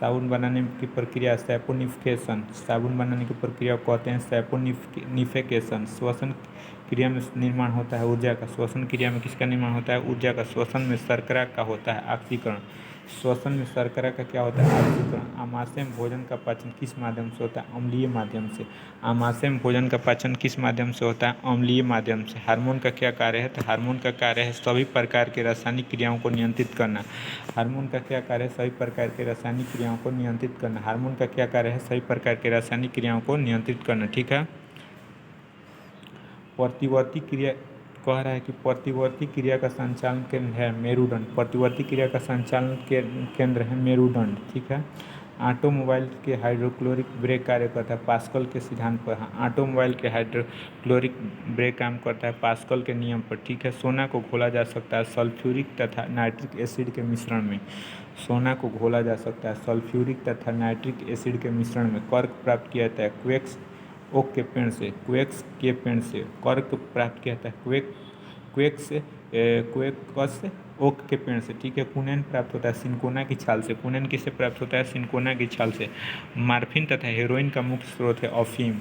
साबुन बनाने की प्रक्रिया सैपोनिफिकेशन। साबुन बनाने की प्रक्रिया को कहते हैं सैपोनिफिकेशन। श्वसन क्रिया में निर्माण होता है ऊर्जा का। श्वसन क्रिया में किसका निर्माण होता है, ऊर्जा का। श्वसन में शर्करा का होता है ऑक्सीकरण। श्वसन में शर्करा का क्या होता है, ऑक्सीकरण। आमाशय में भोजन का पाचन किस माध्यम से होता है, अम्लीय माध्यम से। आमाशय में भोजन का पाचन किस माध्यम से होता है, अम्लीय माध्यम से। हार्मोन का क्या कार्य है, तो हार्मोन का कार्य है सभी प्रकार के रासायनिक क्रियाओं को नियंत्रित करना। हार्मोन का क्या कार्य है, सभी प्रकार के रासायनिक क्रियाओं को नियंत्रित करना। हार्मोन का क्या कार्य है, सभी प्रकार के रासायनिक क्रियाओं को नियंत्रित करना, ठीक है। प्रतिवर्ती क्रिया कह रहा है कि प्रतिवर्ती क्रिया का संचालन केंद्र है मेरुदंड। प्रतिवर्ती क्रिया का संचालन केंद्र है मेरुदंड, ठीक है। ऑटोमोबाइल के हाइड्रोक्लोरिक ब्रेक कार्य करता है पास्कल के सिद्धांत पर। हाँ, ऑटोमोबाइल के हाइड्रोक्लोरिक ब्रेक काम करता है पास्कल के नियम पर, ठीक है। सोना को घोला जा सकता है सल्फ्यूरिक तथा नाइट्रिक एसिड के मिश्रण में। सोना को घोला जा सकता है सल्फ्यूरिक तथा नाइट्रिक एसिड के मिश्रण में। कर्क प्राप्त किया जाता है क्वेक्स ओक के पेड़ से। क्वेक्स के पेड़ से कर्क प्राप्त किया जाता है क्वेक्स ओक के पेड़ से, ठीक है। कुनैन प्राप्त होता है सिनकोना की छाल से। कुनैन किससे प्राप्त होता है, सिनकोना की छाल से। मार्फिन तथा हेरोइन का मुख्य स्रोत है अफीम।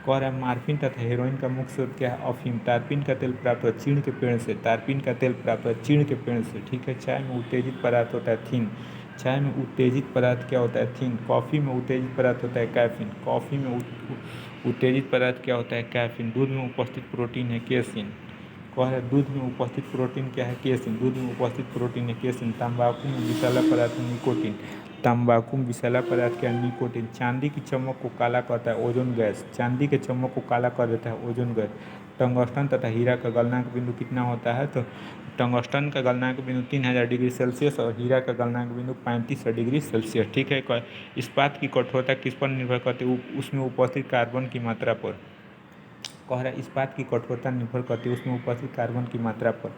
कह रहा है मार्फिन तथा हेरोइन का मुख्य स्रोत क्या है, अफीम। तारपीन का तेल प्राप्त होता है चीड़ के पेड़ से। तारपीन का तेल प्राप्त होता है चीड़ के पेड़ से, ठीक है। चाय में उत्तेजित पदार्थ होता है थीन। चाय में उत्तेजित पदार्थ क्या होता है, थीन। कॉफ़ी में उत्तेजित पदार्थ होता है कैफीन। कॉफ़ी में उत्तेजित पदार्थ क्या होता है, कैफीन। दूध में उपस्थित प्रोटीन है केसिन। कह रहा है दूध में उपस्थित प्रोटीन क्या है, केसिन। दूध में उपस्थित प्रोटीन है केसिन। तंबाकू में विषैला पदार्थ है निकोटीन। तंबाकू में विषैला पदार्थ क्या है, निकोटीन। चांदी की चमक को काला करता है ओजोन गैस। चांदी के चमक को काला कर देता है ओजोन गैस। टंगस्टन तथा हीरा का गलनांक बिंदु कितना होता है, तो टंगस्टन का गलनांक बिंदु 3000 डिग्री सेल्सियस और हीरा का गलनांक बिंदु 3500 डिग्री सेल्सियस, ठीक है। इस्पात की कठोरता किस पर निर्भर करती है, उसमें उपस्थित कार्बन की मात्रा पर। कह रहा है इस्पात की कठोरता निर्भर करती है उसमें उपस्थित कार्बन की मात्रा पर।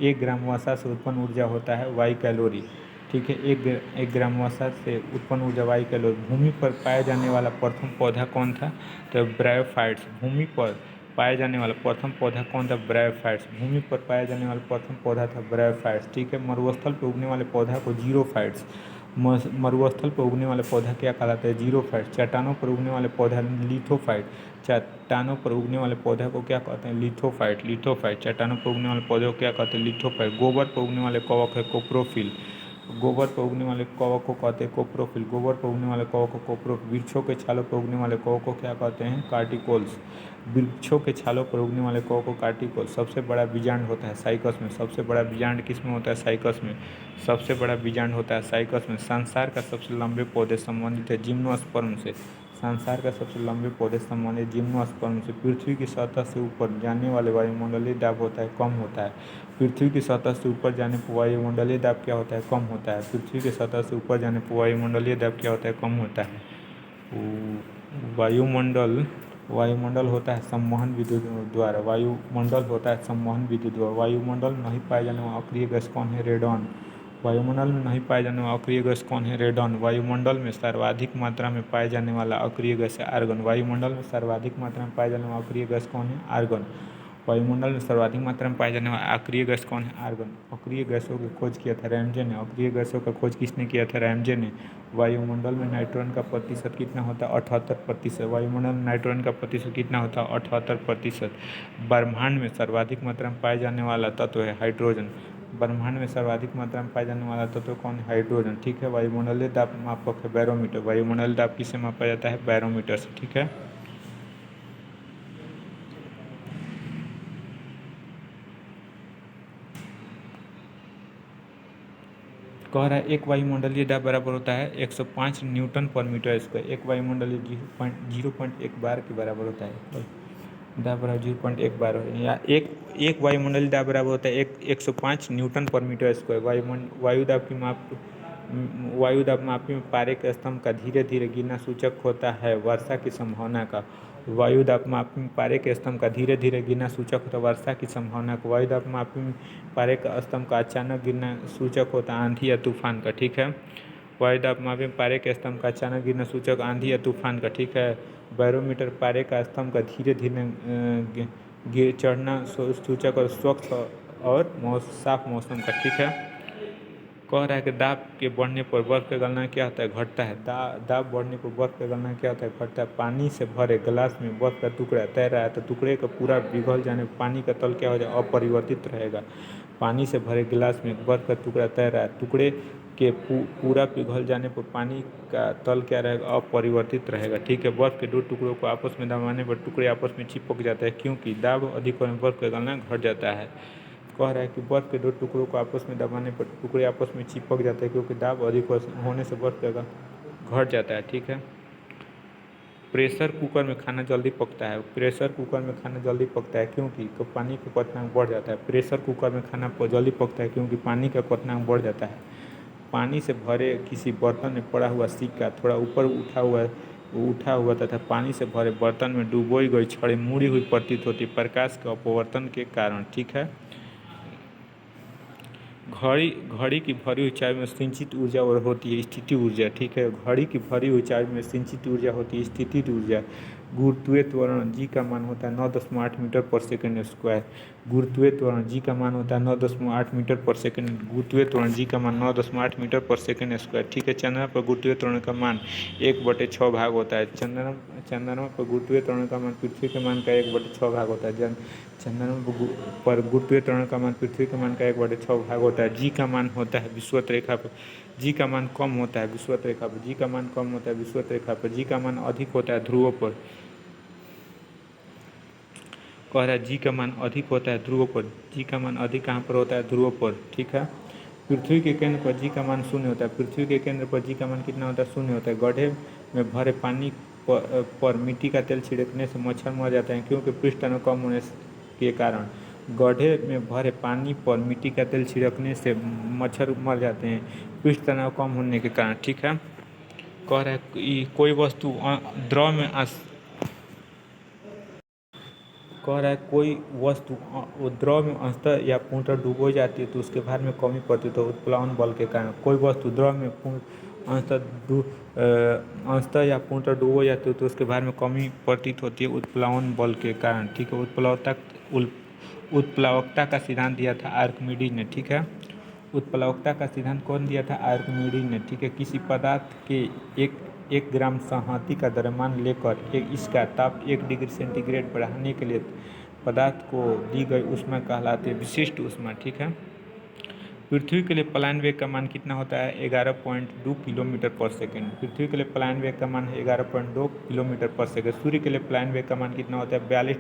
1 ग्राम वसा से उत्पन्न ऊर्जा होता है वाई कैलोरी, ठीक है। एक ग्राम वसा से उत्पन्न ऊर्जा वाई कैलोरी। भूमि पर पाया जाने वाला प्रथम पौधा कौन था, तो ब्रायोफाइट्स। भूमि पर पाया जाने वाला प्रथम पौधा कौन था, ब्रायोफाइट्स। भूमि पर पाया जाने वाला प्रथम पौधा था ब्रायोफाइट्स, ठीक है। मरुस्थल पर उगने वाले पौधा को जीरोफाइट्स। मरुस्थल पर उगने वाले पौधा क्या कहलाता है, जीरोफाइट। चट्टानों पर उगने वाले पौधा लिथोफाइट। चट्टानों पर उगने वाले पौधे को क्या कहते हैं, लिथोफाइट। लिथोफाइट चट्टानों पर उगने वाले पौधे को क्या कहते हैं, लिथोफाइट। गोबर पर उगने वाले कवक है कोप्रोफिल। गोबर पर उगने वाले कवक को कहते हैं कोप्रोफिल। गोबर पर उगने वाले कवक को कोप्रोफिल। वृक्षों के छालों पर उगने वाले कवक को क्या कहते हैं, कार्टिकोल्स। वृक्षों के छालों पर उगने वाले कवक को कार्टिकोल्स। सबसे बड़ा बीजांड होता है साइकस में। सबसे बड़ा बीजांड किस में होता है, साइकस में। सबसे बड़ा बीजांड होता है साइकस में। संसार का सबसे लंबे पौधे संबंधित है जिम्नोस्पर्म से। संसार का सबसे लंबे पौधे संबंधित जिम्नोस्पर्म से। पृथ्वी की सतह से ऊपर जाने वाले वायुमंडलीय दाब होता है, कम होता है। पृथ्वी की सतह से ऊपर जाने पर वायुमंडलीय दाब क्या होता है, कम होता है। पृथ्वी की सतह से ऊपर जाने पर वायुमंडलीय दाब क्या होता है, कम होता है। वायुमंडल होता है संवहन विद्युत द्वारा। वायुमंडल होता है संवहन विद्युत द्वारा। वायुमंडल में नहीं पाए जाने वाला अक्रिय गैस कौन है, रेडॉन। वायुमंडल में नहीं पाए जाने वाला अक्रिय गैस कौन है, रेडॉन। वायुमंडल में सर्वाधिक मात्रा में पाए जाने वाला अक्रिय गैस है आर्गन। वायुमंडल में सर्वाधिक मात्रा में पाए जाने वाला अक्रिय गैस कौन है, आर्गन। वायुमंडल में सर्वाधिक मात्रा में पाए जाने वाला अक्रिय गैस कौन है? आर्गन। अक्रिय गैसों की खोज किया था रैमजे ने। अक्रिय गैसों का खोज किसने किया था? रैमजे ने। वायुमंडल में नाइट्रोजन का प्रतिशत कितना होता है? 78%। वायुमंडल में नाइट्रोजन का प्रतिशत कितना होता है? 78%। ब्रह्मांड में सर्वाधिक मात्रा में पाए जाने वाला तत्व है हाइड्रोजन। ब्रह्मांड में सर्वाधिक मात्रा में पाए जाने वाला तत्व कौन है? हाइड्रोजन। ठीक है। वायुमंडलीय दाब मापक है बैरोमीटर। वायुमंडलीय दाब किससे मापा जाता है? बैरोमीटर से। ठीक है। कह रहा है एक वायुमंडलीय दाब बराबर होता है 105 न्यूटन पर मीटर स्क्वायर। एक वायुमंडलीय 0.1 बार के बराबर होता है। दाब बराबर 0.1 बार है, या एक वायुमंडलीय दाब बराबर होता है 105 न्यूटन पर मीटर स्क्वायर। वायु दाब मापी में पारे के स्तंभ का धीरे धीरे गिरना सूचक होता है वर्षा की संभावना का। वायु दाब मापी में पारे के स्तंभ का धीरे धीरे गिरना सूचक होता है वर्षा की संभावना का। वायु दाब मापी में पारे का स्तंभ का अचानक गिरना सूचक होता है आंधी या तूफान का। ठीक है। वायु दाब मापी में पारे के स्तंभ का अचानक गिरना सूचक आंधी या तूफान का। ठीक है। बैरोमीटर पारे का स्तंभ का धीरे धीरे चढ़ना सूचक और स्वच्छ और साफ मौसम का। ठीक है। कह रहा है कि दाब के बढ़ने पर बर्फ का गलना क्या होता है? घटता है। दाब बढ़ने पर बर्फ का गलना क्या होता है? घटता है। पानी से भरे गिलास में बर्फ का टुकड़ा तैर रहा है तो टुकड़े का पूरा पिघल जाने पर पानी का तल क्या हो जाएगा? अपरिवर्तित रहेगा। पानी से भरे गिलास में बर्फ का टुकड़ा तैर रहा है, टुकड़े के पूरा पिघल जाने पर पानी का तल क्या रहेगा? अपरिवर्तित रहेगा। ठीक है। बर्फ के दो टुकड़ों को आपस में दबाने पर टुकड़े आपस में चिपक जाते हैं क्योंकि दाब अधिक होने पर बर्फ का गलना घट जाता है। कह रहा है कि बर्फ के दो टुकड़ों को आपस में दबाने पर टुकड़े आपस में चिपक जाते हैं क्योंकि दाब अधिक होने से बर्फ का घट जाता है। ठीक है। प्रेशर कुकर में खाना जल्दी पकता है। प्रेशर कुकर में खाना जल्दी पकता है क्योंकि पानी का क्वथनांक बढ़ जाता है। प्रेशर कुकर में खाना जल्दी पकता है क्योंकि पानी का क्वथनांक बढ़ जाता है। पानी से भरे किसी बर्तन में पड़ा हुआ सिक्का थोड़ा ऊपर उठा हुआ तथा पानी से भरे बर्तन में डुबोई गई छड़ी मुड़ी हुई प्रतीत होती प्रकाश के अपवर्तन के कारण। ठीक है। घड़ी की भरी ऊंचाई में संचित ऊर्जा और होती है स्थिति ऊर्जा। ठीक है। घड़ी की भरी ऊंचाई में संचित ऊर्जा होती है स्थिति ऊर्जा। गुरुत्वीय त्वरण जी का मान होता है 9.8 मीटर पर सेकंड स्क्वायर। गुरुत्वीय त्वरण जी का मान होता है 9.8 मीटर पर सेकंड। गुरुत्वीय त्वरण जी का मान 9.8 मीटर पर सेकंड स्क्वायर। ठीक है। चंद्रमा पर गुरुत्वीय त्वरण का मान 1/6 भाग होता है। चंद्रमा पर गुरुत्वीय त्वरण का मान पृथ्वी के मान का 1/6 भाग होता है। चंद्रमा पर गुरुत्वीय त्वरण का मान पृथ्वी के मान का 1/6 भाग होता है। जी का मान होता है विषुवत रेखा पर। जी का मान कम होता है विषुवत रेखा पर। जी का मान कम होता है विषुवत रेखा पर। जी का मान अधिक होता है ध्रुवों पर। कह रहा है जी का मान अधिक होता है ध्रुवों पर। जी का मान अधिक कहाँ पर होता है? ध्रुवों पर। ठीक है। पृथ्वी के केंद्र पर जी का मान 0 होता है। पृथ्वी के केंद्र पर जी का मान कितना होता है? 0 होता है। गड्ढे में भरे पानी पर मिट्टी का तेल छिड़कने से मच्छर मर जाते हैं क्योंकि पृष्ठ तनाव कम होने के कारण। गड्ढे में भरे पानी पर मिट्टी का तेल छिड़कने से मच्छर मर जाते हैं पृष्ठ तनाव कम होने के कारण। ठीक है। कह रहा है कि कोई वस्तु द्रव में कह रहा है कोई वस्तु द्रव में अंशतः या पूर्णतः डूबो जाती है तो उसके भार में कमी पड़ती है तो उत्प्लावन बल के कारण। कोई वस्तु द्रव में अंशतः या पूर्णतः डूबो जाती है तो उसके भार में कमी प्रतीत होती है उत्प्लावन बल के कारण। ठीक है। उत्प्लावकता का सिद्धांत दिया था आर्किमिडीज ने। ठीक है। उत्प्लावकता का सिद्धांत कौन दिया था? आर्किमिडीज ने। ठीक है। किसी पदार्थ के एक ग्राम संहति का द्रव्यमान लेकर इसका ताप 1 डिग्री सेंटीग्रेड बढ़ाने के लिए पदार्थ को दी गई ऊष्मा कहलाती है विशिष्ट ऊष्मा। ठीक है। पृथ्वी के लिए पलायन वेग का मान कितना होता है? 11.2 किलोमीटर पर सेकंड। पृथ्वी के लिए पलायन वेग का मान है 11.2 किलोमीटर पर सेकंड। सूर्य के लिए पलायन वेग का मान कितना होता है? 42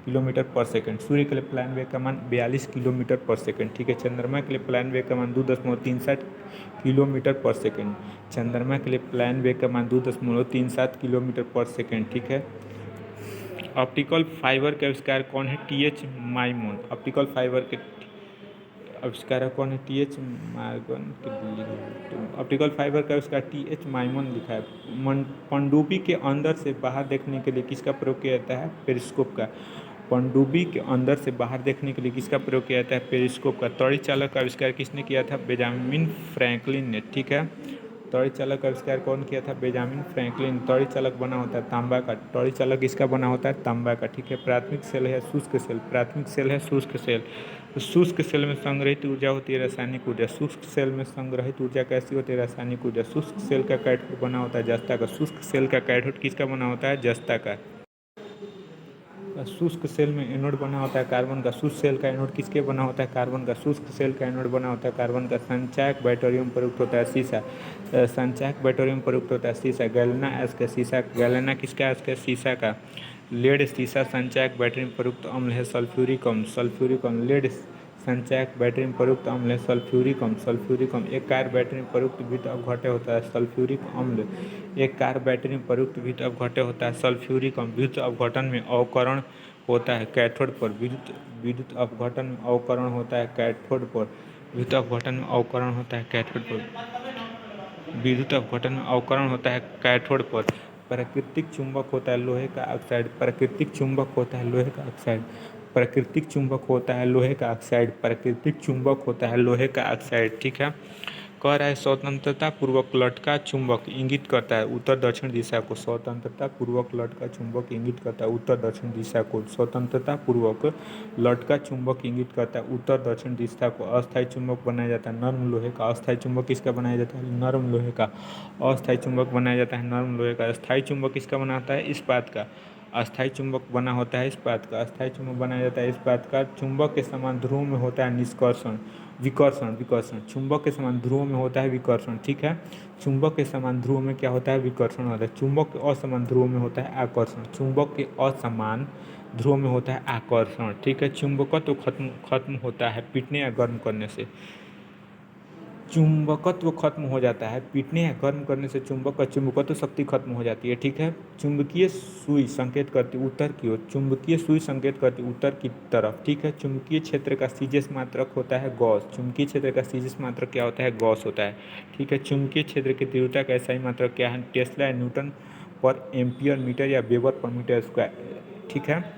किलोमीटर पर सेकंड। सूर्य के लिए पलायन वेग का मान 42 किलोमीटर पर सेकंड। ठीक है। चंद्रमा के लिए पलायन वेग का मान 2.37 किलोमीटर पर सेकंड। चंद्रमा के लिए पलायन वेग का मान 2.37 किलोमीटर पर सेकंड। ठीक है। ऑप्टिकल फाइबर के आविष्कार कौन है? टी.एच. माइमोन। ऑप्टिकल फाइबर के आविष्कारक कौन है? टी.एच. मार्गन के। ऑप्टिकल फाइबर का आविष्कार टी.एच. माइमोन लिखा है। पनडुब्बी के अंदर से बाहर देखने के लिए किसका प्रयोग किया जाता है? पेरिस्कोप का। पनडुब्बी के अंदर से बाहर देखने के लिए किसका प्रयोग किया जाता है? पेरिस्कोप का। तड़ी चालक का आविष्कार किसने किया था? बेंजामिन फ्रैंकलिन ने। ठीक है। टॉर्च चालक का आविष्कार कौन किया था? Benjamin Franklin. टॉर्च चालक बना होता है तांबा का। टॉर्च चालक इसका बना होता है तांबा का। ठीक है। प्राथमिक सेल है शुष्क सेल। प्राथमिक सेल है शुष्क सेल। तो शुष्क सेल में संग्रहित ऊर्जा होती है रासायनिक ऊर्जा। शुष्क सेल में संग्रहित ऊर्जा कैसी होती है? रासायनिक ऊर्जा। शुष्क सेल का कैथोड बना होता है जस्ता का। शुष्क सेल का कैथोड किसका बना होता है? जस्ता का। शुष्क सेल में एनोड बना होता है कार्बन का। शुष्क सेल का एनोड किसके बना होता है? कार्बन का। शुष्क सेल का एनोड बना होता है कार्बन का। संचायक बैटरियम प्रयुक्त होता है शीशा। संचायक बैटरियम प्रयुक्त होता है शीशा। गैलेना एस का शीशा। गैलेना किसका एस का? शीशा का। लेड शीशा संचायक बैटरी में प्रयुक्त अम्ल है सल्फ्यूरिक अम्ल। सल्फ्यूरिक अम्ल। लेड संचायक बैटरी में प्रयुक्त अम्ल है सल्फ्यूरिक अम्ल। सल्फ्यूरिक अम्ल। एक कार बैटरी में प्रयुक्त विद्युत अपघट्य होता है सल्फ्यूरिक अम्ल। एक कार बैटरी में प्रयुक्त विद्युत अपघट्य होता है सल्फ्यूरिक अम्ल। विद्युत अपघटन में अवकरण होता है कैथोड पर। विद्युत विद्युत अपघटन में अवकरण होता है कैथोड पर। विद्युत अपघटन में अवकरण होता है कैथोड पर। विद्युत अपघटन में अवकरण होता है कैथोड पर। प्राकृतिक चुंबक होता है लोहे का ऑक्साइड। प्राकृतिक चुंबक होता है लोहे का ऑक्साइड। प्राकृतिक चुंबक होता है लोहे का ऑक्साइड। प्राकृतिक चुंबक होता है लोहे का ऑक्साइड। ठीक है। कह रहा है स्वतंत्रता पूर्वक लटका चुंबक इंगित करता है उत्तर दक्षिण दिशा को। स्वतंत्रता पूर्वक लटका चुंबक इंगित करता है उत्तर दक्षिण दिशा को। स्वतंत्रता पूर्वक लटका चुंबक इंगित करता है उत्तर दक्षिण दिशा को। अस्थायी चुंबक बनाया जाता है नर्म लोहे का। अस्थायी चुंबक किसका बनाया जाता है? नर्म लोहे का। अस्थायी चुंबक बनाया जाता है नर्म लोहे का। स्थायी चुंबक किसका बनाता है? इस्पात का। अस्थायी चुंबक बना होता है इस्पात का। अस्थायी चुंबक बनाया जाता है इस्पात का। चुंबक के समान ध्रुव में होता है निष्कर्षण विकर्षण। विकर्षण चुंबक के समान ध्रुव में होता है विकर्षण। ठीक है। चुंबक के समान ध्रुव में क्या होता है? विकर्षण होता है। चुंबक के असमान ध्रुव में होता है आकर्षण। चुंबक के असमान ध्रुव में होता है आकर्षण। ठीक है। चुंबकत्व खत्म खत्म होता है पीटने या गर्म करने से। चुंबकत्व खत्म हो जाता है पीटने या गर्म करने से। चुंबक का चुंबकत्व शक्ति खत्म हो जाती है। ठीक है। चुंबकीय सुई संकेत करती उत्तर की ओर। चुंबकीय सुई संकेत करती उत्तर की तरफ। ठीक है। चुंबकीय क्षेत्र का सीजियस मात्रक होता है गॉस। चुंबकीय क्षेत्र का सीजियस मात्रक क्या होता है? गॉस होता है। ठीक है। चुंबकीय क्षेत्र की तीव्रता का SI मात्रक क्या है? टेस्ला या न्यूटन पर एम्पियर मीटर या वेबर पर मीटर स्क्वायर। ठीक है।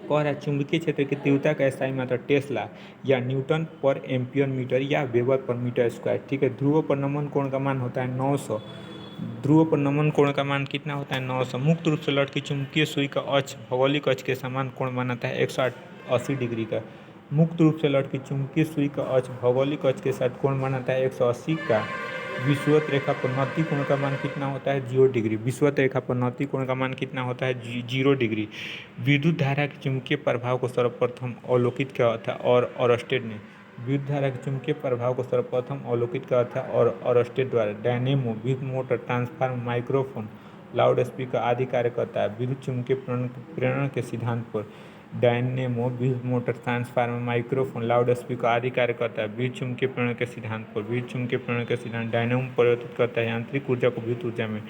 कह रहा है चुंबकीय क्षेत्र की तीव्रता का SI मात्रक टेस्ला या न्यूटन पर एम्पियर मीटर या वेबर पर मीटर स्क्वायर। ठीक है। ध्रुव पर नमन कोण का मान होता है 900। ध्रुव पर नमन कोण का मान कितना होता है? 900। मुक्त रूप से लटकी चुंबकीय सुई का अक्ष भौगोलिक अक्ष के समान कोण बनाता है 180 डिग्री का। मुक्त रूप से लटकी चुंबकीय सुई का अक्ष भौगोलिक अक्ष के साथ कोण बनाता है 180 का। विषुवत रेखा पर नति कोण का मान कितना होता है? 0 डिग्री। विषुवत रेखा पर नति कोण का मान कितना होता है? 0 डिग्री। विद्युत धारा के चुंबकीय प्रभाव को सर्वप्रथम अवलोकित किया था और ऑरस्टेड ने। विद्युत धारा के चुंबकीय प्रभाव को सर्वप्रथम अवलोकित किया था और ऑरस्टेड द्वारा। डायनेमो विद्युत motor transformer microphone loud speaker आदि कार्य करता है विद्युत चुंबकीय प्रेरण के सिद्धांत पर। डायनेमो विद्युत motor transformer microphone loud speaker आदि कार्य करता है विद्युत चुंबकीय प्रेरण के सिद्धांत पर। विद्युत चुंबकीय प्रेरण के सिद्धांत। डायनेमो परिवर्तित करता है यांत्रिक ऊर्जा को विद्युत ऊर्जा में।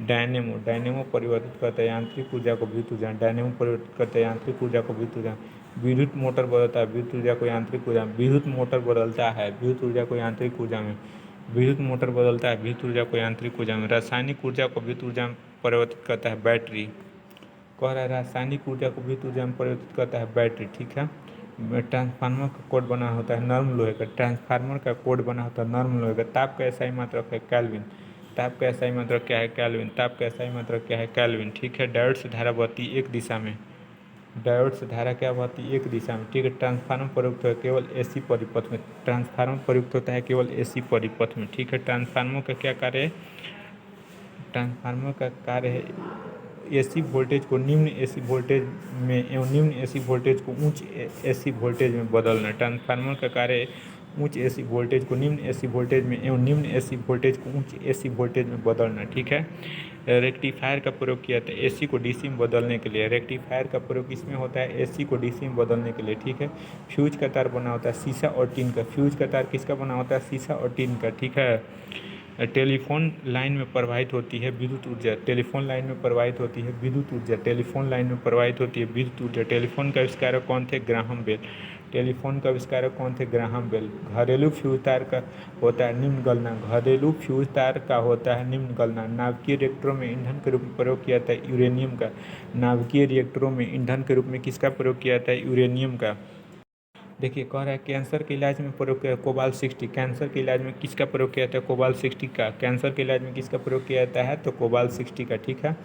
डायनेमो परिवर्तित करता है यांत्रिक ऊर्जा को विद्युत ऊर्जा। डायनेमो परिवर्तित करता है यांत्रिक ऊर्जा को विद्युत ऊर्जा। विद्युत मोटर बदलता है विद्युत ऊर्जा को यांत्रिक ऊर्जा में। विद्युत मोटर बदलता है विद्युत ऊर्जा को यांत्रिक ऊर्जा में। विद्युत मोटर बदलता है विद्युत ऊर्जा को यांत्रिक ऊर्जा में। रासायनिक ऊर्जा को विद्युत ऊर्जा में परिवर्तित करता है बैटरी। कह रहा है रासायनिक ऊर्जा को विद्युत ऊर्जा में परिवर्तित करता है बैटरी। ठीक है। ट्रांसफार्मर का कोड बना होता है नर्म लोहे का। ट्रांसफार्मर का कोड बना होता है नर्म लोहे का। ताप का SI मात्रक है केल्विन। ताप का SI मात्रक क्या है? केल्विन। ताप का SI मात्रक क्या है? केल्विन। ठीक है। डायोड से धारा बहती एक दिशा में। डायोड से धारा क्या बहती? एक दिशा में। ठीक है। ट्रांसफार्मर प्रयुक्त है केवल AC परिपथ में। ट्रांसफार्मर प्रयुक्त होता है केवल AC परिपथ में। ठीक है। ट्रांसफार्मर का क्या कार्य है? ट्रांसफार्मर का कार्य है AC वोल्टेज को निम्न AC वोल्टेज में एवं निम्न AC वोल्टेज को उच्च AC वोल्टेज में बदलना। ट्रांसफार्मर का कार्य है उच्च AC वोल्टेज को निम्न AC वोल्टेज में एवं निम्न AC वोल्टेज को उच्च AC वोल्टेज में बदलना। ठीक है। रेक्टिफायर का प्रयोग किया था AC को DC में बदलने के लिए। रेक्टिफायर का प्रयोग इसमें होता है AC को DC में बदलने के लिए। ठीक है। फ्यूज का तार बना होता है शीशा और टीन का। फ्यूज का तार किसका बना होता है? शीशा और टीन का। ठीक है। टेलीफोन लाइन में प्रवाहित होती है विद्युत ऊर्जा। टेलीफोन लाइन में प्रवाहित होती है विद्युत ऊर्जा। टेलीफोन लाइन में प्रवाहित होती है विद्युत ऊर्जा। टेलीफोन का आविष्कारक कौन थे? Graham bell. टेलीफोन का आविष्कारक कौन थे? Graham bell. घरेलू फ्यूज तार का होता है निम्न गलना। घरेलू फ्यूज तार का होता है निम्न गलना। नाभिकीय रिएक्टरों में ईंधन के रूप में प्रयोग किया था यूरेनियम का। नाभिकीय रिएक्टरों में ईंधन के रूप में किसका प्रयोग किया था? यूरेनियम का। देखिए कह रहा है कैंसर के इलाज में प्रयोग किया कोबाल्ट 60, कैंसर के इलाज में किसका प्रयोग किया जाता है? कोबाल्ट 60 का। कैंसर के इलाज में किसका प्रयोग किया जाता है? तो कोबाल्ट 60 का, ठीक है।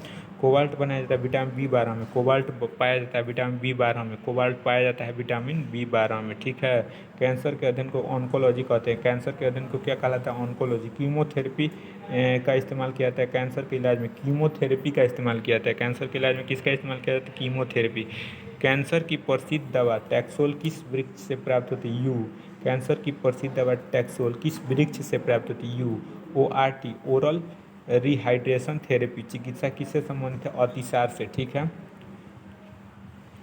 कोबाल्ट बनाया जाता है विटामिन बी 12 में, कोबाल्ट पाया जाता है विटामिन बी 12 में, कोबाल्ट पाया जाता है विटामिन बी 12 में, ठीक है। कैंसर के अध्ययन को ऑन्कोलॉजी कहते हैं, कैंसर के अध्ययन को क्या कहलाता है? ऑन्कोलॉजी। कीमोथेरेपी का इस्तेमाल किया जाता है कैंसर के इलाज में, कीमोथेरेपी का इस्तेमाल किया जाता है कैंसर के इलाज में, किसका इस्तेमाल किया जाता है? कीमोथेरेपी। कैंसर की प्रसिद्ध दवा टैक्सोल किस वृक्ष से प्राप्त होती है? यू। कैंसर की प्रसिद्ध दवा टैक्सोल किस वृक्ष से प्राप्त होती है? You. ORT oral rehydration therapy चिकित्सा किससे संबंधित है? अतिसार से, ठीक है।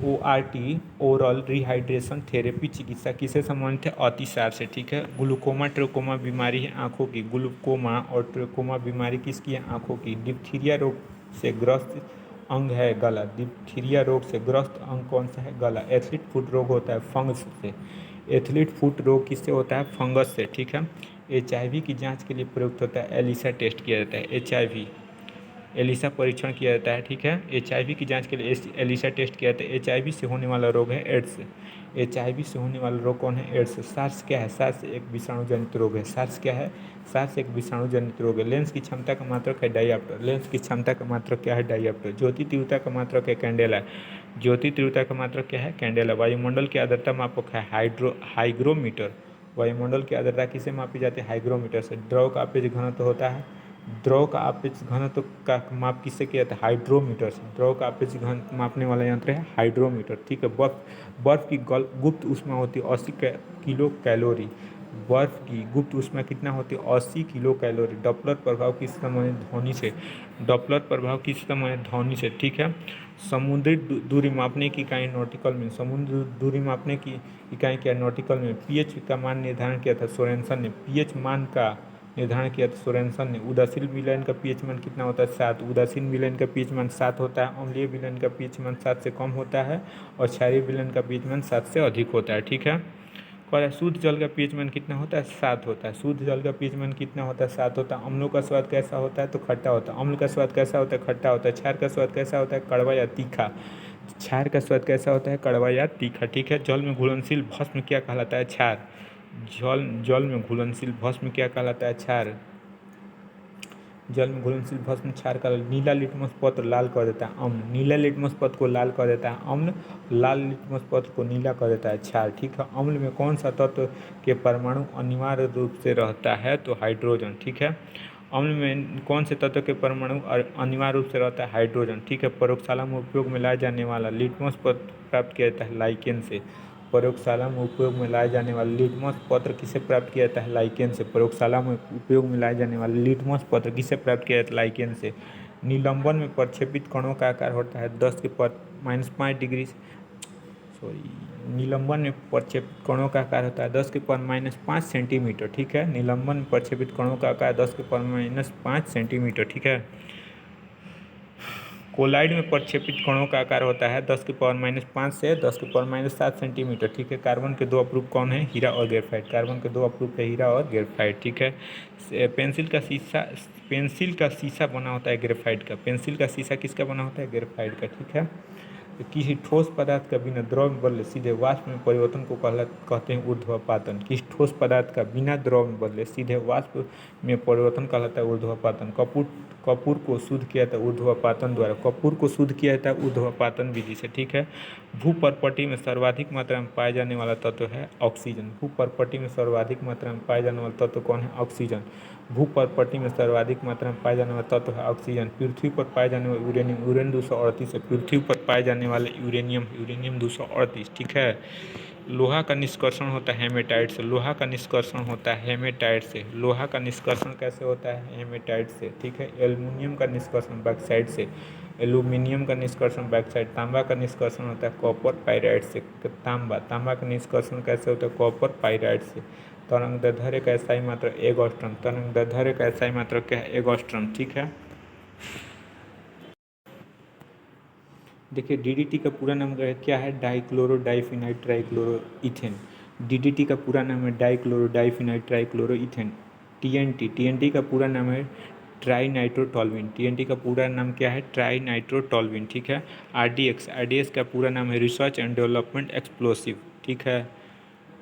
ORT ओरल रिहाइड्रेशन थेरेपी चिकित्सा किससे संबंधित है? अतिसार से, ठीक है। ग्लूकोमा ट्रोकोमा बीमारी है आंखों की, ग्लूकोमा और ट्रोकोमा बीमारी किसकी है? आंखों की। डिप्थीरिया रोग से ग्रस्त अंग है गला, डिप्थीरिया रोग से ग्रस्त अंग कौन सा है? गला। एथलीट फुट रोग होता है फंगस से, एथलीट फुट रोग किससे होता है? फंगस से, ठीक है। HIV की जांच के लिए प्रयुक्त होता है एलिसा टेस्ट किया जाता है, HIV एलिसा परीक्षण किया जाता है, ठीक है। HIV की जांच के लिए एलिसा टेस्ट किया जाता है। HIV से होने वाला रोग है एड्स, HIV से होने वाला रोग कौन है? एड्स। सार्स क्या है? सार्स एक विषाणु जनित रोग है, सार्स क्या है? सार्स एक विषाणु जनित रोग है। लेंस की क्षमता का मात्रक है डायऑप्टर, लेंस की क्षमता का मात्रक क्या है? डायऑप्टर। ज्योति तीव्रता का मात्रक है कैंडेला, ज्योति तीव्रता का मात्रक क्या है? कैंडेला। वायुमंडल की आर्द्रता मापक है हाइग्रोमीटर, वायुमंडल की आर्द्रता किसे मापी जाती है? हाइग्रोमीटर से। द्रव का आपेक्षिक घनत्व होता है, द्रव का आपेक्षिक घनत्व का माप किससे किया जाता है? हाइड्रोमीटर से। द्रव का आपेक्षिक घनत्व मापने वाला यंत्र है हाइड्रोमीटर, ठीक है। बर्फ की गुप्त ऊष्मा होती है 80 किलो कैलोरी, बर्फ की गुप्त ऊष्मा कितना होती है? 80 किलो कैलोरी। डॉपलर प्रभाव किस समय ध्वनि से, डॉपलर प्रभाव किस समय ध्वनि से, ठीक है। समुद्री दूरी मापने की इकाई नॉटिकल मीन, समुद्र दूरी मापने की इकाई क्या? Nautical mean. पीएच का मान निर्धारण किया था सोरेनसन ने, पीएच मान का निर्धारण किया था सोरेनसन ने। उदासीन विलयन का पीएच मान कितना होता है? 7। उदासीन विलयन का पीएच मान 7 होता है, अम्लीय विलयन का पीएच मान 7 से कम होता है और क्षारीय विलयन का पीएच मान 7 से अधिक होता है, ठीक है। और शुद्ध जल का पीएच मान कितना होता है? 7 होता है। शुद्ध जल का पीएच मान कितना होता है? 7 होता है। अम्लों का स्वाद कैसा होता है? तो खट्टा होता है। अम्ल का स्वाद कैसा होता है? खट्टा होता है। क्षार का स्वाद कैसा होता है? कड़वा या तीखा। क्षार का स्वाद कैसा होता है? कड़वा या तीखा, ठीक है। जल में घुलनशील भस्म क्या कहलाता है? क्षार। जल में घुलनशील भस्म क्या कहलाता है? क्षार। जल में घुलनशील भस्म क्षार का। नीला लिटमस पत्र लाल कर देता है अम्ल, नीला लिटमस पत्र को लाल कर देता है अम्ल, लाल लिटमस पत्र को नीला कर देता है क्षार, ठीक है। अम्ल में कौन सा तत्व के परमाणु अनिवार्य रूप से रहता है? तो हाइड्रोजन, ठीक है। अम्ल में कौन से तत्व के परमाणु अनिवार्य रूप से रहता है? हाइड्रोजन, ठीक है। प्रयोगशाला में उपयोग में लाया जाने वाला लिटमस पत्र प्राप्त किया जाता है लाइकेन से, प्रयोगशाला में उपयोग में लाए जाने वाला लिटमस पत्र किसे प्राप्त किया जाता है? लाइकेन से। प्रयोगशाला में उपयोग में लाए जाने वाला लिटमस पत्र किसे प्राप्त किया जाता है? लाइकेन से। निलंबन में प्रक्षेपित कणों का आकार होता है 10⁻⁵ डिग्री, सॉरी, निलंबन में प्रक्षेपित कणों का आकार होता है 10⁻⁵ सेंटीमीटर, ठीक है। निलंबन में प्रक्षेपित कणों का आकार 10⁻⁵ सेंटीमीटर, ठीक है। कोलाइड में प्रक्षेपित कणों का आकार होता है 10⁻⁵ से 10⁻⁷ सेंटीमीटर, ठीक है। कार्बन के 2 अपरूप कौन है? हीरा और ग्रेफाइट। कार्बन के 2 अपरूप है हीरा और ग्रेफाइट, ठीक है। पेंसिल का शीशा बना होता है ग्रेफाइट का, पेंसिल का शीशा किसका बना होता है? ग्रेफाइट का, ठीक है। किसी ठोस पदार्थ का बिना द्रव में बदले सीधे वाष्प में परिवर्तन को कहते हैं ऊर्ध्वपातन। किसी ठोस पदार्थ का बिना द्रव में बदले सीधे वाष्प में परिवर्तन कहलाता है ऊर्ध्वपातन। कपूर को शुद्ध किया जाता है ऊर्ध्वपातन द्वारा, कपूर को शुद्ध किया जाता है ऊर्ध्वपातन विधि से, ठीक है। भूपर्पटी में सर्वाधिक मात्रा में पाया जाने वाला तत्व है ऑक्सीजन। भूपर्पटी में सर्वाधिक मात्रा में पाया जाने वाला तत्व कौन है? ऑक्सीजन। भूपर्पटी में सर्वाधिक मात्रा में पाया जाने वाला तत्व है ऑक्सीजन। पृथ्वी पर पाए जाने वाले यूरेनियम, यूरेनियम 238 है। पृथ्वी पर पाए जाने वाले यूरेनियम, यूरेनियम 238, ठीक है। लोहा का निष्कर्षण होता है हेमेटाइट से, लोहा का निष्कर्षण होता है हेमेटाइट से। लोहा का निष्कर्षण कैसे होता है? हेमेटाइट से, ठीक है। एल्युमिनियम का निष्कर्षण बैक्साइड से, एल्यूमिनियम का निष्कर्षण बैक्साइड। तांबा का निष्कर्षण होता है कॉपर पाइराइट से, तांबा का निष्कर्षण कैसे होता है? कॉपर पाइराइट से। तरंगदैर्ध्य का SI मात्रक एगोस्ट्रम, तरंगदैर्ध्य का SI मात्रक क्या है? एगोस्ट्रम, ठीक है। देखिए DDT का पूरा नाम क्या है? Dichloro diphenyl trichloro ethane. DDT का पूरा नाम है dichloro diphenyl trichloro ethane. TNT का पूरा नाम है ट्राई नाइट्रोटोल्विन, TNT का पूरा नाम क्या है? ट्राई नाइट्रोटोल्विन, ठीक है। RDX का पूरा नाम है रिसर्च एंड डेवलपमेंट एक्सप्लोसिव, ठीक है।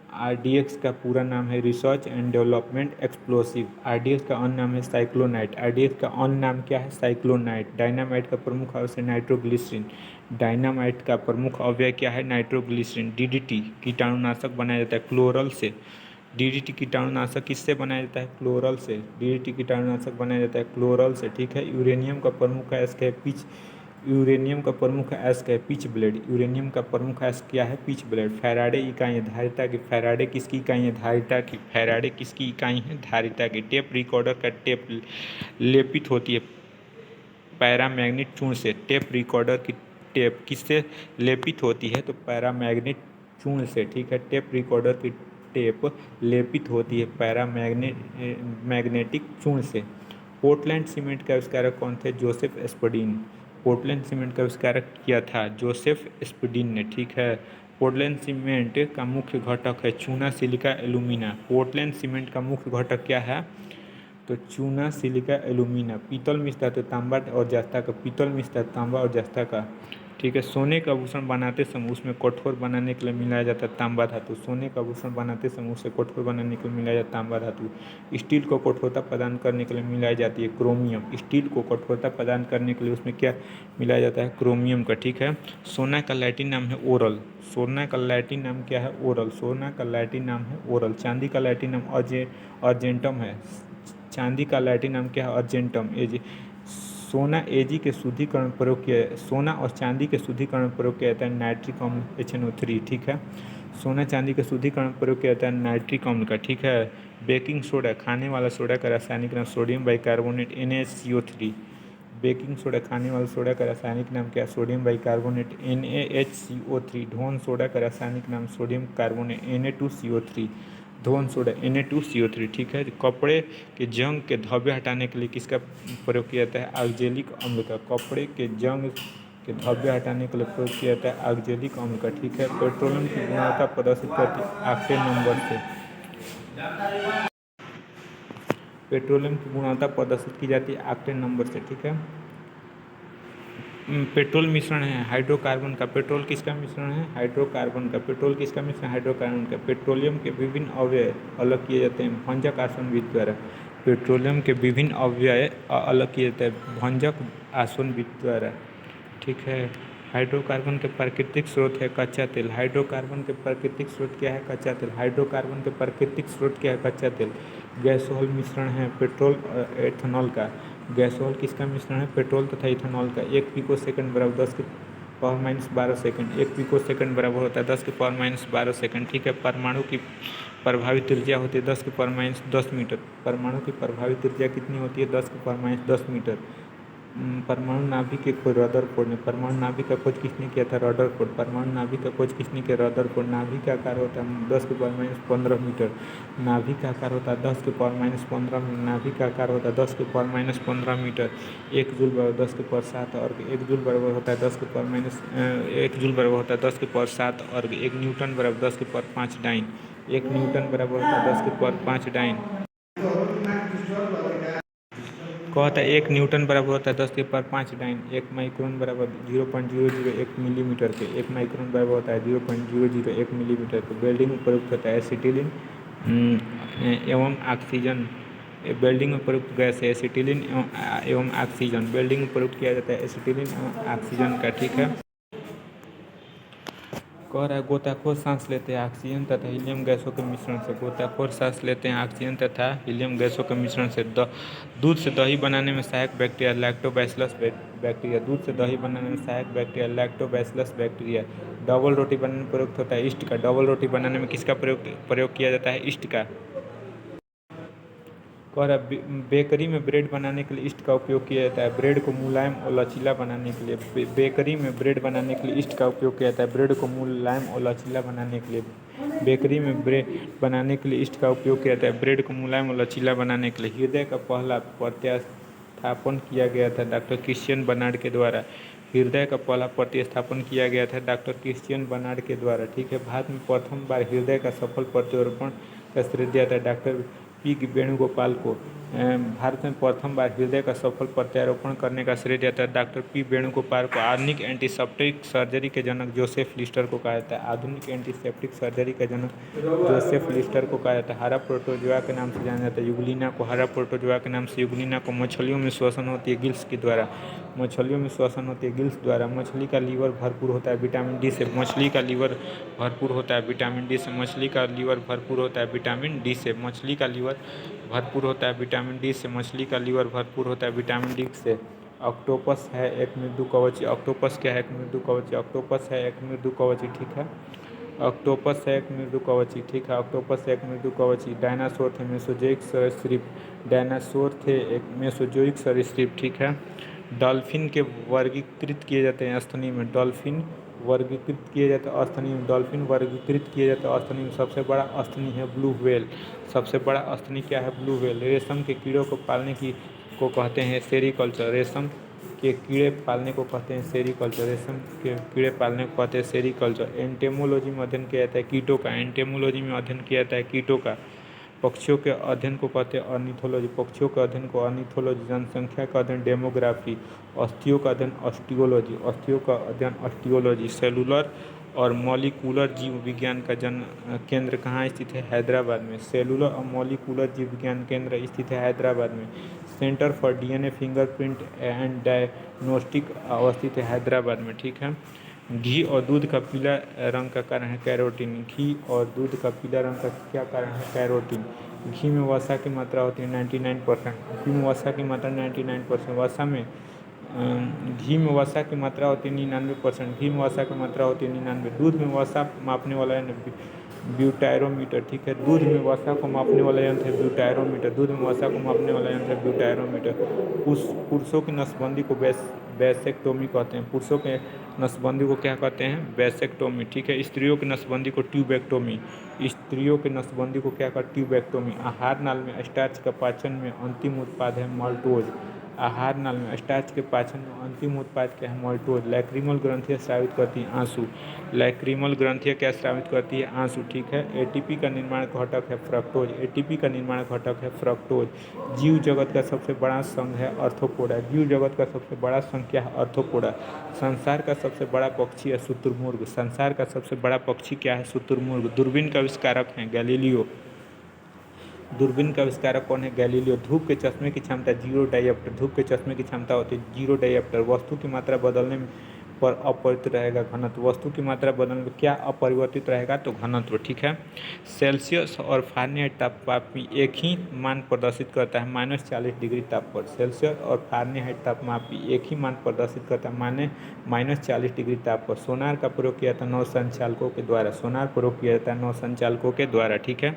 RDX का पूरा नाम है research and development explosive. RDX का अन्य नाम है साइक्लोनाइट। RDX का अन्य नाम क्या है? साइक्लोनाइट। डायनामाइट का प्रमुख अवयव नाइट्रोग्लिसरीन। डायनामाइट का प्रमुख अवयव क्या है? नाइट्रोग्लिसरीन। DDT कीटाणुनाशक बनाया जाता है क्लोरल से। DDT कीटाणुनाशक किससे बनाया जाता है? क्लोरल से। DDT कीटाणुनाशक बनाया जाता है क्लोरल से, ठीक है। यूरेनियम का प्रमुख अयस्क है पिच। यूरेनियम का प्रमुख अयस्क है पिच ब्लेड। यूरेनियम का प्रमुख अयस्क क्या है? Pitch blade. फैराडे इकाई धारिता की। फैराडे किसकी इकाई है? धारिता की। फैराडे किसकी इकाई है? धारिता की। टेप रिकॉर्डर का टेप लेपित होती है पैरामैग्नेट चूर्ण से। टेप रिकॉर्डर की टेप किससे लेपित होती है? तो पैरामैग्नेट चूर्ण से, ठीक है। टेप रिकॉर्डर की टेप लेपित होती है मैग्नेटिक चूर्ण से। पोर्टलैंड सीमेंट का आविष्कारक कौन थे? जोसेफ स्पडीन। पोर्टलैंड सीमेंट का आविष्कारक किया था जोसेफ स्पडीन ने, ठीक है। पोर्टलैंड सीमेंट का मुख्य घटक है चूना, सिलिका, एल्यूमिना। पोर्टलैंड सीमेंट का मुख्य घटक क्या है? तो चूना, सिलिका, एल्यूमिना। पीतल मिश्र धातु तांबा और जस्ता का। पीतल मिश्र धातु तांबा और जस्ता का, ठीक है। सोने का आभूषण बनाते समय उसमें कठोर बनाने के लिए मिलाया जाता है तांबा धातु। सोने का आभूषण बनाते समय उसे कठोर बनाने के लिए मिलाया जाता है तांबा धातु। स्टील को कठोरता प्रदान करने के लिए मिलाई जाती है क्रोमियम। स्टील को कठोरता प्रदान करने के लिए उसमें क्या मिलाया जाता है? क्रोमियम का, ठीक है। सोना का लैटिन नाम है ओरल। सोना का लैटिन नाम क्या है? ओरल। सोना का लैटिन नाम है ओरल। चांदी का लैटिन नाम अर्जेंटम है। चांदी का लैटिन नाम क्या है? अर्जेंटम। सोना एजी के शुद्धिकरण प्रयोग किया। सोना और चांदी के शुद्धिकरण प्रयोग किया जाता है नाइट्रिक अम्ल HNO3, ठीक है। सोना चांदी के शुद्धिकरण प्रयोग किया जाता है नाइट्रिक अम्ल का, ठीक है। बेकिंग सोडा खाने वाला सोडा का रासायनिक नाम sodium bicarbonate NaHCO3। Baking soda खाने वाला सोडा का रासायनिक नाम क्या है? Sodium bicarbonate NaHCO3। धोन सोडा का रासायनिक नाम सोडियम कार्बोनेट Na2CO3। धोन सोडा Na2CO3, ठीक है। कपड़े के जंग के धब्बे हटाने के लिए किसका प्रयोग किया जाता है? ऑक्जेलिक अम्ल का। कपड़े के जंग के धब्बे हटाने के लिए प्रयोग किया जाता है ऑक्जेलिक अम्ल का, ठीक है। पेट्रोलियम की गुणवत्ता प्रदर्शित करती है ऑक्टेन नंबर से। पेट्रोलियम की गुणवत्ता प्रदर्शित की जाती है ऑक्टेन नंबर से, ठीक है। पेट्रोल मिश्रण है हाइड्रोकार्बन का। पेट्रोल किसका मिश्रण है? हाइड्रोकार्बन का। पेट्रोल किसका मिश्रण? हाइड्रोकार्बन का। पेट्रोलियम के विभिन्न अवयव अलग किए जाते हैं भंजक आसवन विधि द्वारा। पेट्रोलियम के विभिन्न अवयव अलग किए जाते हैं भंजक आसवन विधि द्वारा, ठीक है। हाइड्रोकार्बन के प्राकृतिक स्रोत है कच्चा तेल। हाइड्रोकार्बन के प्राकृतिक स्रोत क्या है? कच्चा तेल। हाइड्रोकार्बन के प्राकृतिक स्रोत क्या है? कच्चा तेल। गैसोहॉल मिश्रण है पेट्रोल एथेनॉल का। गैसोहॉल किसका मिश्रण है? पेट्रोल तथा इथेनॉल का। 1 पिको सेकंड बराबर 10 के power minus 12 second. 1 picosecond बराबर होता है 10 के पावर माइनस 12 सेकंड, ठीक है। परमाणु की प्रभावी त्रिज्या होती है 10 के पावर माइनस 10 मीटर। परमाणु की प्रभावी त्रिज्या कितनी होती है? 10 के पावर माइनस 10 मीटर। परमाणु नाभिक के खोज रदरफोर्ड ने। परमाणु नाभिक का खोज किसने किया था? रदरफोर्ड। परमाणु नाभिक का खोज किसने किया? रदरफोर्ड। नाभिक का आकार होता है 10 के पावर माइनस 15 मीटर। नाभिक का आकार होता है 10 के पावर माइनस 15 मीटर। नाभिक का आकार होता है 10 के पावर माइनस 15 मीटर। 1 जूल बराबर 10 के पावर 7 और 1 जूल बराबर होता है 10 के पावर माइनस 1 जूल बराबर होता है 10 के पावर 7 और 1 न्यूटन बराबर 10 के पावर 5 डाइन। 1 न्यूटन बराबर होता है 10 के पावर 5 डाइन। कहता है 1 न्यूटन बराबर होता है 10 के पावर 5 डाइन। 1 माइक्रोन बराबर 0.001 मिलीमीटर के। 1 माइक्रोन बराबर होता है 0.001 मिलीमीटर के। वेल्डिंग में प्रयुक्त होता है एसिटिलीन एवं ऑक्सीजन। वेल्डिंग में प्रयुक्त गैस है एसिटिलीन एवं ऑक्सीजन। वेल्डिंग में प्रयुक्त किया जाता है एसिटिलीन एवं ऑक्सीजन का, ठीक है। कह रहा है गोताखोर सांस लेते हैं ऑक्सीजन तथा हीलियम गैसों के मिश्रण से। गोताखोर सांस लेते हैं ऑक्सीजन तथा हीलियम गैसों के मिश्रण से। दूध से दही बनाने में सहायक बैक्टीरिया लैक्टोबैसिलस बैक्टीरिया। दूध से दही बनाने में सहायक बैक्टीरिया लैक्टोबैसिलस बैक्टीरिया। डबल रोटी बनाने में प्रयुक्त होता है ईस्ट का। डबल रोटी बनाने में किसका प्रयोग किया जाता है? ईस्ट का। कह रहा बेकरी में ब्रेड बनाने के लिए ईस्ट का उपयोग किया जाता है। ब्रेड को मुलायम और लचीला बनाने के लिए बेकरी में ब्रेड बनाने के लिए ईस्ट का उपयोग किया जाता है। ब्रेड को मुलायम और लचीला बनाने के लिए बेकरी में ब्रेड बनाने के लिए ईस्ट का उपयोग किया जाता है। ब्रेड को मुलायम और लचीला बनाने के लिए हृदय का पहला प्रतिस्थापन किया गया था डॉक्टर क्रिश्चियन बर्नार्ड के द्वारा। हृदय का पहला प्रतिस्थापन किया गया था डॉक्टर क्रिश्चियन बर्नार्ड के द्वारा, ठीक है। भारत में प्रथम बार हृदय का सफल प्रत्यारोपण का श्रेय दिया था डॉक्टर पी वेणुगोपाल को भारत में प्रथम बार हृदय का सफल प्रत्यारोपण करने का श्रेय जाता है डॉक्टर पी वेणुगोपाल को। आधुनिक एंटीसेप्टिक सर्जरी के जनक जोसेफ लिस्टर को कहा जाता है। आधुनिक एंटीसेप्टिक सर्जरी के जनक जोसेफ लिस्टर को कहा जाता है। हरा प्रोटोजोआ के नाम से जाना जाता है यूग्लिना को। हरा प्रोटोजोआ के नाम से यूग्लिना को। मछलियों में श्वसन होती है गिल्स के द्वारा। मछलियों में श्वसन होती है गिल्स द्वारा। मछली का लीवर भरपूर होता है विटामिन डी से। मछली का लीवर भरपूर होता है विटामिन डी से। मछली का लीवर भरपूर होता है विटामिन डी से। मछली का लीवर भरपूर होता है विटामिन डी से। मछली का लीवर भरपूर होता है विटामिन डी से। ऑक्टोपस है एक मृदुकवची। ऑक्टोपस क्या है? एक मृदुकवची। ऑक्टोपस है एक मृदुकवची, ठीक है। ऑक्टोपस है एक मृदुकवची, ठीक है। ऑक्टोपस है एक मृदुकवची। डायनासोर थे मेसोजोइक सरीसृप। डायनासोर थे एक मेसोजोइक सरीसृप, ठीक है। डॉल्फिन के वर्गीकृत किए जाते हैं स्तनी में। डॉल्फिन वर्गीकृत किए जाते हैं स्तनी में। डॉल्फिन वर्गीकृत किए जाते हैं स्तनी में। सबसे बड़ा स्तनी है ब्लू व्हेल। सबसे बड़ा स्तनी क्या है? Blue whale. रेशम के कीड़ों को पालने को कहते हैं सेरीकल्चर। रेशम के कीड़े पालने को कहते हैं सेरीकल्चर। रेशम के कीड़े पालने को कहते हैं सेरीकल्चर। एंटेमोलॉजी में अध्ययन किया जाता है कीटों का। एंटेमोलॉजी में अध्ययन किया जाता है कीटों का। पक्षियों के अध्ययन को कहते हैं ऑर्निथोलॉजी। पक्षियों के अध्ययन को ऑर्निथोलॉजी। जनसंख्या का अध्ययन डेमोग्राफी। अस्थियों का अध्ययन ऑस्टियोलॉजी। अस्थियों का अध्ययन ऑस्टियोलॉजी। सेलुलर और मॉलिक्यूलर जीव विज्ञान का केंद्र कहाँ स्थित है? हैदराबाद में। सेलुलर और मॉलिक्यूलर जीव विज्ञान केंद्र स्थित है हैदराबाद में। Centre for DNA fingerprint and diagnostic अवस्थित है हैदराबाद में, ठीक है। घी और दूध का पीला रंग का कारण है कैरोटीन। घी और दूध का पीला रंग का क्या कारण है? कैरोटीन। घी में वसा की मात्रा होती है 99%। घी में वसा की मात्रा 99%। वसा में घी में वसा की मात्रा होती है 99%। घी में वसा की मात्रा होती है 99। दूध में वसा मापने वाला है ब्यूटायरोमीटर, ठीक है। दूध में वसा को मापने वाला यंत्र है ब्यूटायरोमीटर। दूध में वसा को मापने वाला यंत्र है ब्यूटायरोमीटर। पुरुषों की नसबंदी को वैसेक्टोमी कहते हैं। पुरुषों के नसबंदी को क्या कहते हैं? वैसेक्टोमी, ठीक है। स्त्रियों की नसबंदी को ट्यूबेक्टोमी। स्त्रियों की नसबंदी को क्या कहते हैं? ट्यूबेक्टोमी। आहार नाल में स्टार्च का पाचन में अंतिम उत्पाद है माल्टोज। आहार नाल में स्टार्च के पाचन में अंतिम उत्पाद क्या है? माल्टोज। लैक्रिमल ग्रंथियाँ स्रावित करती हैं आंसू। लैक्रिमल ग्रंथियाँ क्या स्रावित करती है? आंसू, ठीक है। एटीपी का निर्माण घटक है फ्रक्टोज। एटीपी का निर्माण घटक है फ्रक्टोज। जीव जगत का सबसे बड़ा संघ है आर्थ्रोपोडा। जीव जगत का सबसे बड़ा संघ क्या है? आर्थ्रोपोडा। संसार का सबसे बड़ा पक्षी है शुतुरमुर्ग। संसार का सबसे बड़ा पक्षी क्या है? शुतुरमुर्ग। दूरबीन का आविष्कारक है गैलीलियो। दूरबीन का आविष्कारक कौन है? गैलीलियो। धूप के चश्मे की क्षमता जीरो डायप्टर। धूप के चश्मे की क्षमता होती है जीरो डायप्टर। वस्तु की मात्रा बदलने पर अपरिवर्तित रहेगा घनत्व। वस्तु की मात्रा बदलने पर क्या अपरिवर्तित रहेगा? तो घनत्व, ठीक है। सेल्सियस और फारेनहाइट तापमापी एक ही मान प्रदर्शित करता है -40 डिग्री ताप पर। सेल्सियस और फारेनहाइट तापमापी एक ही मान प्रदर्शित करता है -40 डिग्री ताप पर। सोनार का प्रयोग किया जाता है नौ संचालकों के द्वारा। सोनार प्रयोग किया जाता है नौ संचालकों के द्वारा, ठीक है।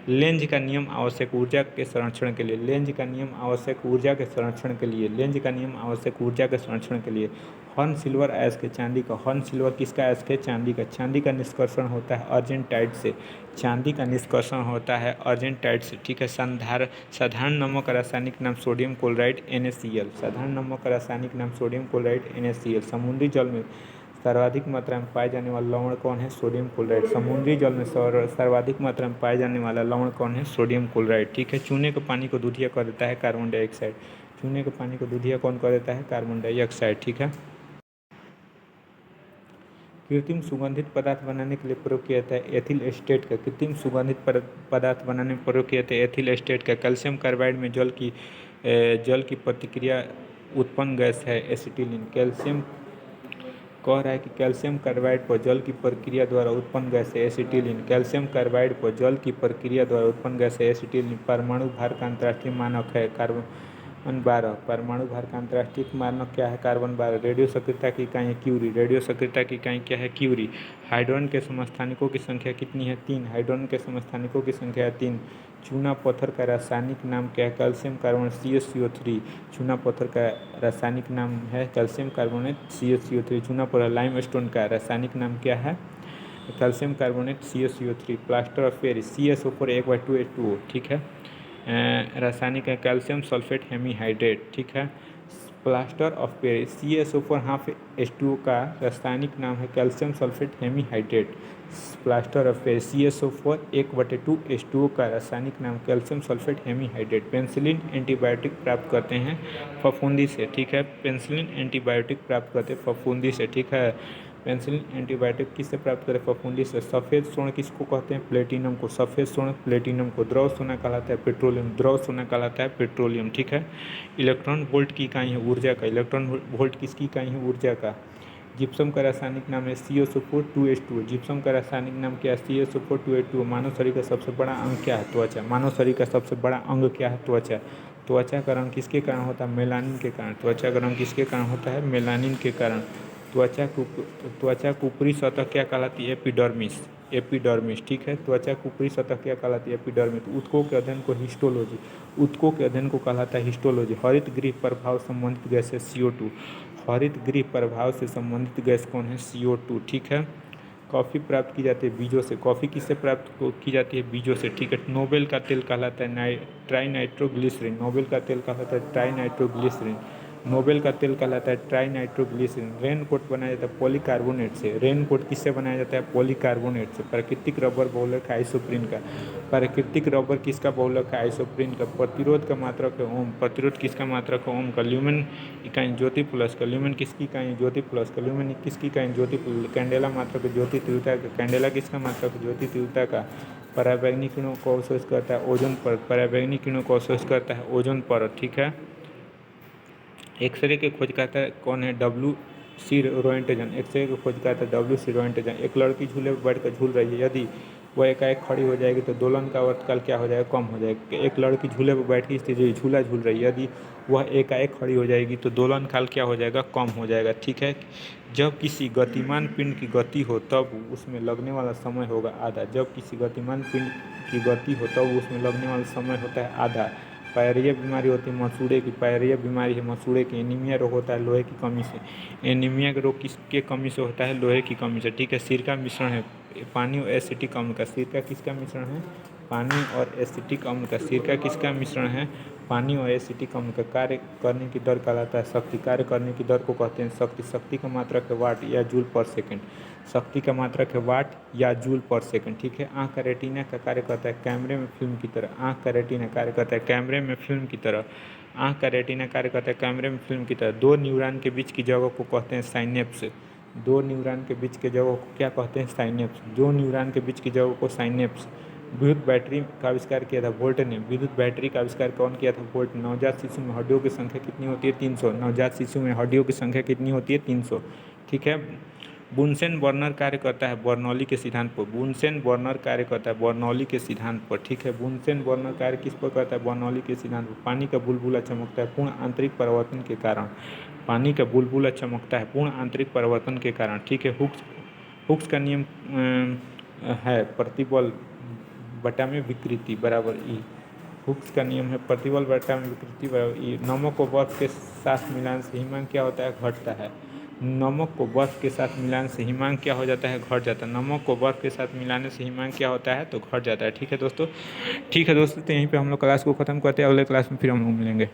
लेंज का नियम आवश्यक ऊर्जा के संरक्षण के लिए। लेंज का नियम आवश्यक ऊर्जा के संरक्षण के लिए। लेंज का नियम आवश्यक ऊर्जा के संरक्षण के लिए। हॉर्न सिल्वर अयस्क के चांदी का। हॉर्न सिल्वर किसका अयस्क है? चांदी का। चांदी का निष्कर्षण होता है अर्जेंटाइट से। चांदी का निष्कर्षण होता है अर्जेंटाइट से, ठीक है। साधारण नमक का रासायनिक नाम सोडियम क्लोराइड NaCl। साधारण नमक का रासायनिक नाम सोडियम क्लोराइड NaCl। समुद्री जल में सर्वाधिक मात्रा में पाए जाने वाला लवण कौन है? Sodium chloride. समुद्री जल में सर्वाधिक मात्रा में पाए जाने वाला लवण कौन है? सोडियम क्लोराइड, ठीक है। चूने के पानी को दूधिया कर देता है कार्बन डाइऑक्साइड। चूने के पानी को दूधिया कौन कर देता है? कार्बन डाइऑक्साइड, ठीक है। कृत्रिम सुगंधित पदार्थ बनाने के लिए प्रयोग किया जाता है एथिल एस्टेट का। कृत्रिम सुगंधित पदार्थ बनाने में प्रयोग किया जाता है एथिल एस्टेट का। कैल्शियम कार्बाइड में जल की प्रतिक्रिया उत्पन्न गैस है एसिटिलीन। कैल्शियम कह रहा है कि कैल्शियम कार्बाइड पर जल की प्रक्रिया द्वारा उत्पन्न गैस है एसिटिलीन। कैल्शियम कार्बाइड पर जल की प्रक्रिया द्वारा उत्पन्न गैस है एसिटिलीन। परमाणु भार का अंतर्राष्ट्रीय मानक है कार्बन 12। परमाणु भार का अंतर्राष्ट्रीय मानक क्या है? कार्बन 12। रेडियो सक्रियता की इकाई है क्यूरी। रेडियो सक्रियता की इकाई क्या है? क्यूरी। हाइड्रोजन के समस्थानिकों की संख्या कितनी है? 3। हाइड्रोजन के समस्थानिकों की संख्या है 3। चूना पत्थर का रासायनिक नाम क्या है? Calcium carbonate CaCO3। चूना पत्थर का रासायनिक नाम है कैल्शियम कार्बोनेट CaCO3। चूना पत्थर लाइमस्टोन का रासायनिक नाम क्या है? Calcium carbonate CaCO3। Plaster of Paris CaSO4 1/2H2O, ठीक है। रासायनिक है कैल्शियम सल्फेट हेमीहाइड्रेट, ठीक है। Plaster of Paris CaSO4 half H2O का रासायनिक नाम है calcium sulphate hemihydrate. Plaster of Paris CaSO4 1/2 H2O का रासायनिक नाम calcium sulphate hemihydrate. Penicillin antibiotic प्राप्त करते हैं फफूंदी से, ठीक है। पेनिसिलिन एंटीबायोटिक प्राप्त करते हैं फफूंदी से, ठीक है। पेनिसिलिन एंटीबायोटिक किससे प्राप्त करें? फफूंदी से। सफ़ेद स्वर्ण किसको कहते हैं? प्लेटिनम को। सफ़ेद स्वर्ण प्लेटिनम को। द्रव सोना कहलाता है पेट्रोलियम। द्रव सोना कहलाता है पेट्रोलियम, ठीक है। इलेक्ट्रॉन वोल्ट की इकाई है ऊर्जा का। इलेक्ट्रॉन वोल्ट किसकी इकाई है? ऊर्जा का। जिप्सम का रासायनिक नाम है CaSO4 2H2O। जिप्सम का रासायनिक नाम क्या है? CaSO4 2H2O। मानव शरीर का सबसे बड़ा अंग क्या है? त्वचा। मानव शरीर का सबसे बड़ा अंग क्या है? त्वचा। त्वचा का रंग किसके कारण होता है? मेलानिन के कारण। त्वचा का रंग किसके कारण होता है? मेलानिन के कारण। त्वचा की ऊपरी सतह क्या कहलाती है? एपिडर्मिस। एपिडर्मिस, ठीक है। त्वचा की ऊपरी सतह क्या कहलाती है? एपिडर्मिस। ऊतकों के अध्ययन को हिस्टोलॉजी। ऊतकों के अध्ययन को कहलाता है हिस्टोलॉजी। हरित गृह प्रभाव संबंधित गैस है CO2। हरित गृह प्रभाव से संबंधित गैस कौन है? CO2, ठीक है। कॉफ़ी प्राप्त की जाती है बीजों से। कॉफ़ी किससे प्राप्त की जाती है? बीजों से, ठीक है। नोबेल का तेल कहलाता है ट्राई नाइट्रोग्लिसरीन। नोबेल का तेल कहलाता है ट्राई नाइट्रोग्लिसरीन। नोबेल का तेल कहलाता है ट्राई नाइट्रोग्लिसरीन। रेन कोट बनाया जाता है पॉलीकार्बोनेट से। रेन कोट किससे बनाया जाता है? पॉलीकार्बोनेट से। प्राकृतिक रबर बहुलक है आइसोप्रीन का। प्राकृतिक रबर किसका बहुलक है? आइसोप्रीन का। प्रतिरोध का मात्रक है ओम। प्रतिरोध किसका मात्रक है? ओम का। ल्यूमेन इकाई ज्योति प्लस का। ल्यूमेन किसकी इकाई? ज्योति प्लस का। ल्यूमेन किसकी इकाई? ज्योति प्लस। कैंडेला मात्रक है ज्योति तीव्रता का। कैंडेला किसका मात्रक है? ज्योति तीव्रता का। पराबैंगनी किरणों को अवशोषित करता है ओजोन परत। पराबैंगनी किरणों को अवशोषित करता है ओजोन परत, ठीक है। एक्सरे के खोजकर्ता कौन है? WC Roentgen. एक्सरे के खोजकर्ता WC रोएंटजन। एक लड़की झूले पर बैठकर झूल रही है, यदि वह एकाएक खड़ी हो जाएगी तो दोलन का आवर्तकाल क्या हो जाएगा? कम हो जाएगा। एक लड़की झूले पर बैठी स्थिति झूला झूल रही है, यदि वह एकाएक खड़ी हो जाएगी तो दोलन काल क्या हो जाएगा? कम हो जाएगा, ठीक है। जब किसी गतिमान पिंड की गति हो तब उसमें लगने वाला समय होगा आधा। जब किसी गतिमान पिंड की गति हो तब उसमें लगने वाला समय होता है आधा। पायरिया बीमारी होती है मसूड़े की। पायरिया बीमारी है मसूड़े की। एनीमिया रोग होता है लोहे की कमी से। एनीमिया का रोग किसके कमी से होता है? लोहे की कमी से, ठीक है। सिरका मिश्रण है पानी और एसिटिक अम्ल का। सिरका किसका मिश्रण है? पानी और एसिटिक अम्ल का। सिरका किसका मिश्रण है? पानी और एसिटिक अम्ल का। कार्य करने की दर कहलाता है शक्ति। कार्य करने की दर को कहते हैं शक्ति। शक्ति का मात्रक है वाट या जूल पर सेकेंड। शक्ति का मात्रक है वाट या जूल पर सेकेंड, ठीक है। आँख का रेटिना का कार्य करता है कैमरे में फिल्म की तरह। आँख का रेटिना कार्य करता है कैमरे में फिल्म की तरह। आँख का रेटिना कार्य करता है कैमरे में फिल्म की तरह। दो न्यूरॉन के बीच की जगह को कहते हैं साइनेप्स। दो न्यूरॉन के बीच के जगह को क्या कहते हैं? साइनेप्स। दो न्यूरॉन के बीच की जगह को साइनेप्स। विद्युत बैटरी का आविष्कार किया था वोल्ट ने। विद्युत बैटरी का आविष्कार कौन किया था? वोल्ट। नवजात शिशु में हड्डियों की संख्या कितनी होती है? 300। नवजात शिशु में हड्डियों की संख्या कितनी होती है? 300, ठीक है। बुनसेन बर्नर कार्य करता है बर्नौली के सिद्धांत पर। बुनसेन बर्नर कार्य करता है बर्नौली के सिद्धांत पर, ठीक है। बुनसेन बर्नर कार्य किस पर करता है? बर्नौली के सिद्धांत पर। पानी का बुलबुला चमकता है पूर्ण आंतरिक परिवर्तन के कारण। पानी का बुलबुला चमकता है पूर्ण आंतरिक परिवर्तन के कारण, ठीक है। हुक्स का नियम है प्रतिबल बटा में विकृति बराबर E। हुक्स का नियम है प्रतिबल बटा में विकृति बराबर E। नमक को बर्फ के साथ मिलान से हिमांक क्या होता है? घटता है। नमक को बर्फ के साथ मिलाने से हिमांक क्या हो जाता है? घट जाता है। नमक को बर्फ के साथ मिलाने से हिमांक क्या होता है? तो घट जाता है, ठीक है दोस्तों। ठीक है दोस्तों, तो यहीं पे हम लोग क्लास को ख़त्म करते हैं। अगले क्लास में फिर हम लोग मिलेंगे।